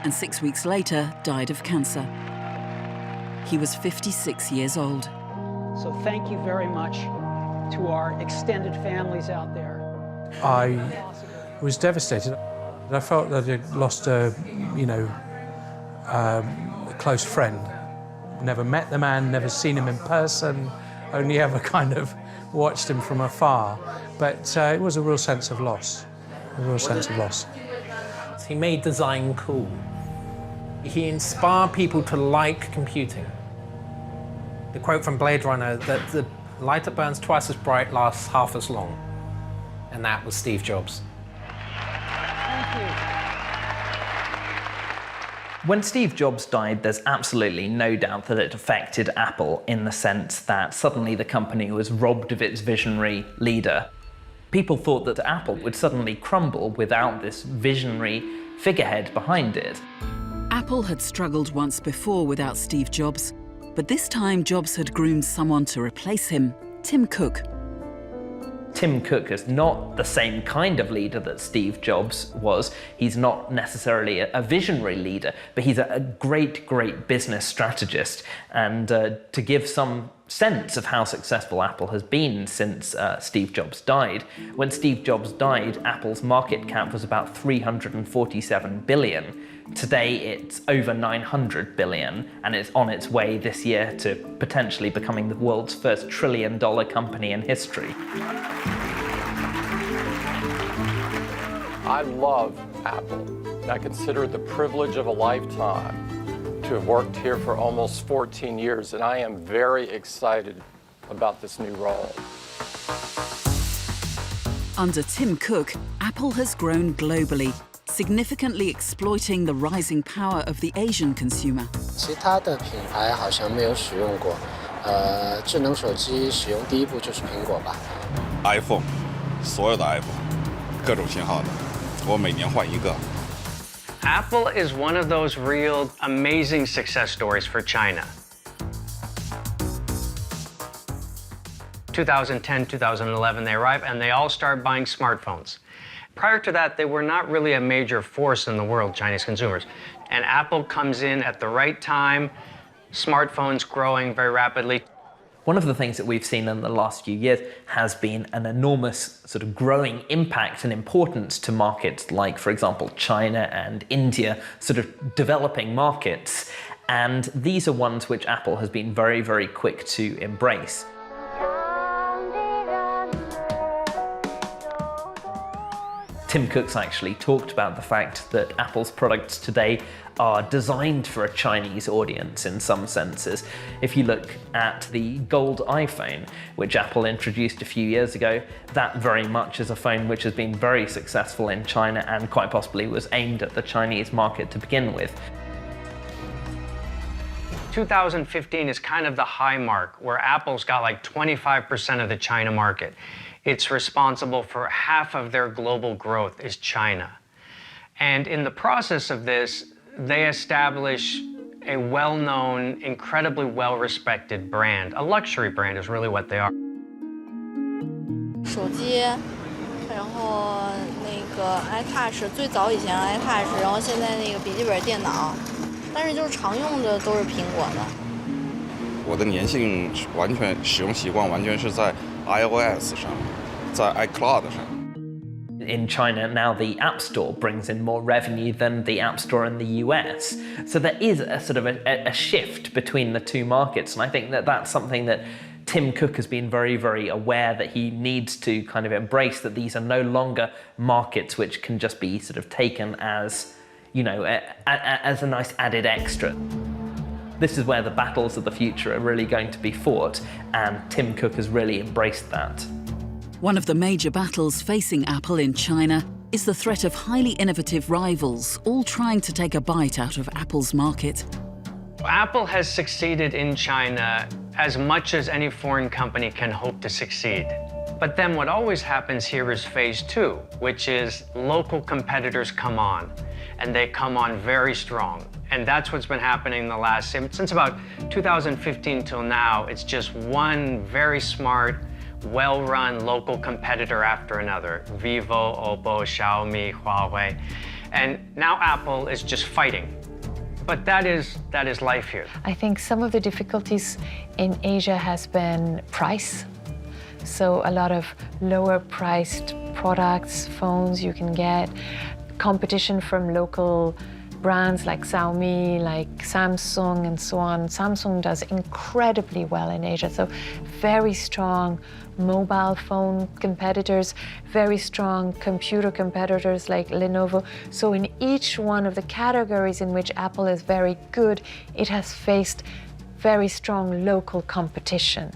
and 6 weeks later died of cancer. He was 56 years old. So thank you very much to our extended families out there. I was devastated. I felt that I'd lost a close friend. Never met the man, never seen him in person, only ever kind of watched him from afar. But it was a real sense of loss, He made design cool. He inspired people to like computing. The quote from Blade Runner, that the light that burns twice as bright lasts half as long. And that was Steve Jobs. When Steve Jobs died, there's absolutely no doubt that it affected Apple in the sense that suddenly the company was robbed of its visionary leader. People thought that Apple would suddenly crumble without this visionary figurehead behind it. Apple had struggled once before without Steve Jobs, but this time Jobs had groomed someone to replace him, Tim Cook. Tim Cook is not the same kind of leader that Steve Jobs was. He's not necessarily a visionary leader, but he's a great, great business strategist. And to give some sense of how successful Apple has been since Steve Jobs died, when Steve Jobs died, Apple's market cap was about $347 billion. Today, it's over $900 billion, and it's on its way this year to potentially becoming the world's first trillion-dollar company in history. I love Apple. I consider it the privilege of a lifetime to have worked here for almost 14 years, and I am very excited about this new role. Under Tim Cook, Apple has grown globally, significantly exploiting the rising power of the Asian consumer. 其他的品牌好像没有使用过，智能手机使用第一步就是苹果吧。iPhone， 所有的 iPhone， 各种型号的，我每年换一个。Apple is one of those real amazing success stories for China. 2010, 2011, they arrive and they all start buying smartphones. Prior to that, they were not really a major force in the world, Chinese consumers. And Apple comes in at the right time, smartphones growing very rapidly. One of the things that we've seen in the last few years has been an enormous sort of growing impact and importance to markets like, for example, China and India, sort of developing markets. And these are ones which Apple has been very, very quick to embrace. Tim Cook's actually talked about the fact that Apple's products today are designed for a Chinese audience in some senses. If you look at the gold iPhone, which Apple introduced a few years ago, that very much is a phone which has been very successful in China and quite possibly was aimed at the Chinese market to begin with. 2015 is kind of the high mark where Apple's got like 25% of the China market. It's responsible for half of their global growth is China. And in the process of this, they establish a well-known, incredibly well-respected brand. A luxury brand is really what they are. 手机，然后那个 iTouch 最早以前 iTouch， 然后现在那个笔记本电脑，但是就是常用的都是苹果的。我的粘性完全使用习惯完全是在 iOS 上，在 iCloud 上。 In China now, the App Store brings in more revenue than the App Store in the US. So there is a sort of a shift between the two markets, and I think that that's something that Tim Cook has been very, very aware that he needs to kind of embrace, that these are no longer markets which can just be sort of taken as, you know, as a nice added extra. This is where the battles of the future are really going to be fought, and Tim Cook has really embraced that. One of the major battles facing Apple in China is the threat of highly innovative rivals, all trying to take a bite out of Apple's market. Apple has succeeded in China as much as any foreign company can hope to succeed. But then what always happens here is phase two, which is local competitors come on, and they come on very strong. And that's what's been happening in the last, since about 2015 till now, it's just one very smart, well-run local competitor after another. Vivo, Oppo, Xiaomi, Huawei. And now Apple is just fighting. But that is life here. I think some of the difficulties in Asia has been price. So a lot of lower priced products, phones you can get, competition from local brands like Xiaomi, like Samsung and so on. Samsung does incredibly well in Asia. So very strong mobile phone competitors, very strong computer competitors like Lenovo. So in each one of the categories in which Apple is very good, it has faced very strong local competition.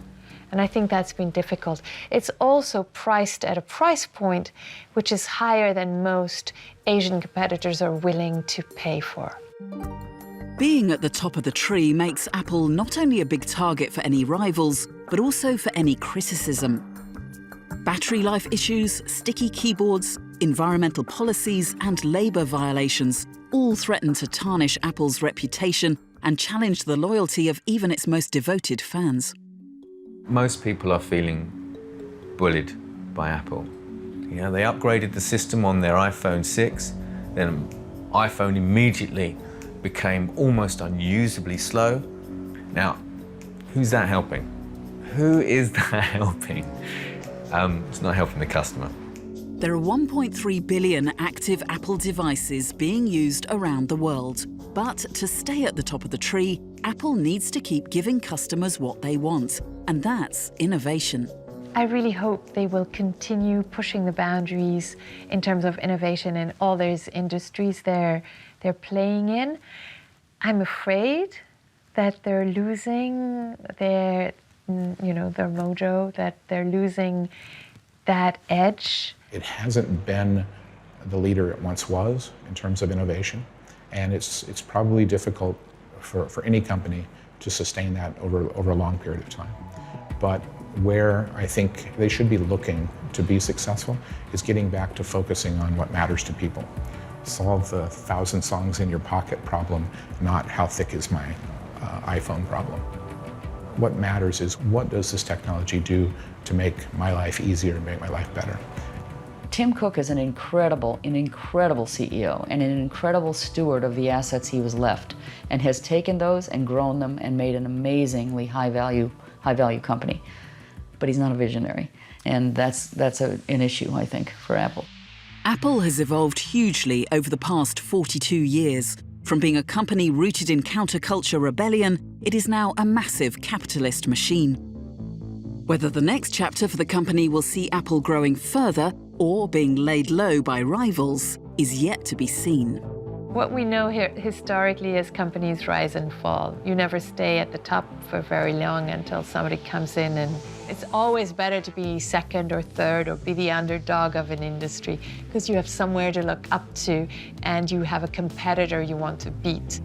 And I think that's been difficult. It's also priced at a price point which is higher than most Asian competitors are willing to pay for. Being at the top of the tree makes Apple not only a big target for any rivals, but also for any criticism. Battery life issues, sticky keyboards, environmental policies, and labour violations all threaten to tarnish Apple's reputation and challenge the loyalty of even its most devoted fans. Most people are feeling bullied by Apple. You know, they upgraded the system on their iPhone 6, then iPhone immediately became almost unusably slow. Now, who's that helping? Who is that helping? It's not helping the customer. There are 1.3 billion active Apple devices being used around the world. But to stay at the top of the tree, Apple needs to keep giving customers what they want, and that's innovation. I really hope they will continue pushing the boundaries in terms of innovation in all those industries they're playing in. I'm afraid that they're losing their mojo, that they're losing that edge. It hasn't been the leader it once was in terms of innovation, and it's probably difficult for any company to sustain that over a long period of time. But where I think they should be looking to be successful is getting back to focusing on what matters to people. Solve the 1,000 songs in your pocket problem, not how thick is my iPhone problem. What matters is what does this technology do to make my life easier and make my life better. Tim Cook is an incredible CEO and an incredible steward of the assets he was left, and has taken those and grown them and made an amazingly high value company. But he's not a visionary, and that's an issue, I think, for Apple. Apple has evolved hugely over the past 42 years. From being a company rooted in counterculture rebellion, it is now a massive capitalist machine. Whether the next chapter for the company will see Apple growing further or being laid low by rivals is yet to be seen. What we know here historically is companies rise and fall. You never stay at the top for very long until somebody comes in, and it's always better to be second or third or be the underdog of an industry because you have somewhere to look up to and you have a competitor you want to beat.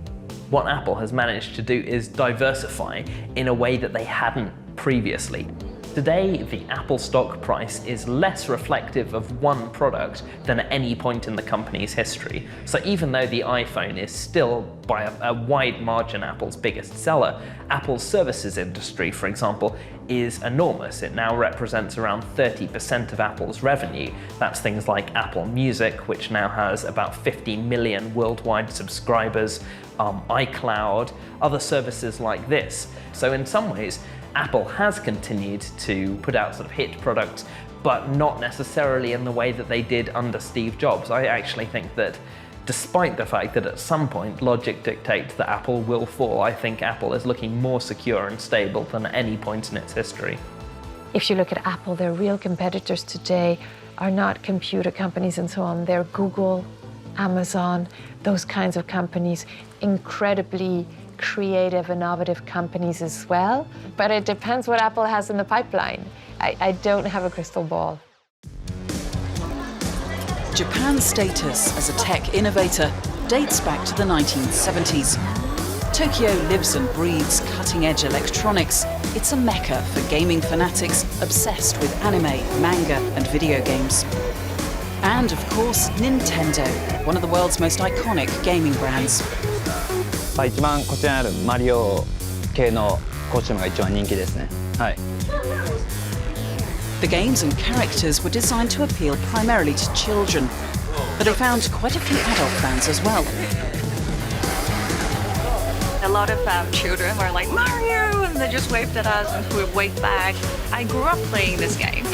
What Apple has managed to do is diversify in a way that they hadn't previously. Today, the Apple stock price is less reflective of one product than at any point in the company's history. So even though the iPhone is still, by a wide margin, Apple's biggest seller, Apple's services industry, for example, is enormous. It now represents around 30% of Apple's revenue. That's things like Apple Music, which now has about 50 million worldwide subscribers, iCloud, other services like this. So in some ways, Apple has continued to put out sort of hit products, but not necessarily in the way that they did under Steve Jobs. I actually think that despite the fact that at some point logic dictates that Apple will fall, I think Apple is looking more secure and stable than at any point in its history. If you look at Apple, their real competitors today are not computer companies and so on. They're Google, Amazon, those kinds of companies, incredibly creative, innovative companies as well. But it depends what Apple has in the pipeline. I don't have a crystal ball. Japan's status as a tech innovator dates back to the 1970s. Tokyo lives and breathes cutting-edge electronics. It's a mecca for gaming fanatics obsessed with anime, manga, and video games. And of course, Nintendo, one of the world's most iconic gaming brands. 一番こちらにあるマリオ系のコスチュームが一番人気ですね。はい。The games and characters were designed to appeal primarily to children, but they found quite a few adult fans as well. A lot of children were like, Mario, and they just waved at us and we waved back. I grew up playing this game,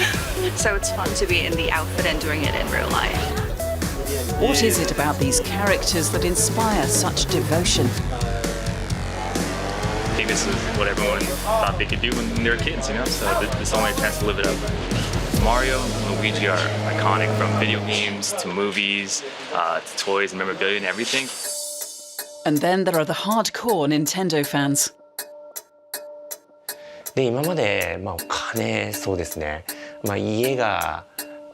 so it's fun to be in the outfit and doing it in real life. What is it about these characters that inspire such devotion? I think this is what everyone thought they could do when they were kids, you know, so this is only a chance to live it up. Mario and Luigi are iconic, from video games to movies, to toys and memorabilia and everything. And then there are the hardcore Nintendo fans. で、今まで、お金、そうですね、家が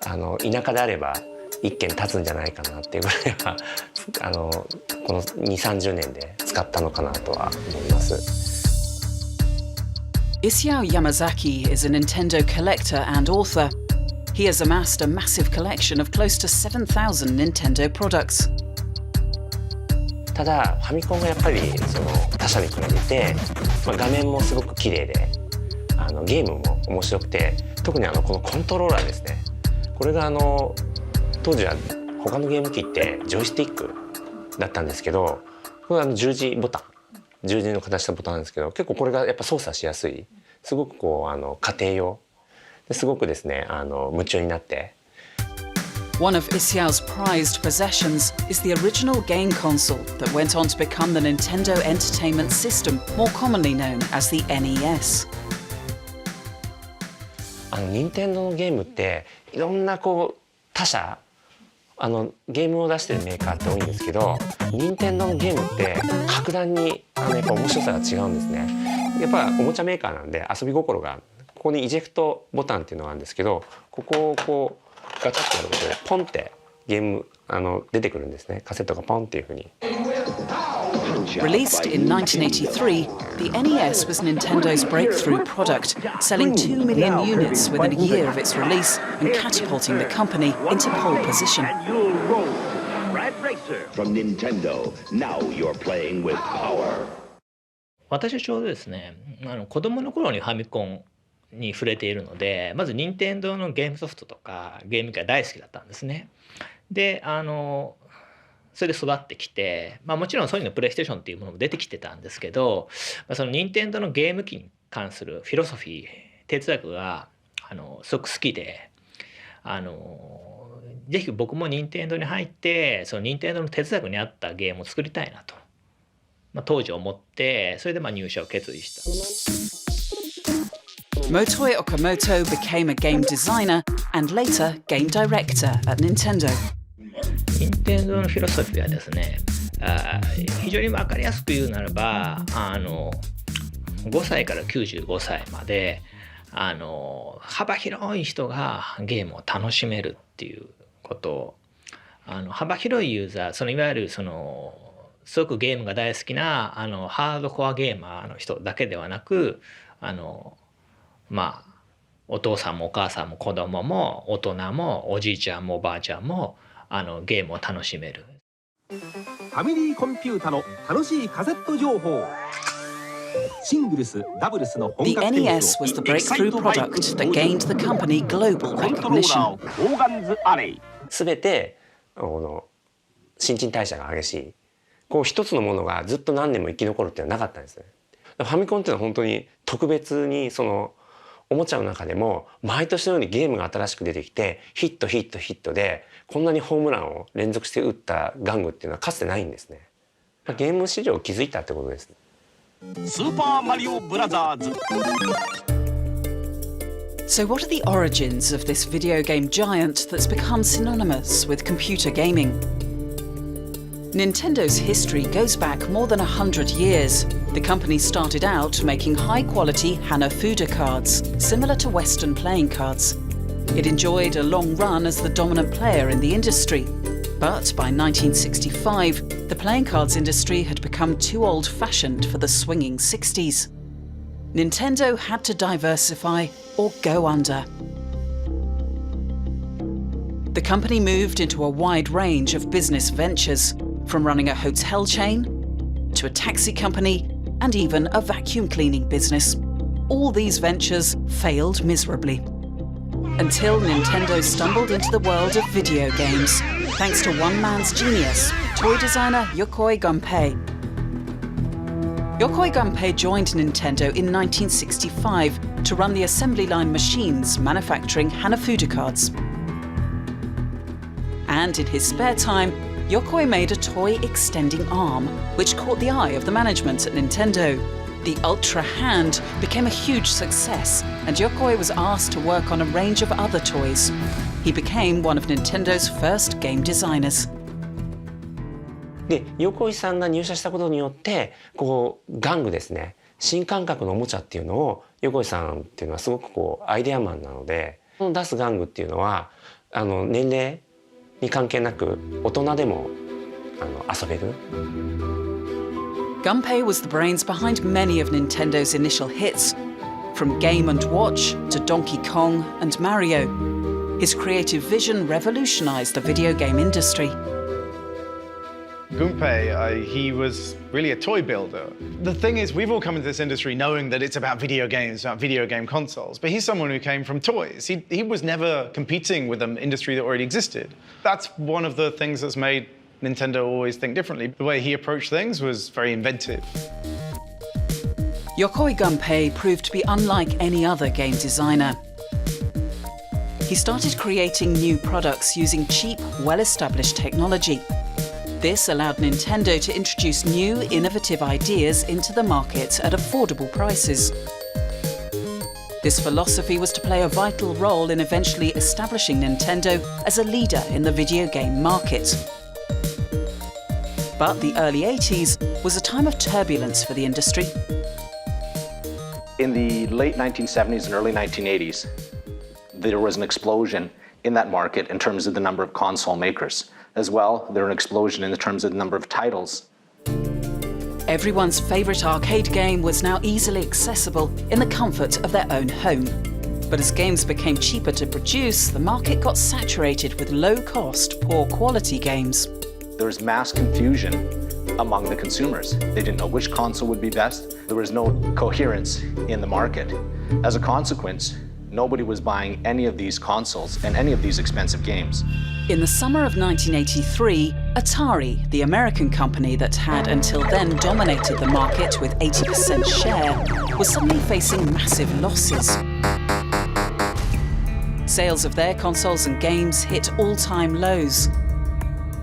田舎であれば1軒建つんじゃないかなっていうぐらいはこの2、30年で使ったのかなとは思います。Isao Yamazaki is a Nintendo collector and author. He has amassed a massive collection of close to 7,000 Nintendo products. ただファミコンがやっぱり他社に比べて、画面もすごく綺麗でゲームも面白くて、特にこのコントローラーですね。これが当時は他のゲーム機ってジョイスティックだったんですけど、これは十字ボタン、十字の形したボタンなんですけど、結構これがやっぱ操作しやすい、すごく家庭用ですごくですね夢中になって。One of Isao's prized possessions is the original game console that went on to become the Nintendo Entertainment System, more commonly known as the NES. 任天堂のゲームっていろんな他社ゲームを出してるメーカーって多いんですけど、任天堂のゲームって格段にやっぱ面白さが違うんですね。やっぱおもちゃメーカーなんで遊び心が、ここにイジェクトボタンっていうのがあるんですけど、ここをガチャッとやることでポンってゲーム出てくるんですね。カセットがポンっていう風に。Released in 1983, the NES was Nintendo's breakthrough product, selling 2 million units within a year of its release and catapulting the company into pole position. From Nintendo, now you're playing with power. 私はちょうどですね、子供の頃にファミコンに触れているので、まず任天堂のゲームソフトとかゲーム機が大好きだったんですね。でそれで育ってきて、もちろんソニーのプレイステーションっていうものも出てきてたんですけど、その任天堂のゲーム機に関するフィロソフィー、哲学がすごく好きで、ぜひ僕も任天堂に入ってその任天堂の哲学に合ったゲームを作りたいなと、当時思って、それで入社を決意した。Motoi Okamoto became a game designer and later game director at Nintendo. 任天堂のフィロソフィーはですね、非常に分かりやすく言うならば、5歳から95歳まで幅広い人がゲームを楽しめるっていうことを、幅広いユーザー、いわゆるすごくゲームが大好きなハードコアゲーマーの人だけではなく、お父さんもお母さんも子供も大人もおじいちゃんもおばあちゃんもゲームを楽しめる。ファミリーコンピュータの楽しいカセット情報。シングルス、ダブルスの本 The 格テニ NES スを was the breakthrough product that gained the company global コントローラ recognition. ーをオーガンズアレイ。全て新陳代謝が激しい、一つのものがずっと何年も生き残るっていうのはなかったんですね。ファミコンっていうのは本当に特別におもちゃの中でも毎年のようにゲームが新しく出てきてヒットヒットヒットでこんなにホームランを連続して打った玩具っていうのはかつてないんですね。ゲーム市場を築いたってことです。スーパーマリオブラザーズ。 So what are the origins of this video game giant that's become synonymous with computer gaming? Nintendo's history goes back more than 100 years. The company started out making high-quality Hanafuda cards, similar to Western playing cards. It enjoyed a long run as the dominant player in the industry. But by 1965, the playing cards industry had become too old-fashioned for the swinging 60s. Nintendo had to diversify or go under. The company moved into a wide range of business ventures, from running a hotel chain to a taxi company and even a vacuum cleaning business. All these ventures failed miserably. Until Nintendo stumbled into the world of video games, thanks to one man's genius, toy designer Yokoi Gunpei. Yokoi Gunpei joined Nintendo in 1965 to run the assembly line machines manufacturing Hanafuda cards. And in his spare time, Yokoi made a toy extending arm, which caught the eye of the management at Nintendo. The Ultra Hand became a huge success, and Yokoi was asked to work on a range of other toys. He became one of Nintendo's first game designers. で、横井さんが入社したことによって玩具ですね、新感覚のおもちゃっていうのを横井さんっていうのはすごくアイデアマンなので、出す玩具っていうのは年齢に関係なく大人でも遊べる。Gunpei was the brains behind many of Nintendo's initial hits, from Game & Watch to Donkey Kong and Mario. His creative vision revolutionized the video game industry. Gunpei, he was really a toy builder. The thing is, we've all come into this industry knowing that it's about video games, about video game consoles, but he's someone who came from toys. He was never competing with an industry that already existed. That's one of the things that's made Nintendo always think differently. The way he approached things was very inventive. Yokoi Gunpei proved to be unlike any other game designer. He started creating new products using cheap, well-established technology. This allowed Nintendo to introduce new, innovative ideas into the market at affordable prices. This philosophy was to play a vital role in eventually establishing Nintendo as a leader in the video game market. But the early 80s was a time of turbulence for the industry. In the late 1970s and early 1980s, there was an explosion in that market in terms of the number of console makers. As well, there was an explosion in terms of the number of titles. Everyone's favourite arcade game was now easily accessible in the comfort of their own home. But as games became cheaper to produce, the market got saturated with low-cost, poor-quality games. There was mass confusion among the consumers. They didn't know which console would be best. There was no coherence in the market. As a consequence, nobody was buying any of these consoles and any of these expensive games. In the summer of 1983, Atari, the American company that had until then dominated the market with 80% share, was suddenly facing massive losses. Sales of their consoles and games hit all-time lows.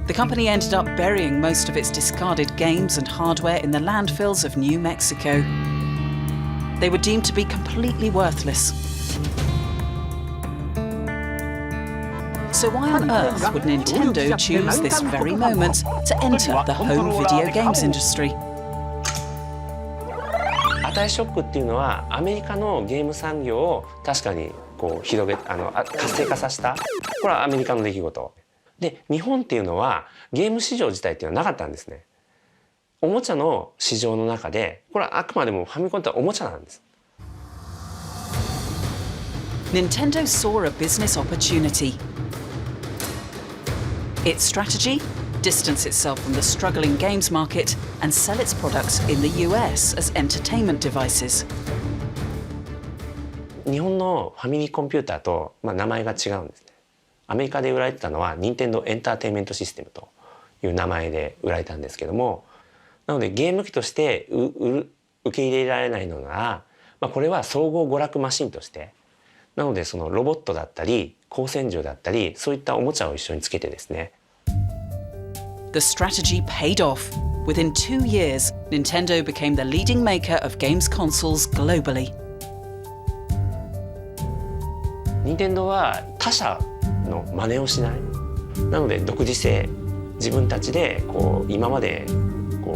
The company ended up burying most of its discarded games and hardware in the landfills of New Mexico. they were deemed to be completely worthless. So why on earth would Nintendo choose this very moment to enter the home video games industry? 値ショックっていうのはアメリカのゲーム産業を確かにこう活性化させた。これはアメリカの出来事で、日本っていうのはゲーム市場自体っていうのはなかったんですね。おもちゃの市場の中で、これはあくまでもファミコンっておもちゃなんです。Nintendo saw a business opportunity. Its strategy? Distance itself from the struggling games market and sell its products in the US as entertainment devices. 日本のファミリーコンピューターと、名前が違うんですね。アメリカで売られてたのは任天堂エンターテインメントシステムという名前で売られたんですけども、なのでゲーム機として受け入れられないのなら、これは総合娯楽マシンとして、なのでそのロボットだったり光線銃だったりそういったおもちゃを一緒につけてですね。The strategy paid off. Within 2 years, Nintendo became the leading maker of games consoles globally. 任天堂は他社の真似をしない。なので独自性、自分たちで今まで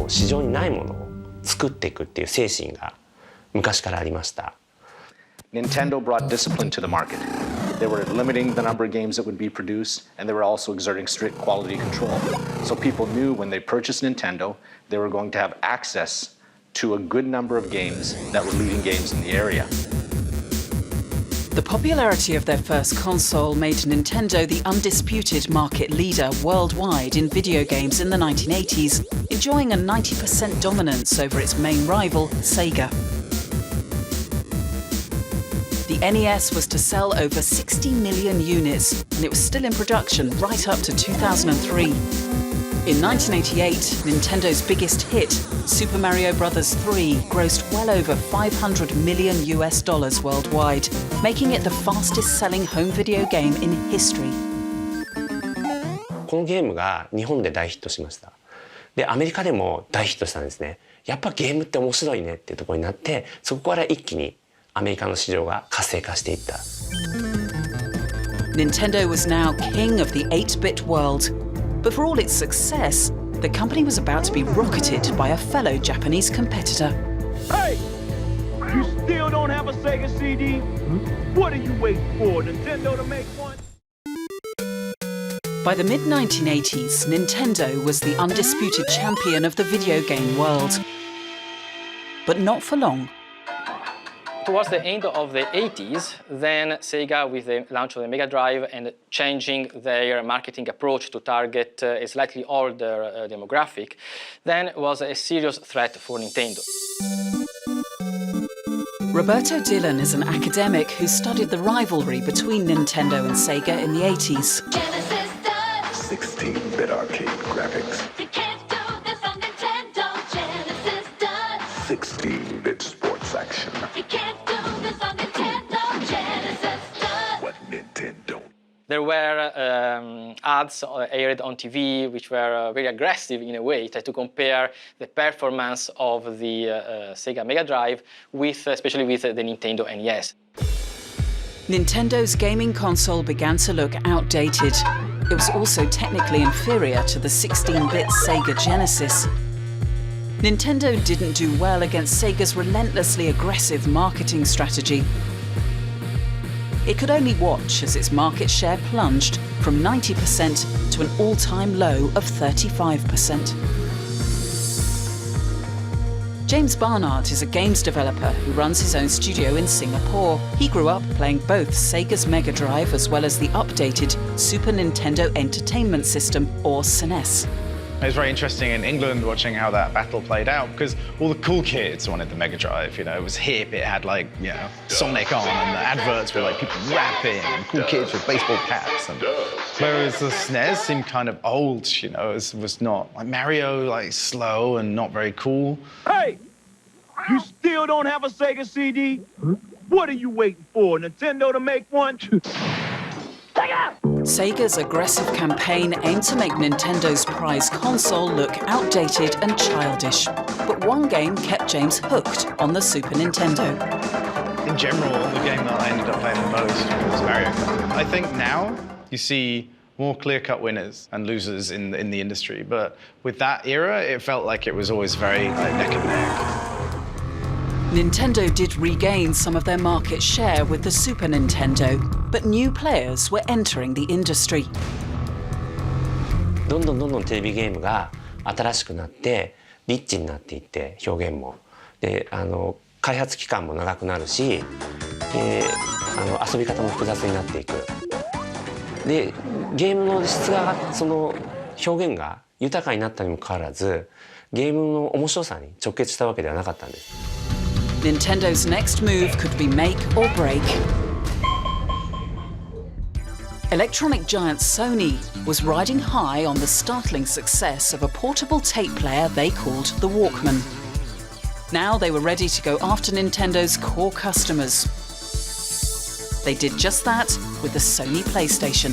市場にないものを作っていくっていう精神が昔からありました。Nintendo brought discipline to the market. They were limiting the number of games that would be produced, and they were also exerting strict quality control. So people knew when they purchased Nintendo, they were going to have access to a good number of games that were leading games in the area. The popularity of their first console made Nintendo the undisputed market leader worldwide in video games in the 1980s, enjoying a 90% dominance over its main rival, Sega. The NES was to sell over 60 million units, and it was still in production right up to 2003. In 1988, Nintendo's biggest hit, Super Mario Bros. 3, grossed well over $500 million worldwide, making it the fastest-selling home video game in history. このゲームが日本で大ヒットしました。で、アメリカでも大ヒットしたんですね。やっぱゲームって面白いねっていうところになって、そこから一気にアメリカの市場が活性化していった。Nintendo was now king of the 8-bit world. But for all its success, the company was about to be rocketed by a fellow Japanese competitor. Hey! You still don't have a Sega CD? What are you waiting for, Nintendo to make one? By the mid-1980s, Nintendo was the undisputed champion of the video game world. But not for long. Towards the end of the 80s, then Sega, with the launch of the Mega Drive and changing their marketing approach to target a slightly older demographic, then was a serious threat for Nintendo. Roberto Dillon is an academic who studied the rivalry between Nintendo and Sega in the 80s. 16-bit arcade graphics. 16-bit sports action. There were ads aired on TV which were very aggressive in a way, to compare the performance of the Sega Mega Drive with, especially with the Nintendo NES. Nintendo's gaming console began to look outdated. It was also technically inferior to the 16-bit Sega Genesis. Nintendo didn't do well against Sega's relentlessly aggressive marketing strategy. It could only watch as its market share plunged from 90% to an all-time low of 35%. James Barnard is a games developer who runs his own studio in Singapore. He grew up playing both Sega's Mega Drive as well as the updated Super Nintendo Entertainment System, or SNES. It was very interesting in England watching how that battle played out, because all the cool kids wanted the Mega Drive. It was hip, it had Sonic on, and the adverts were like people rapping and cool kids with baseball caps. And whereas the SNES seemed kind of old, it was not like Mario, slow and not very cool. Hey! You still don't have a Sega CD? What are you waiting for, Nintendo to make one? Sega's aggressive campaign aimed to make Nintendo's prize console look outdated and childish. But one game kept James hooked on the Super Nintendo. In general, the game that I ended up playing the most was Mario. I think now you see more clear-cut winners and losers in the industry, but with that era, it felt like it was always very neck and neck. Nintendo did regain some of their market share with the Super Nintendo, but new players were entering the industry. どんどんテレビゲームが新しくなってリッチになっていって表現もで開発期間も長くなるしで遊び方も複雑になっていくでゲームの質がその表現が豊かになったにもかかわらずゲームの面白さに直結したわけではなかったんです。Nintendo's next move could be make or break. Electronic giant Sony was riding high on the startling success of a portable tape player they called the Walkman. Now they were ready to go after Nintendo's core customers. They did just that with the Sony PlayStation.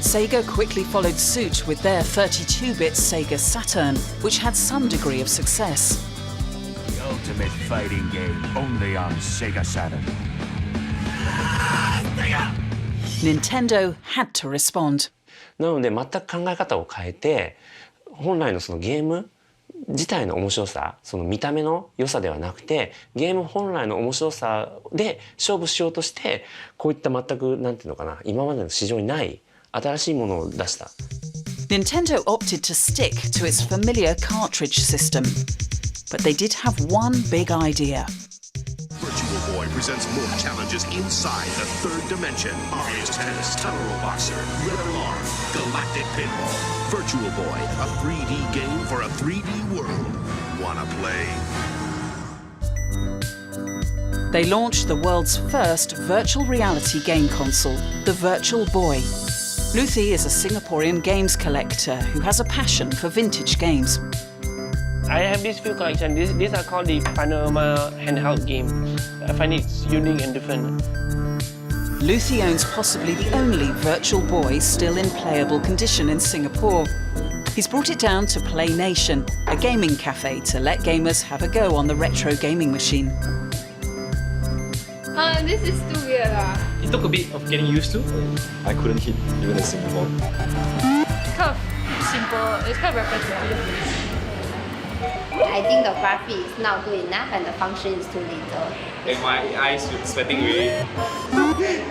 Sega quickly followed suit with their 32-bit Sega Saturn, which had some degree of success. The ultimate fighting game only on Sega Saturn. Nintendo had to respond. なので全く考え方を変えて本来のそのゲーム自体の面白さその見た目の良さではなくてゲーム本来の面白さで勝負しようとしてこういった全くなんていうのかな今までの市場にない新しいものを出した。Nintendo opted to stick to its familiar cartridge system, but they did have one big idea. Virtual Boy presents more challenges inside the third dimension. Mario's Tennis, Tunnel Boxer, Red Alarm, Galactic Pinball. Virtual Boy, a 3D game for a 3D world. Wanna play? They launched the world's first virtual reality game console, the Virtual Boy. Luthi is a Singaporean games collector who has a passion for vintage games. I have these few collections. These are called the Panorama handheld game. I find it unique and different. Luthi owns possibly the only Virtual Boy still in playable condition in Singapore. He's brought it down to Play Nation, a gaming cafe to let gamers have a go on the retro gaming machine. This is too weird. It took a bit of getting used to. I couldn't hit even a single ball. It's kind of simple. It's kind of repetitive. I think the graphics is not good enough and the function is too little. And my eyes were sweating really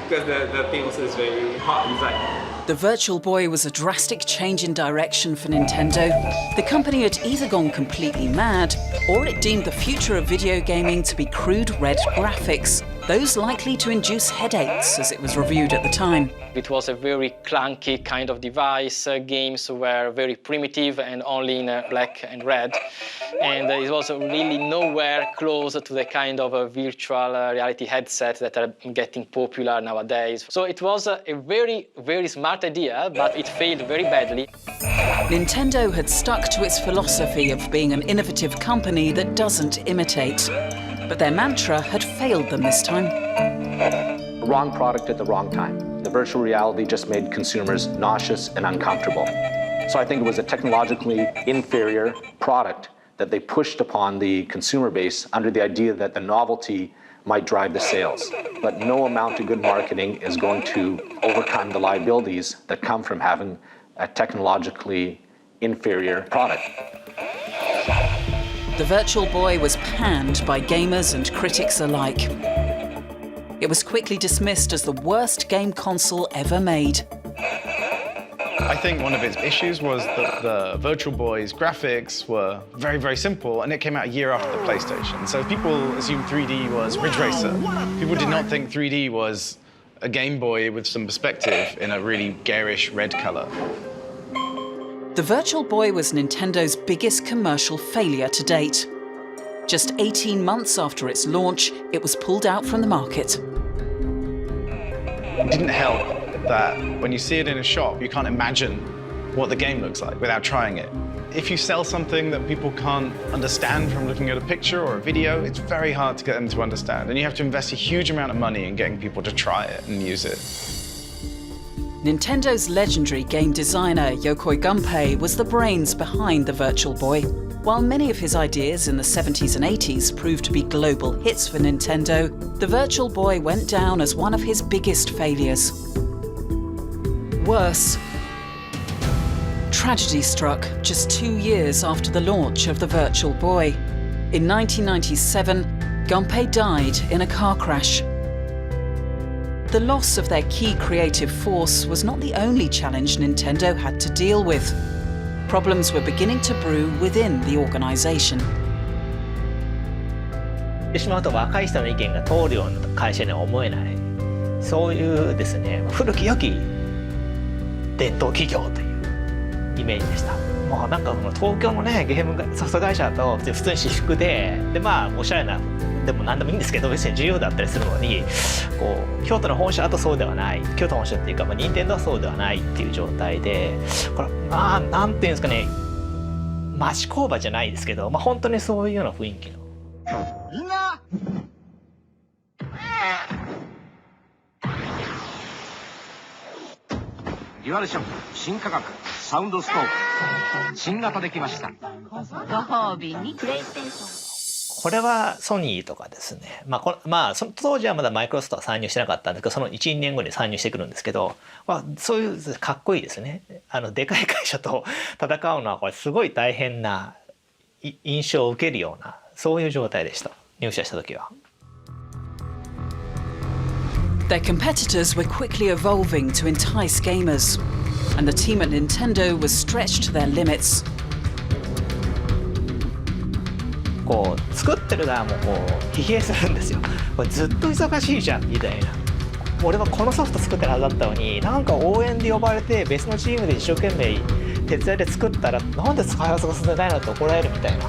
because the thing also is very hot inside. The Virtual Boy was a drastic change in direction for Nintendo. The company had either gone completely mad, or it deemed the future of video gaming to be crude red graphics, those likely to induce headaches, as it was reviewed at the time. It was a very clunky kind of device. Games were very primitive and only in black and red. And it was really nowhere close to the kind of virtual reality headset that are getting popular nowadays. So it was a very, very smart idea, but it failed very badly. Nintendo had stuck to its philosophy of being an innovative company that doesn't imitate. But their mantra had failed them this time. The wrong product at the wrong time. The virtual reality just made consumers nauseous and uncomfortable. So I think it was a technologically inferior product that they pushed upon the consumer base under the idea that the novelty might drive the sales. But no amount of good marketing is going to overcome the liabilities that come from having a technologically inferior product. The Virtual Boy was panned by gamers and critics alike. It was quickly dismissed as the worst game console ever made. I think one of its issues was that the Virtual Boy's graphics were very, very simple, and it came out a year after the PlayStation. So people assumed 3D was Ridge Racer. People did not think 3D was a Game Boy with some perspective in a really garish red color. The Virtual Boy was Nintendo's biggest commercial failure to date. Just 18 months after its launch, it was pulled out from the market. It didn't help that when you see it in a shop, you can't imagine what the game looks like without trying it. If you sell something that people can't understand from looking at a picture or a video, it's very hard to get them to understand. And you have to invest a huge amount of money in getting people to try it and use it. Nintendo's legendary game designer Yokoi Gunpei was the brains behind the Virtual Boy. While many of his ideas in the 70s and 80s proved to be global hits for Nintendo, the Virtual Boy went down as one of his biggest failures. Worse, tragedy struck just 2 years after the launch of the Virtual Boy. In 1997, Gunpei died in a car crash. The loss of their key creative force was not the only challenge Nintendo had to deal with. Problems were beginning to brew within the organization. 言ってしまうと若い人の意見が通るような会社には思えない、そういうですね、古き良き伝統企業というイメージでした。もうなんか東京のね、ゲームソフト会社だと普通に私服で、まあおしゃれなでも何でもいいんですけど、別に自由だったりするのに、こう京都の本社だとそうではない、京都の本社っていうか、まあ、任天堂はそうではないっていう状態で、これまあなんていうんですかね、町工場じゃないですけど、まあ本当にそういうような雰囲気の。みんな。デュアルショック新価格サウンドスコープ新型できました。ご褒美にプレイステーション。これはソニーとかですね、その当時はまだマイクロソフトは参入してなかったんですけど、その 1,2 年後に参入してくるんですけど、そういうかっこいいですね。でかい会社と戦うのはこれすごい大変な印象を受けるような、そういう状態でした、入社した時は。Their competitors were quickly evolving to entice gamers, and the team at Nintendo was stretched to their limits. こう作ってる側もこう疲弊するんですよ。これずっと忙しいじゃんみたいな。俺はこのソフト作ってるはずだったのに、なんか応援で呼ばれて別のチームで一生懸命手伝いで作ったら、なんで開発が進んでないのって怒られるみたいな。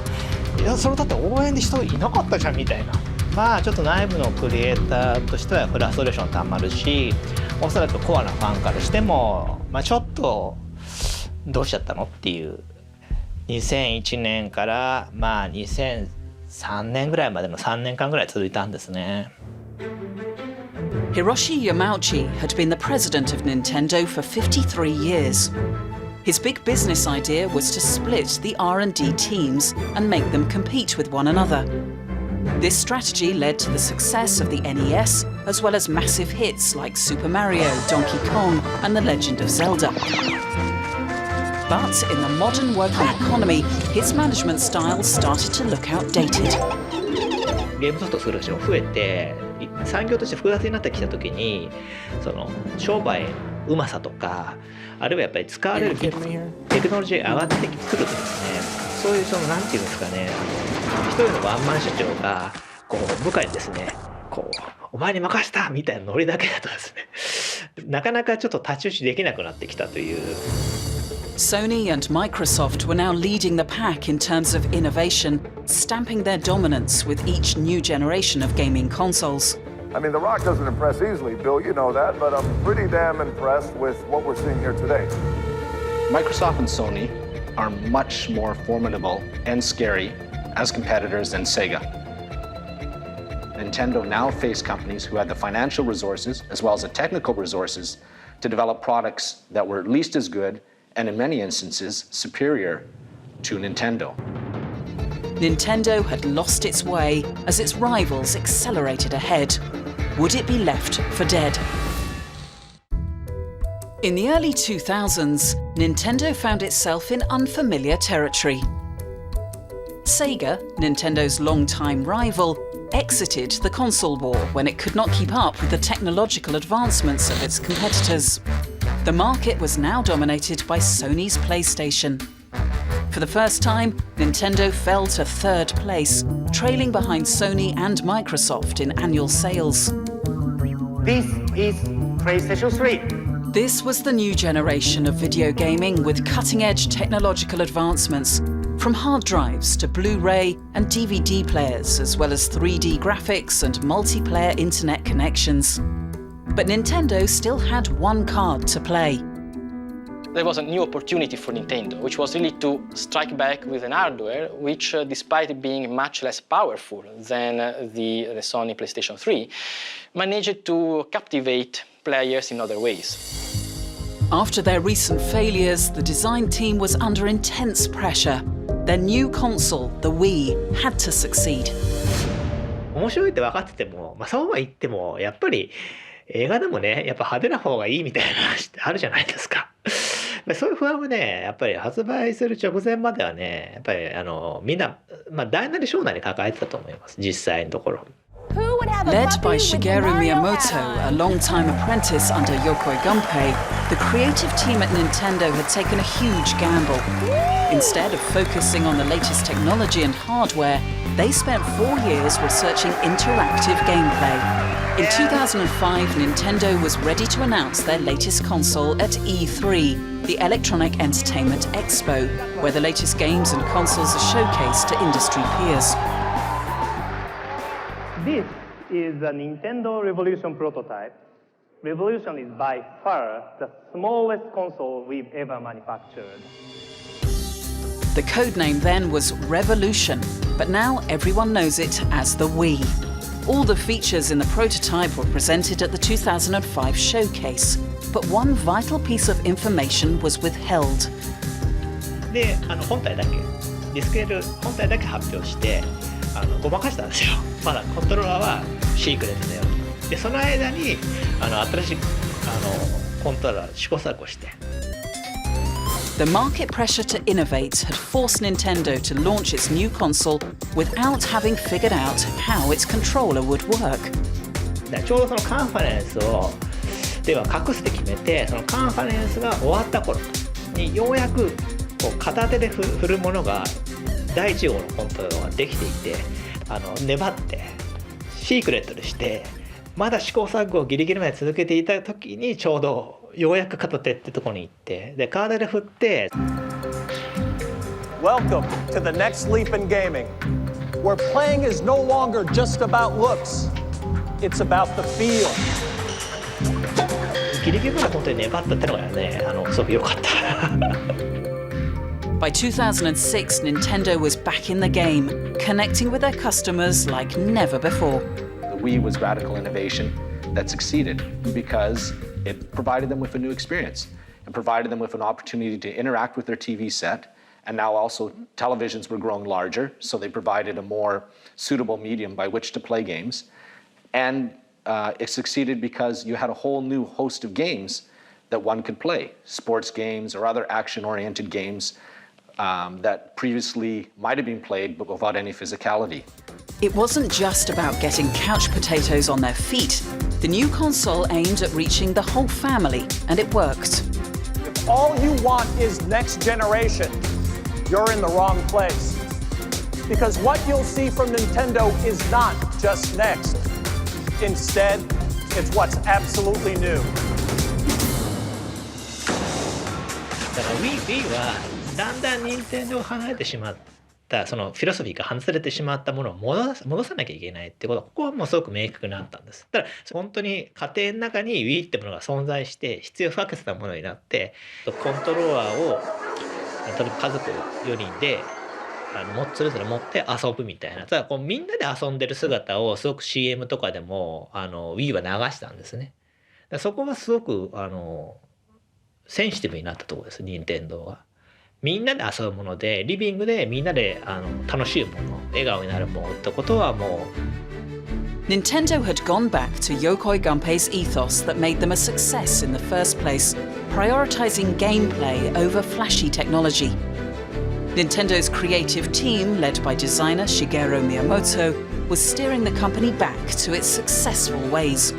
いやそれだって応援で人いなかったじゃんみたいな。まあちょっと内部のクリエイターとしてはフラストレーションたまるし、おそらくコアなファンからしても、ちょっとどうしちゃったのっていう。2001年から2003年ぐらいまでの3年間ぐらい続いたんですね。Hiroshi Yamauchi had been the president of Nintendo for 53 years. His big business idea was to split the R&D teams and make them compete with one another. This strategy led to the success of the NES, as well as massive hits like Super Mario, Donkey Kong, and The Legend of Zelda. But in the modern working economy, his management style started to look outdated. ゲームソフトを作る人も増えて、産業として複雑になってきたときに、その商売うまさとか、あるいはやっぱり使われるテクノロジーが上がってくるとですね、そういうそのなんていうんですかね、一人のワンマン社長がこう部下にですね、こうお前に任せたみたいなノリだけだとですね、なかなかちょっと太刀打ちできなくなってきたという。Sony and Microsoft were now leading the pack in terms of innovation, stamping their dominance with each new generation of gaming consoles. I mean, The Rock doesn't impress easily, Bill, you know that, but I'm pretty damn impressed with what we're seeing here today. Microsoft and Sony are much more formidable and scary as competitors than Sega. Nintendo now face companies who had the financial resources as well as the technical resources to develop products that were at least as good and in many instances superior to Nintendo. Nintendo had lost its way as its rivals accelerated ahead. Would it be left for dead? In the early 2000s, Nintendo found itself in unfamiliar territory. Sega, Nintendo's longtime rival, exited the console war when it could not keep up with the technological advancements of its competitors. The market was now dominated by Sony's PlayStation. For the first time, Nintendo fell to third place, trailing behind Sony and Microsoft in annual sales. This is PlayStation 3. This was the new generation of video gaming with cutting-edge technological advancements, from hard drives to Blu-ray and DVD players, as well as 3D graphics and multiplayer internet connections. But Nintendo still had one card to play. there was a new opportunity for Nintendo, which was really to strike back with an hardware which, despite being much less powerful than the Sony PlayStation 3, managed to captivate players in other ways. After their recent failures, the design team was under intense pressure. Their new console, the Wii, had to succeed. 面白いって分かってても、そうは言ってもやっぱり映画でもね、やっぱ派手な方がいいみたいな話ってあるじゃないですか。そういう不安はね、やっぱり発売する直前まではね、やっぱりみんな、大なり小なり抱えてたと思います、実際のところ。Led by Shigeru Miyamoto, a long-time apprentice under Yokoi Gunpei, the creative team at Nintendo had taken a huge gamble. Instead of focusing on the latest technology and hardware, they spent 4 years researching interactive gameplay. In 2005, Nintendo was ready to announce their latest console at E3, the Electronic Entertainment Expo, where the latest games and consoles are showcased to industry peers. This is a Nintendo Revolution prototype. Revolution is by far the smallest console we've ever manufactured. The codename then was Revolution, but now everyone knows it as the Wii. All the features in the prototype were presented at the 2005 showcase, but one vital piece of information was withheld. で、本体だけ、ディスクエル本体だけ発表して、ごまかしたんですよ。まだコントローラーはシークレットだよ。で、その間に新しいコントローラー試行錯誤して。The market pressure to innovate had forced Nintendo to launch its new console without having figured out how its controller would work. ちょうどそのカンファレンスをでは隠すって決めて、そのカンファレンスが終わった頃にようやくこう片手で振るものが第1号のコントローラーができていて、粘ってシークレットでしてまだ試行錯誤をギリギリまで続けていた時にちょうどようやく片手ってところに行ってでカードで振って。 Welcome to the next leap in gaming, where playing is no longer just about looks, it's about the feel. ギリギリまで本当に粘ったってのがね、すごく良かった。By 2006, Nintendo was back in the game, connecting with their customers like never before. The Wii was radical innovation that succeeded because it provided them with a new experience. It provided them with an opportunity to interact with their TV set, and now also televisions were growing larger, so they provided a more suitable medium by which to play games. And it succeeded because you had a whole new host of games that one could play, sports games or other action-oriented games that previously might have been played but without any physicality. It wasn't just about getting couch potatoes on their feet. The new console aimed at reaching the whole family, and it worked. If all you want is next generation, you're in the wrong place. Because what you'll see from Nintendo is not just next. Instead, it's what's absolutely new. だから Wii はだんだん任天堂を離れてしまったそのフィロソフィーが外れてしまったものを戻さなきゃいけないってことはここはもうすごく明確になったんです。だから本当に家庭の中に Wii ってものが存在して必要不可欠なものになってコントローラーを例えば家族4人でそれぞれ持って遊ぶみたいなただこうみんなで遊んでる姿をすごく CM とかでもWii は流したんですね。だそこがすごくセンシティブになったところです任天堂は。みんなで遊ぶものでリビングでみんなで楽しいもの笑顔になるものってことはもう Nintendo had gone back to Yokoi Gunpei's ethos that made them a success in the first place, prioritizing gameplay over flashy technology. Nintendo's creative team, led by designer Shigeru Miyamoto, was steering the company back to its successful ways.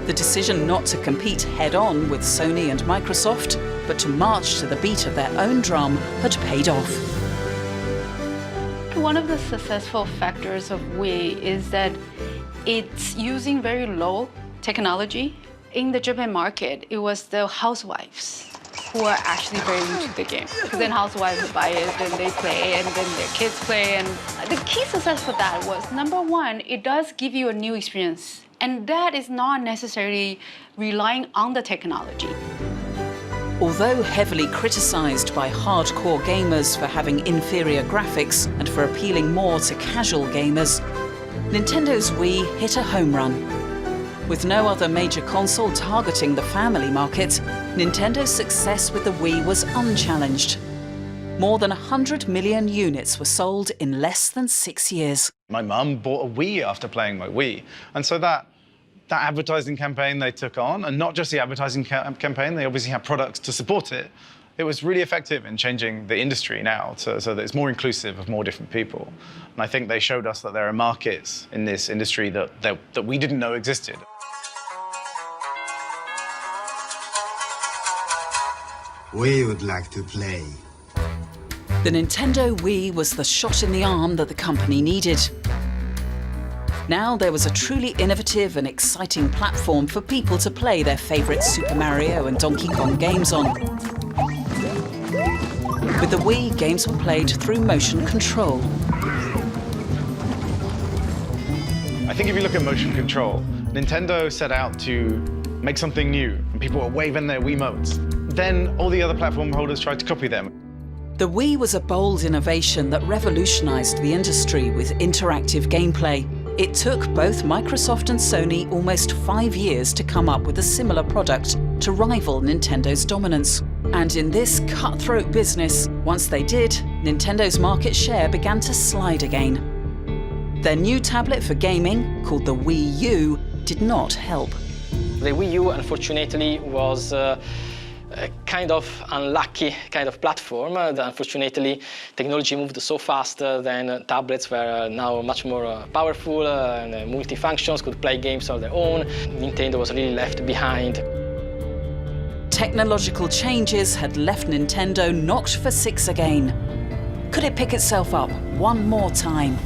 The decision not to compete head-on with Sony and Microsoft, but to march to the beat of their own drum, had paid off. One of the successful factors of Wii is that it's using very low technology. In the Japan market, it was the housewives who are actually very into the game. Because then housewives buy it and they play and then their kids play. And the key success for that was, number one, it does give you a new experience. And that is not necessarily relying on the technology. Although heavily criticised by hardcore gamers for having inferior graphics and for appealing more to casual gamers, Nintendo's Wii hit a home run. With no other major console targeting the family market, Nintendo's success with the Wii was unchallenged. More than 100 million units were sold in less than 6 years. My mum bought a Wii after playing my Wii. And so that advertising campaign they took on, and not just the advertising campaign, they obviously have products to support it. It was really effective in changing the industry now so that it's more inclusive of more different people. And I think they showed us that there are markets in this industry that we didn't know existed. We would like to play. The Nintendo Wii was the shot in the arm that the company needed. Now there was a truly innovative and exciting platform for people to play their favourite Super Mario and Donkey Kong games on. With the Wii, games were played through motion control. I think if you look at motion control, Nintendo set out to make something new, and people were waving their Wiimotes. Then all the other platform holders tried to copy them. The Wii was a bold innovation that revolutionised the industry with interactive gameplay. It took both Microsoft and Sony almost 5 years to come up with a similar product to rival Nintendo's dominance. And in this cutthroat business, once they did, Nintendo's market share began to slide again. Their new tablet for gaming, called the Wii U, did not help. The Wii U, unfortunately, was a kind of unlucky kind of platform. Unfortunately, technology moved so fast then tablets were now much more powerful and multifunctions, could play games on their own. Nintendo was really left behind. Technological changes had left Nintendo knocked for six again. Could it pick itself up one more time?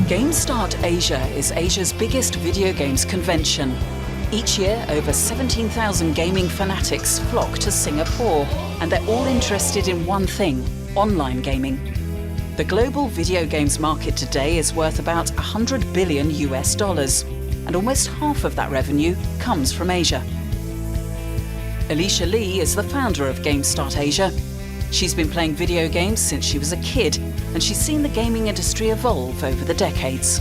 GameStart Asia is Asia's biggest video games convention. Each year, over 17,000 gaming fanatics flock to Singapore, and they're all interested in one thing: online gaming. The global video games market today is worth about $100 billion US, and almost half of that revenue comes from Asia. Alicia Lee is the founder of GameStart Asia. She's been playing video games since she was a kid, and she's seen the gaming industry evolve over the decades.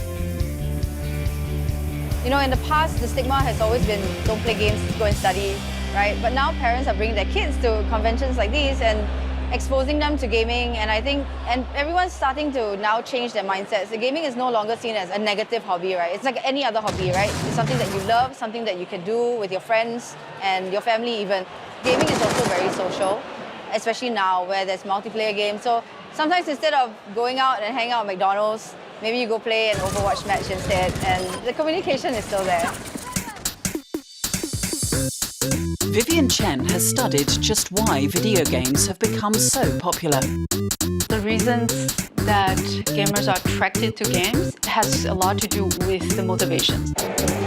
You know, in the past, the stigma has always been, don't play games, go and study, right? But now parents are bringing their kids to conventions like these and exposing them to gaming, and I think, and everyone's starting to now change their mindsets. The gaming is no longer seen as a negative hobby, right? It's like any other hobby, right? It's something that you love, something that you can do with your friends and your family even. Gaming is also very social, especially now where there's multiplayer games. So sometimes instead of going out and hanging out at McDonald's, maybe you go play an Overwatch match instead, and the communication is still there. Vivian Chen has studied just why video games have become so popular. The reasons that gamers are attracted to games has a lot to do with the motivation.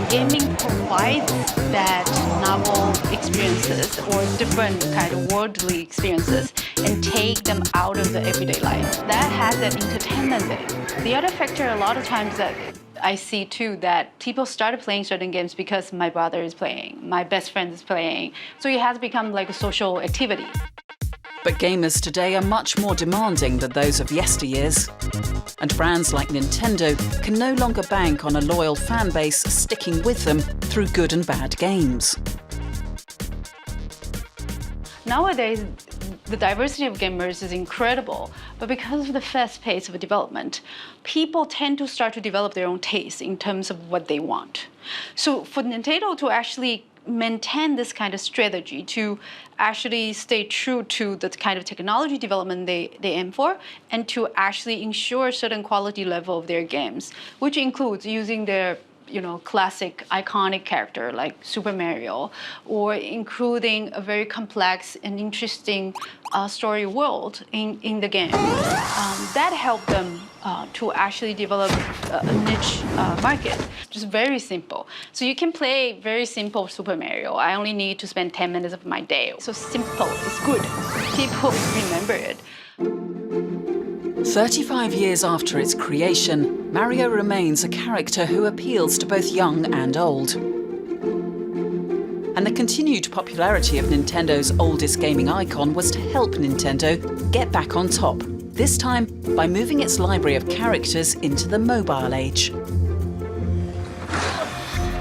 Gaming provides that novel experiences or different kind of worldly experiences and take them out of the everyday life. That has that entertainment bit. The other factor a lot of times that I see too, that people started playing certain games because my brother is playing, my best friend is playing. So it has become like a social activity. But gamers today are much more demanding than those of yesteryears. And brands like Nintendo can no longer bank on a loyal fan base sticking with them through good and bad games. Nowadays, the diversity of gamers is incredible, but because of the fast pace of development, people tend to start to develop their own taste in terms of what they want. So for Nintendo to actually maintain this kind of strategy, to actually stay true to the kind of technology development they aim for, and to actually ensure a certain quality level of their games, which includes using their classic iconic character like Super Mario, or including a very complex and interesting story world in the game. That helped them to actually develop a niche market. Just very simple. So you can play very simple Super Mario. I only need to spend 10 minutes of my day. So simple is good. People remember it. 35 years after its creation, Mario remains a character who appeals to both young and old. And the continued popularity of Nintendo's oldest gaming icon was to help Nintendo get back on top, this time by moving its library of characters into the mobile age.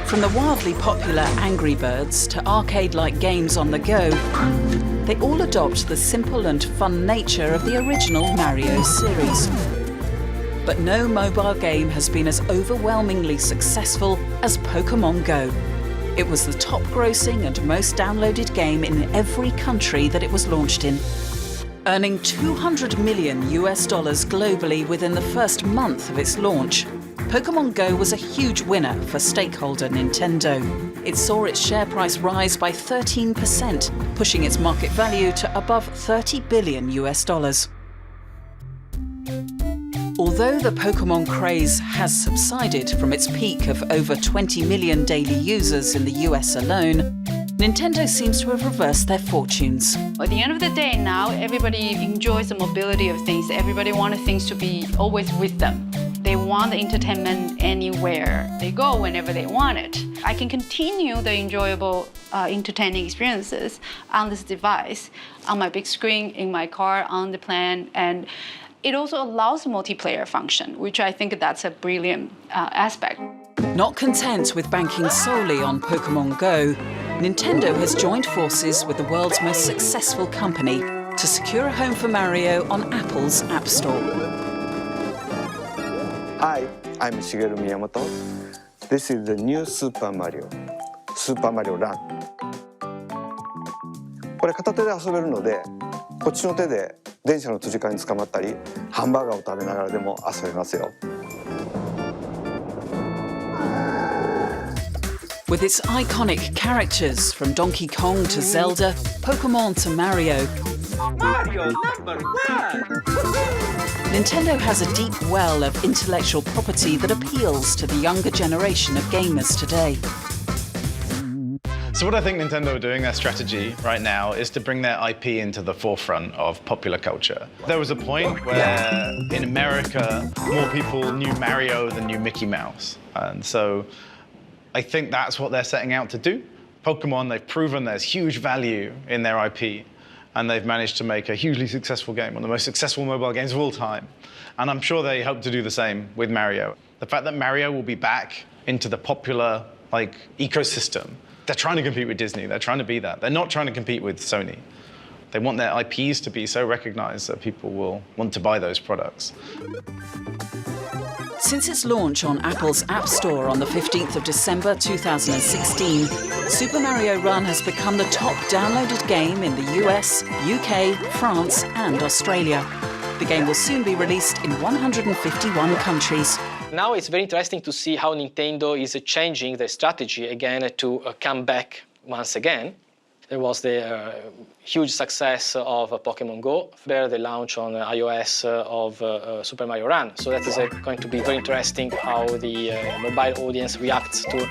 From the wildly popular Angry Birds to arcade-like games on the go, they all adopt the simple and fun nature of the original Mario series. But no mobile game has been as overwhelmingly successful as Pokémon Go. It was the top-grossing and most downloaded game in every country that it was launched in, earning $200 million globally within the first month of its launch. Pokémon Go was a huge winner for stakeholder Nintendo. It saw its share price rise by 13%, pushing its market value to above $30 billion. Although the Pokémon craze has subsided from its peak of over 20 million daily users in the US alone, Nintendo seems to have reversed their fortunes. At the end of the day now, everybody enjoys the mobility of things. Everybody wants things to be always with them. They want the entertainment anywhere they go, whenever they want it. I can continue the enjoyable, entertaining experiences on this device, on my big screen, in my car, on the plane, and it also allows multiplayer function, which I think that's a brilliant aspect. Not content with banking solely on Pokémon Go, Nintendo has joined forces with the world's most successful company to secure a home for Mario on Apple's App Store. Hi, I'm Shigeru Miyamoto. This is the new Super Mario Run. これ片手で遊べるので、こっちの手で電車の閉じ替えに捕まったり、ハンバーガーを食べながらでも遊べますよ。With its iconic characters from Donkey Kong to Zelda, Pokémon to Mario, Mario #1! Nintendo has a deep well of intellectual property that appeals to the younger generation of gamers today. So what I think Nintendo are doing, their strategy right now, is to bring their IP into the forefront of popular culture. There was a point where in America, more people knew Mario than knew Mickey Mouse. And so I think that's what they're setting out to do. Pokemon, they've proven there's huge value in their IP, and they've managed to make a hugely successful game, one of the most successful mobile games of all time. And I'm sure they hope to do the same with Mario. The fact that Mario will be back into the popular ecosystem, they're trying to compete with Disney, they're trying to be that. They're not trying to compete with Sony. They want their IPs to be so recognized that people will want to buy those products. Since its launch on Apple's App Store on the 15th of December 2016, Super Mario Run has become the top downloaded game in the US, UK, France and Australia. The game will soon be released in 151 countries. Now it's very interesting to see how Nintendo is changing their strategy again to come back once again. There was the huge success of Pokémon Go, there the launch on iOS of Super Mario Run. So that is going to be very interesting how the mobile audience reacts to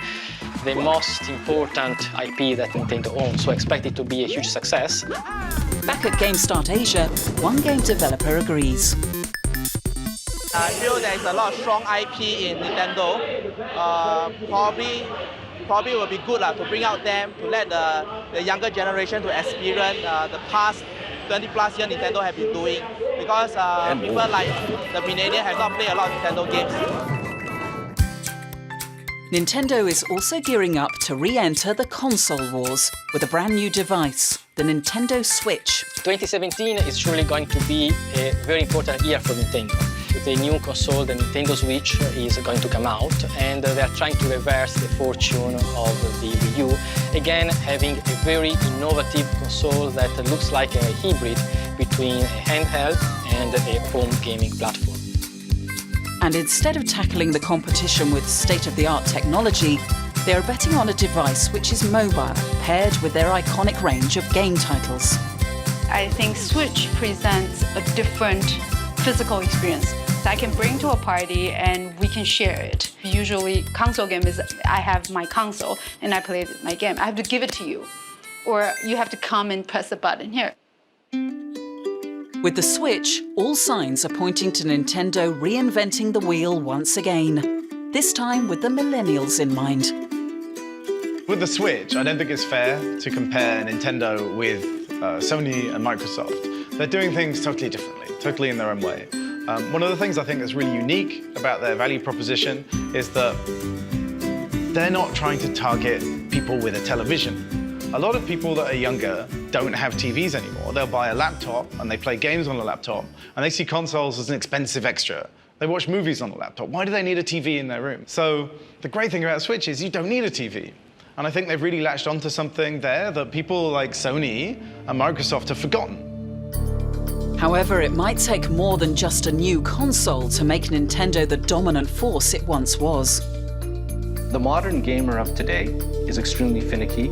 the most important IP that Nintendo owns. So expect it to be a huge success. Back at GameStart Asia, one game developer agrees. I feel there is a lot of strong IP in Nintendo. Probably will be good to bring out them, to let the younger generation to experience the past 20+ years Nintendo have been doing. Because people like the millennials have not played a lot of Nintendo games. Nintendo is also gearing up to re-enter the console wars with a brand new device, the Nintendo Switch. 2017 is surely going to be a very important year for Nintendo. The new console, the Nintendo Switch, is going to come out, and they are trying to reverse the fortune of the Wii U, again having a very innovative console that looks like a hybrid between a handheld and a home gaming platform. And instead of tackling the competition with state-of-the-art technology, they are betting on a device which is mobile, paired with their iconic range of game titles. I think Switch presents a different physical experience that I can bring to a party and we can share it. Usually console game is I have my console and I play my game. I have to give it to you, or you have to come and press the button here. With the Switch, all signs are pointing to Nintendo reinventing the wheel once again, this time with the millennials in mind. With the Switch, I don't think it's fair to compare Nintendo with Sony and Microsoft. They're doing things totally differently, totally in their own way. One of the things I think that's really unique about their value proposition is that they're not trying to target people with a television. A lot of people that are younger don't have TVs anymore. They'll buy a laptop and they play games on a laptop and they see consoles as an expensive extra. They watch movies on the laptop. Why do they need a TV in their room? So the great thing about Switch is you don't need a TV. And I think they've really latched onto something there that people like Sony and Microsoft have forgotten. However, it might take more than just a new console to make Nintendo the dominant force it once was. The modern gamer of today is extremely finicky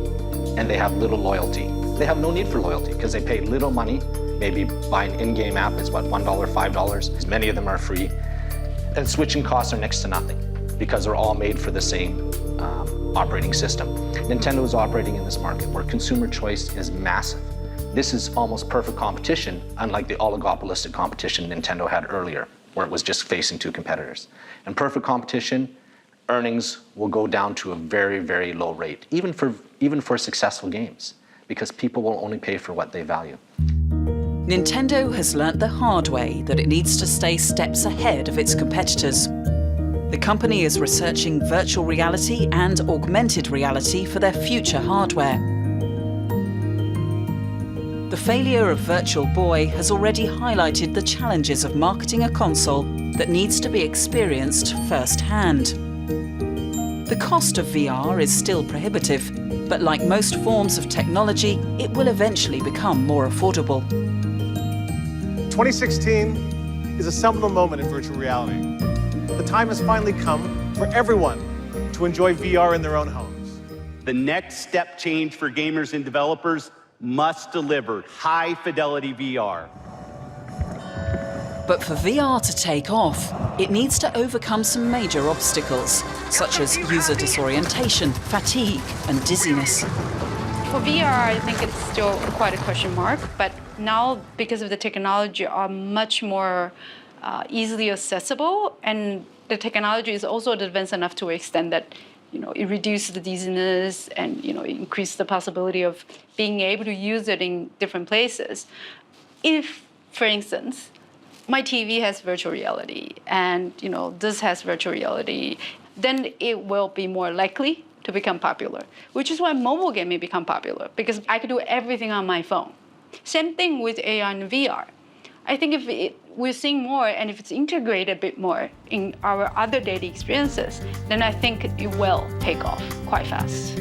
and they have little loyalty. They have no need for loyalty because they pay little money. Maybe buy an in-game app is what, $1, $5? Many of them are free. And switching costs are next to nothing because they're all made for the same operating system. Nintendo is operating in this market where consumer choice is massive. This is almost perfect competition, unlike the oligopolistic competition Nintendo had earlier, where it was just facing two competitors. In perfect competition, earnings will go down to a very, very low rate, even for successful games, because people will only pay for what they value. Nintendo has learnt the hard way that it needs to stay steps ahead of its competitors. The company is researching virtual reality and augmented reality for their future hardware. The failure of Virtual Boy has already highlighted the challenges of marketing a console that needs to be experienced firsthand. The cost of VR is still prohibitive, but like most forms of technology, it will eventually become more affordable. 2016 is a seminal moment in virtual reality. The time has finally come for everyone to enjoy VR in their own homes. The next step change for gamers and developers must deliver high-fidelity VR. But for VR to take off, it needs to overcome some major obstacles, such as user disorientation, fatigue, and dizziness. For VR, I think it's still quite a question mark, but now, because of the technology, are much more easily accessible, and the technology is also advanced enough to extend that it reduces the dizziness and increase the possibility of being able to use it in different places. If, for instance, my TV has virtual reality and this has virtual reality, then it will be more likely to become popular, which is why mobile gaming become popular, because I could do everything on my phone. Same thing with AR and VR. I think if we're seeing more and if it's integrated a bit more in our other daily experiences, then I think it will take off quite fast.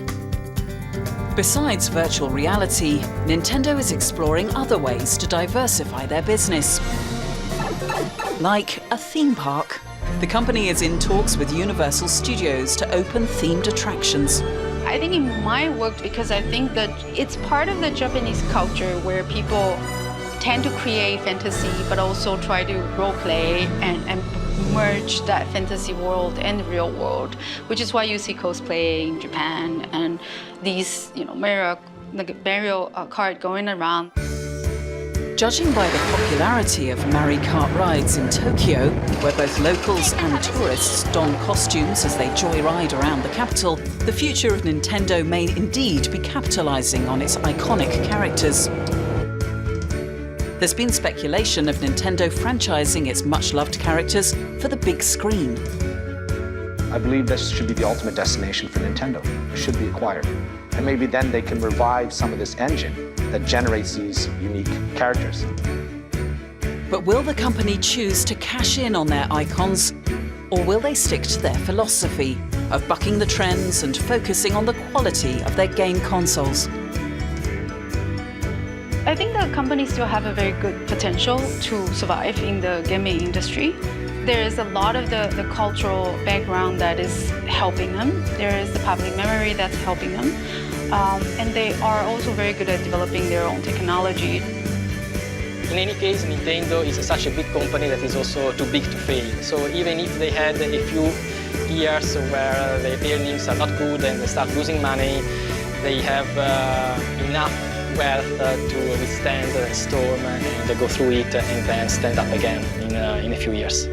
Besides virtual reality, Nintendo is exploring other ways to diversify their business. Like a theme park. The company is in talks with Universal Studios to open themed attractions. I think it might work because I think that it's part of the Japanese culture where people tend to create fantasy, but also try to role play and merge that fantasy world and the real world, which is why you see cosplay in Japan and these, Mario Kart going around. Judging by the popularity of Mario Kart rides in Tokyo, where both locals and tourists don costumes as they joyride around the capital, the future of Nintendo may indeed be capitalizing on its iconic characters. There's been speculation of Nintendo franchising its much-loved characters for the big screen. I believe this should be the ultimate destination for Nintendo. It should be acquired. And maybe then they can revive some of this engine that generates these unique characters. But will the company choose to cash in on their icons, or will they stick to their philosophy of bucking the trends and focusing on the quality of their game consoles? I think the company still have a very good potential to survive in the gaming industry. There is a lot of the cultural background that is helping them. There is the public memory that's helping them. And they are also very good at developing their own technology. In any case, Nintendo is such a big company that is also too big to fail. So even if they had a few years where the earnings are not good and they start losing money, they have enough wealth to withstand the storm and go through it and then stand up again in a few years.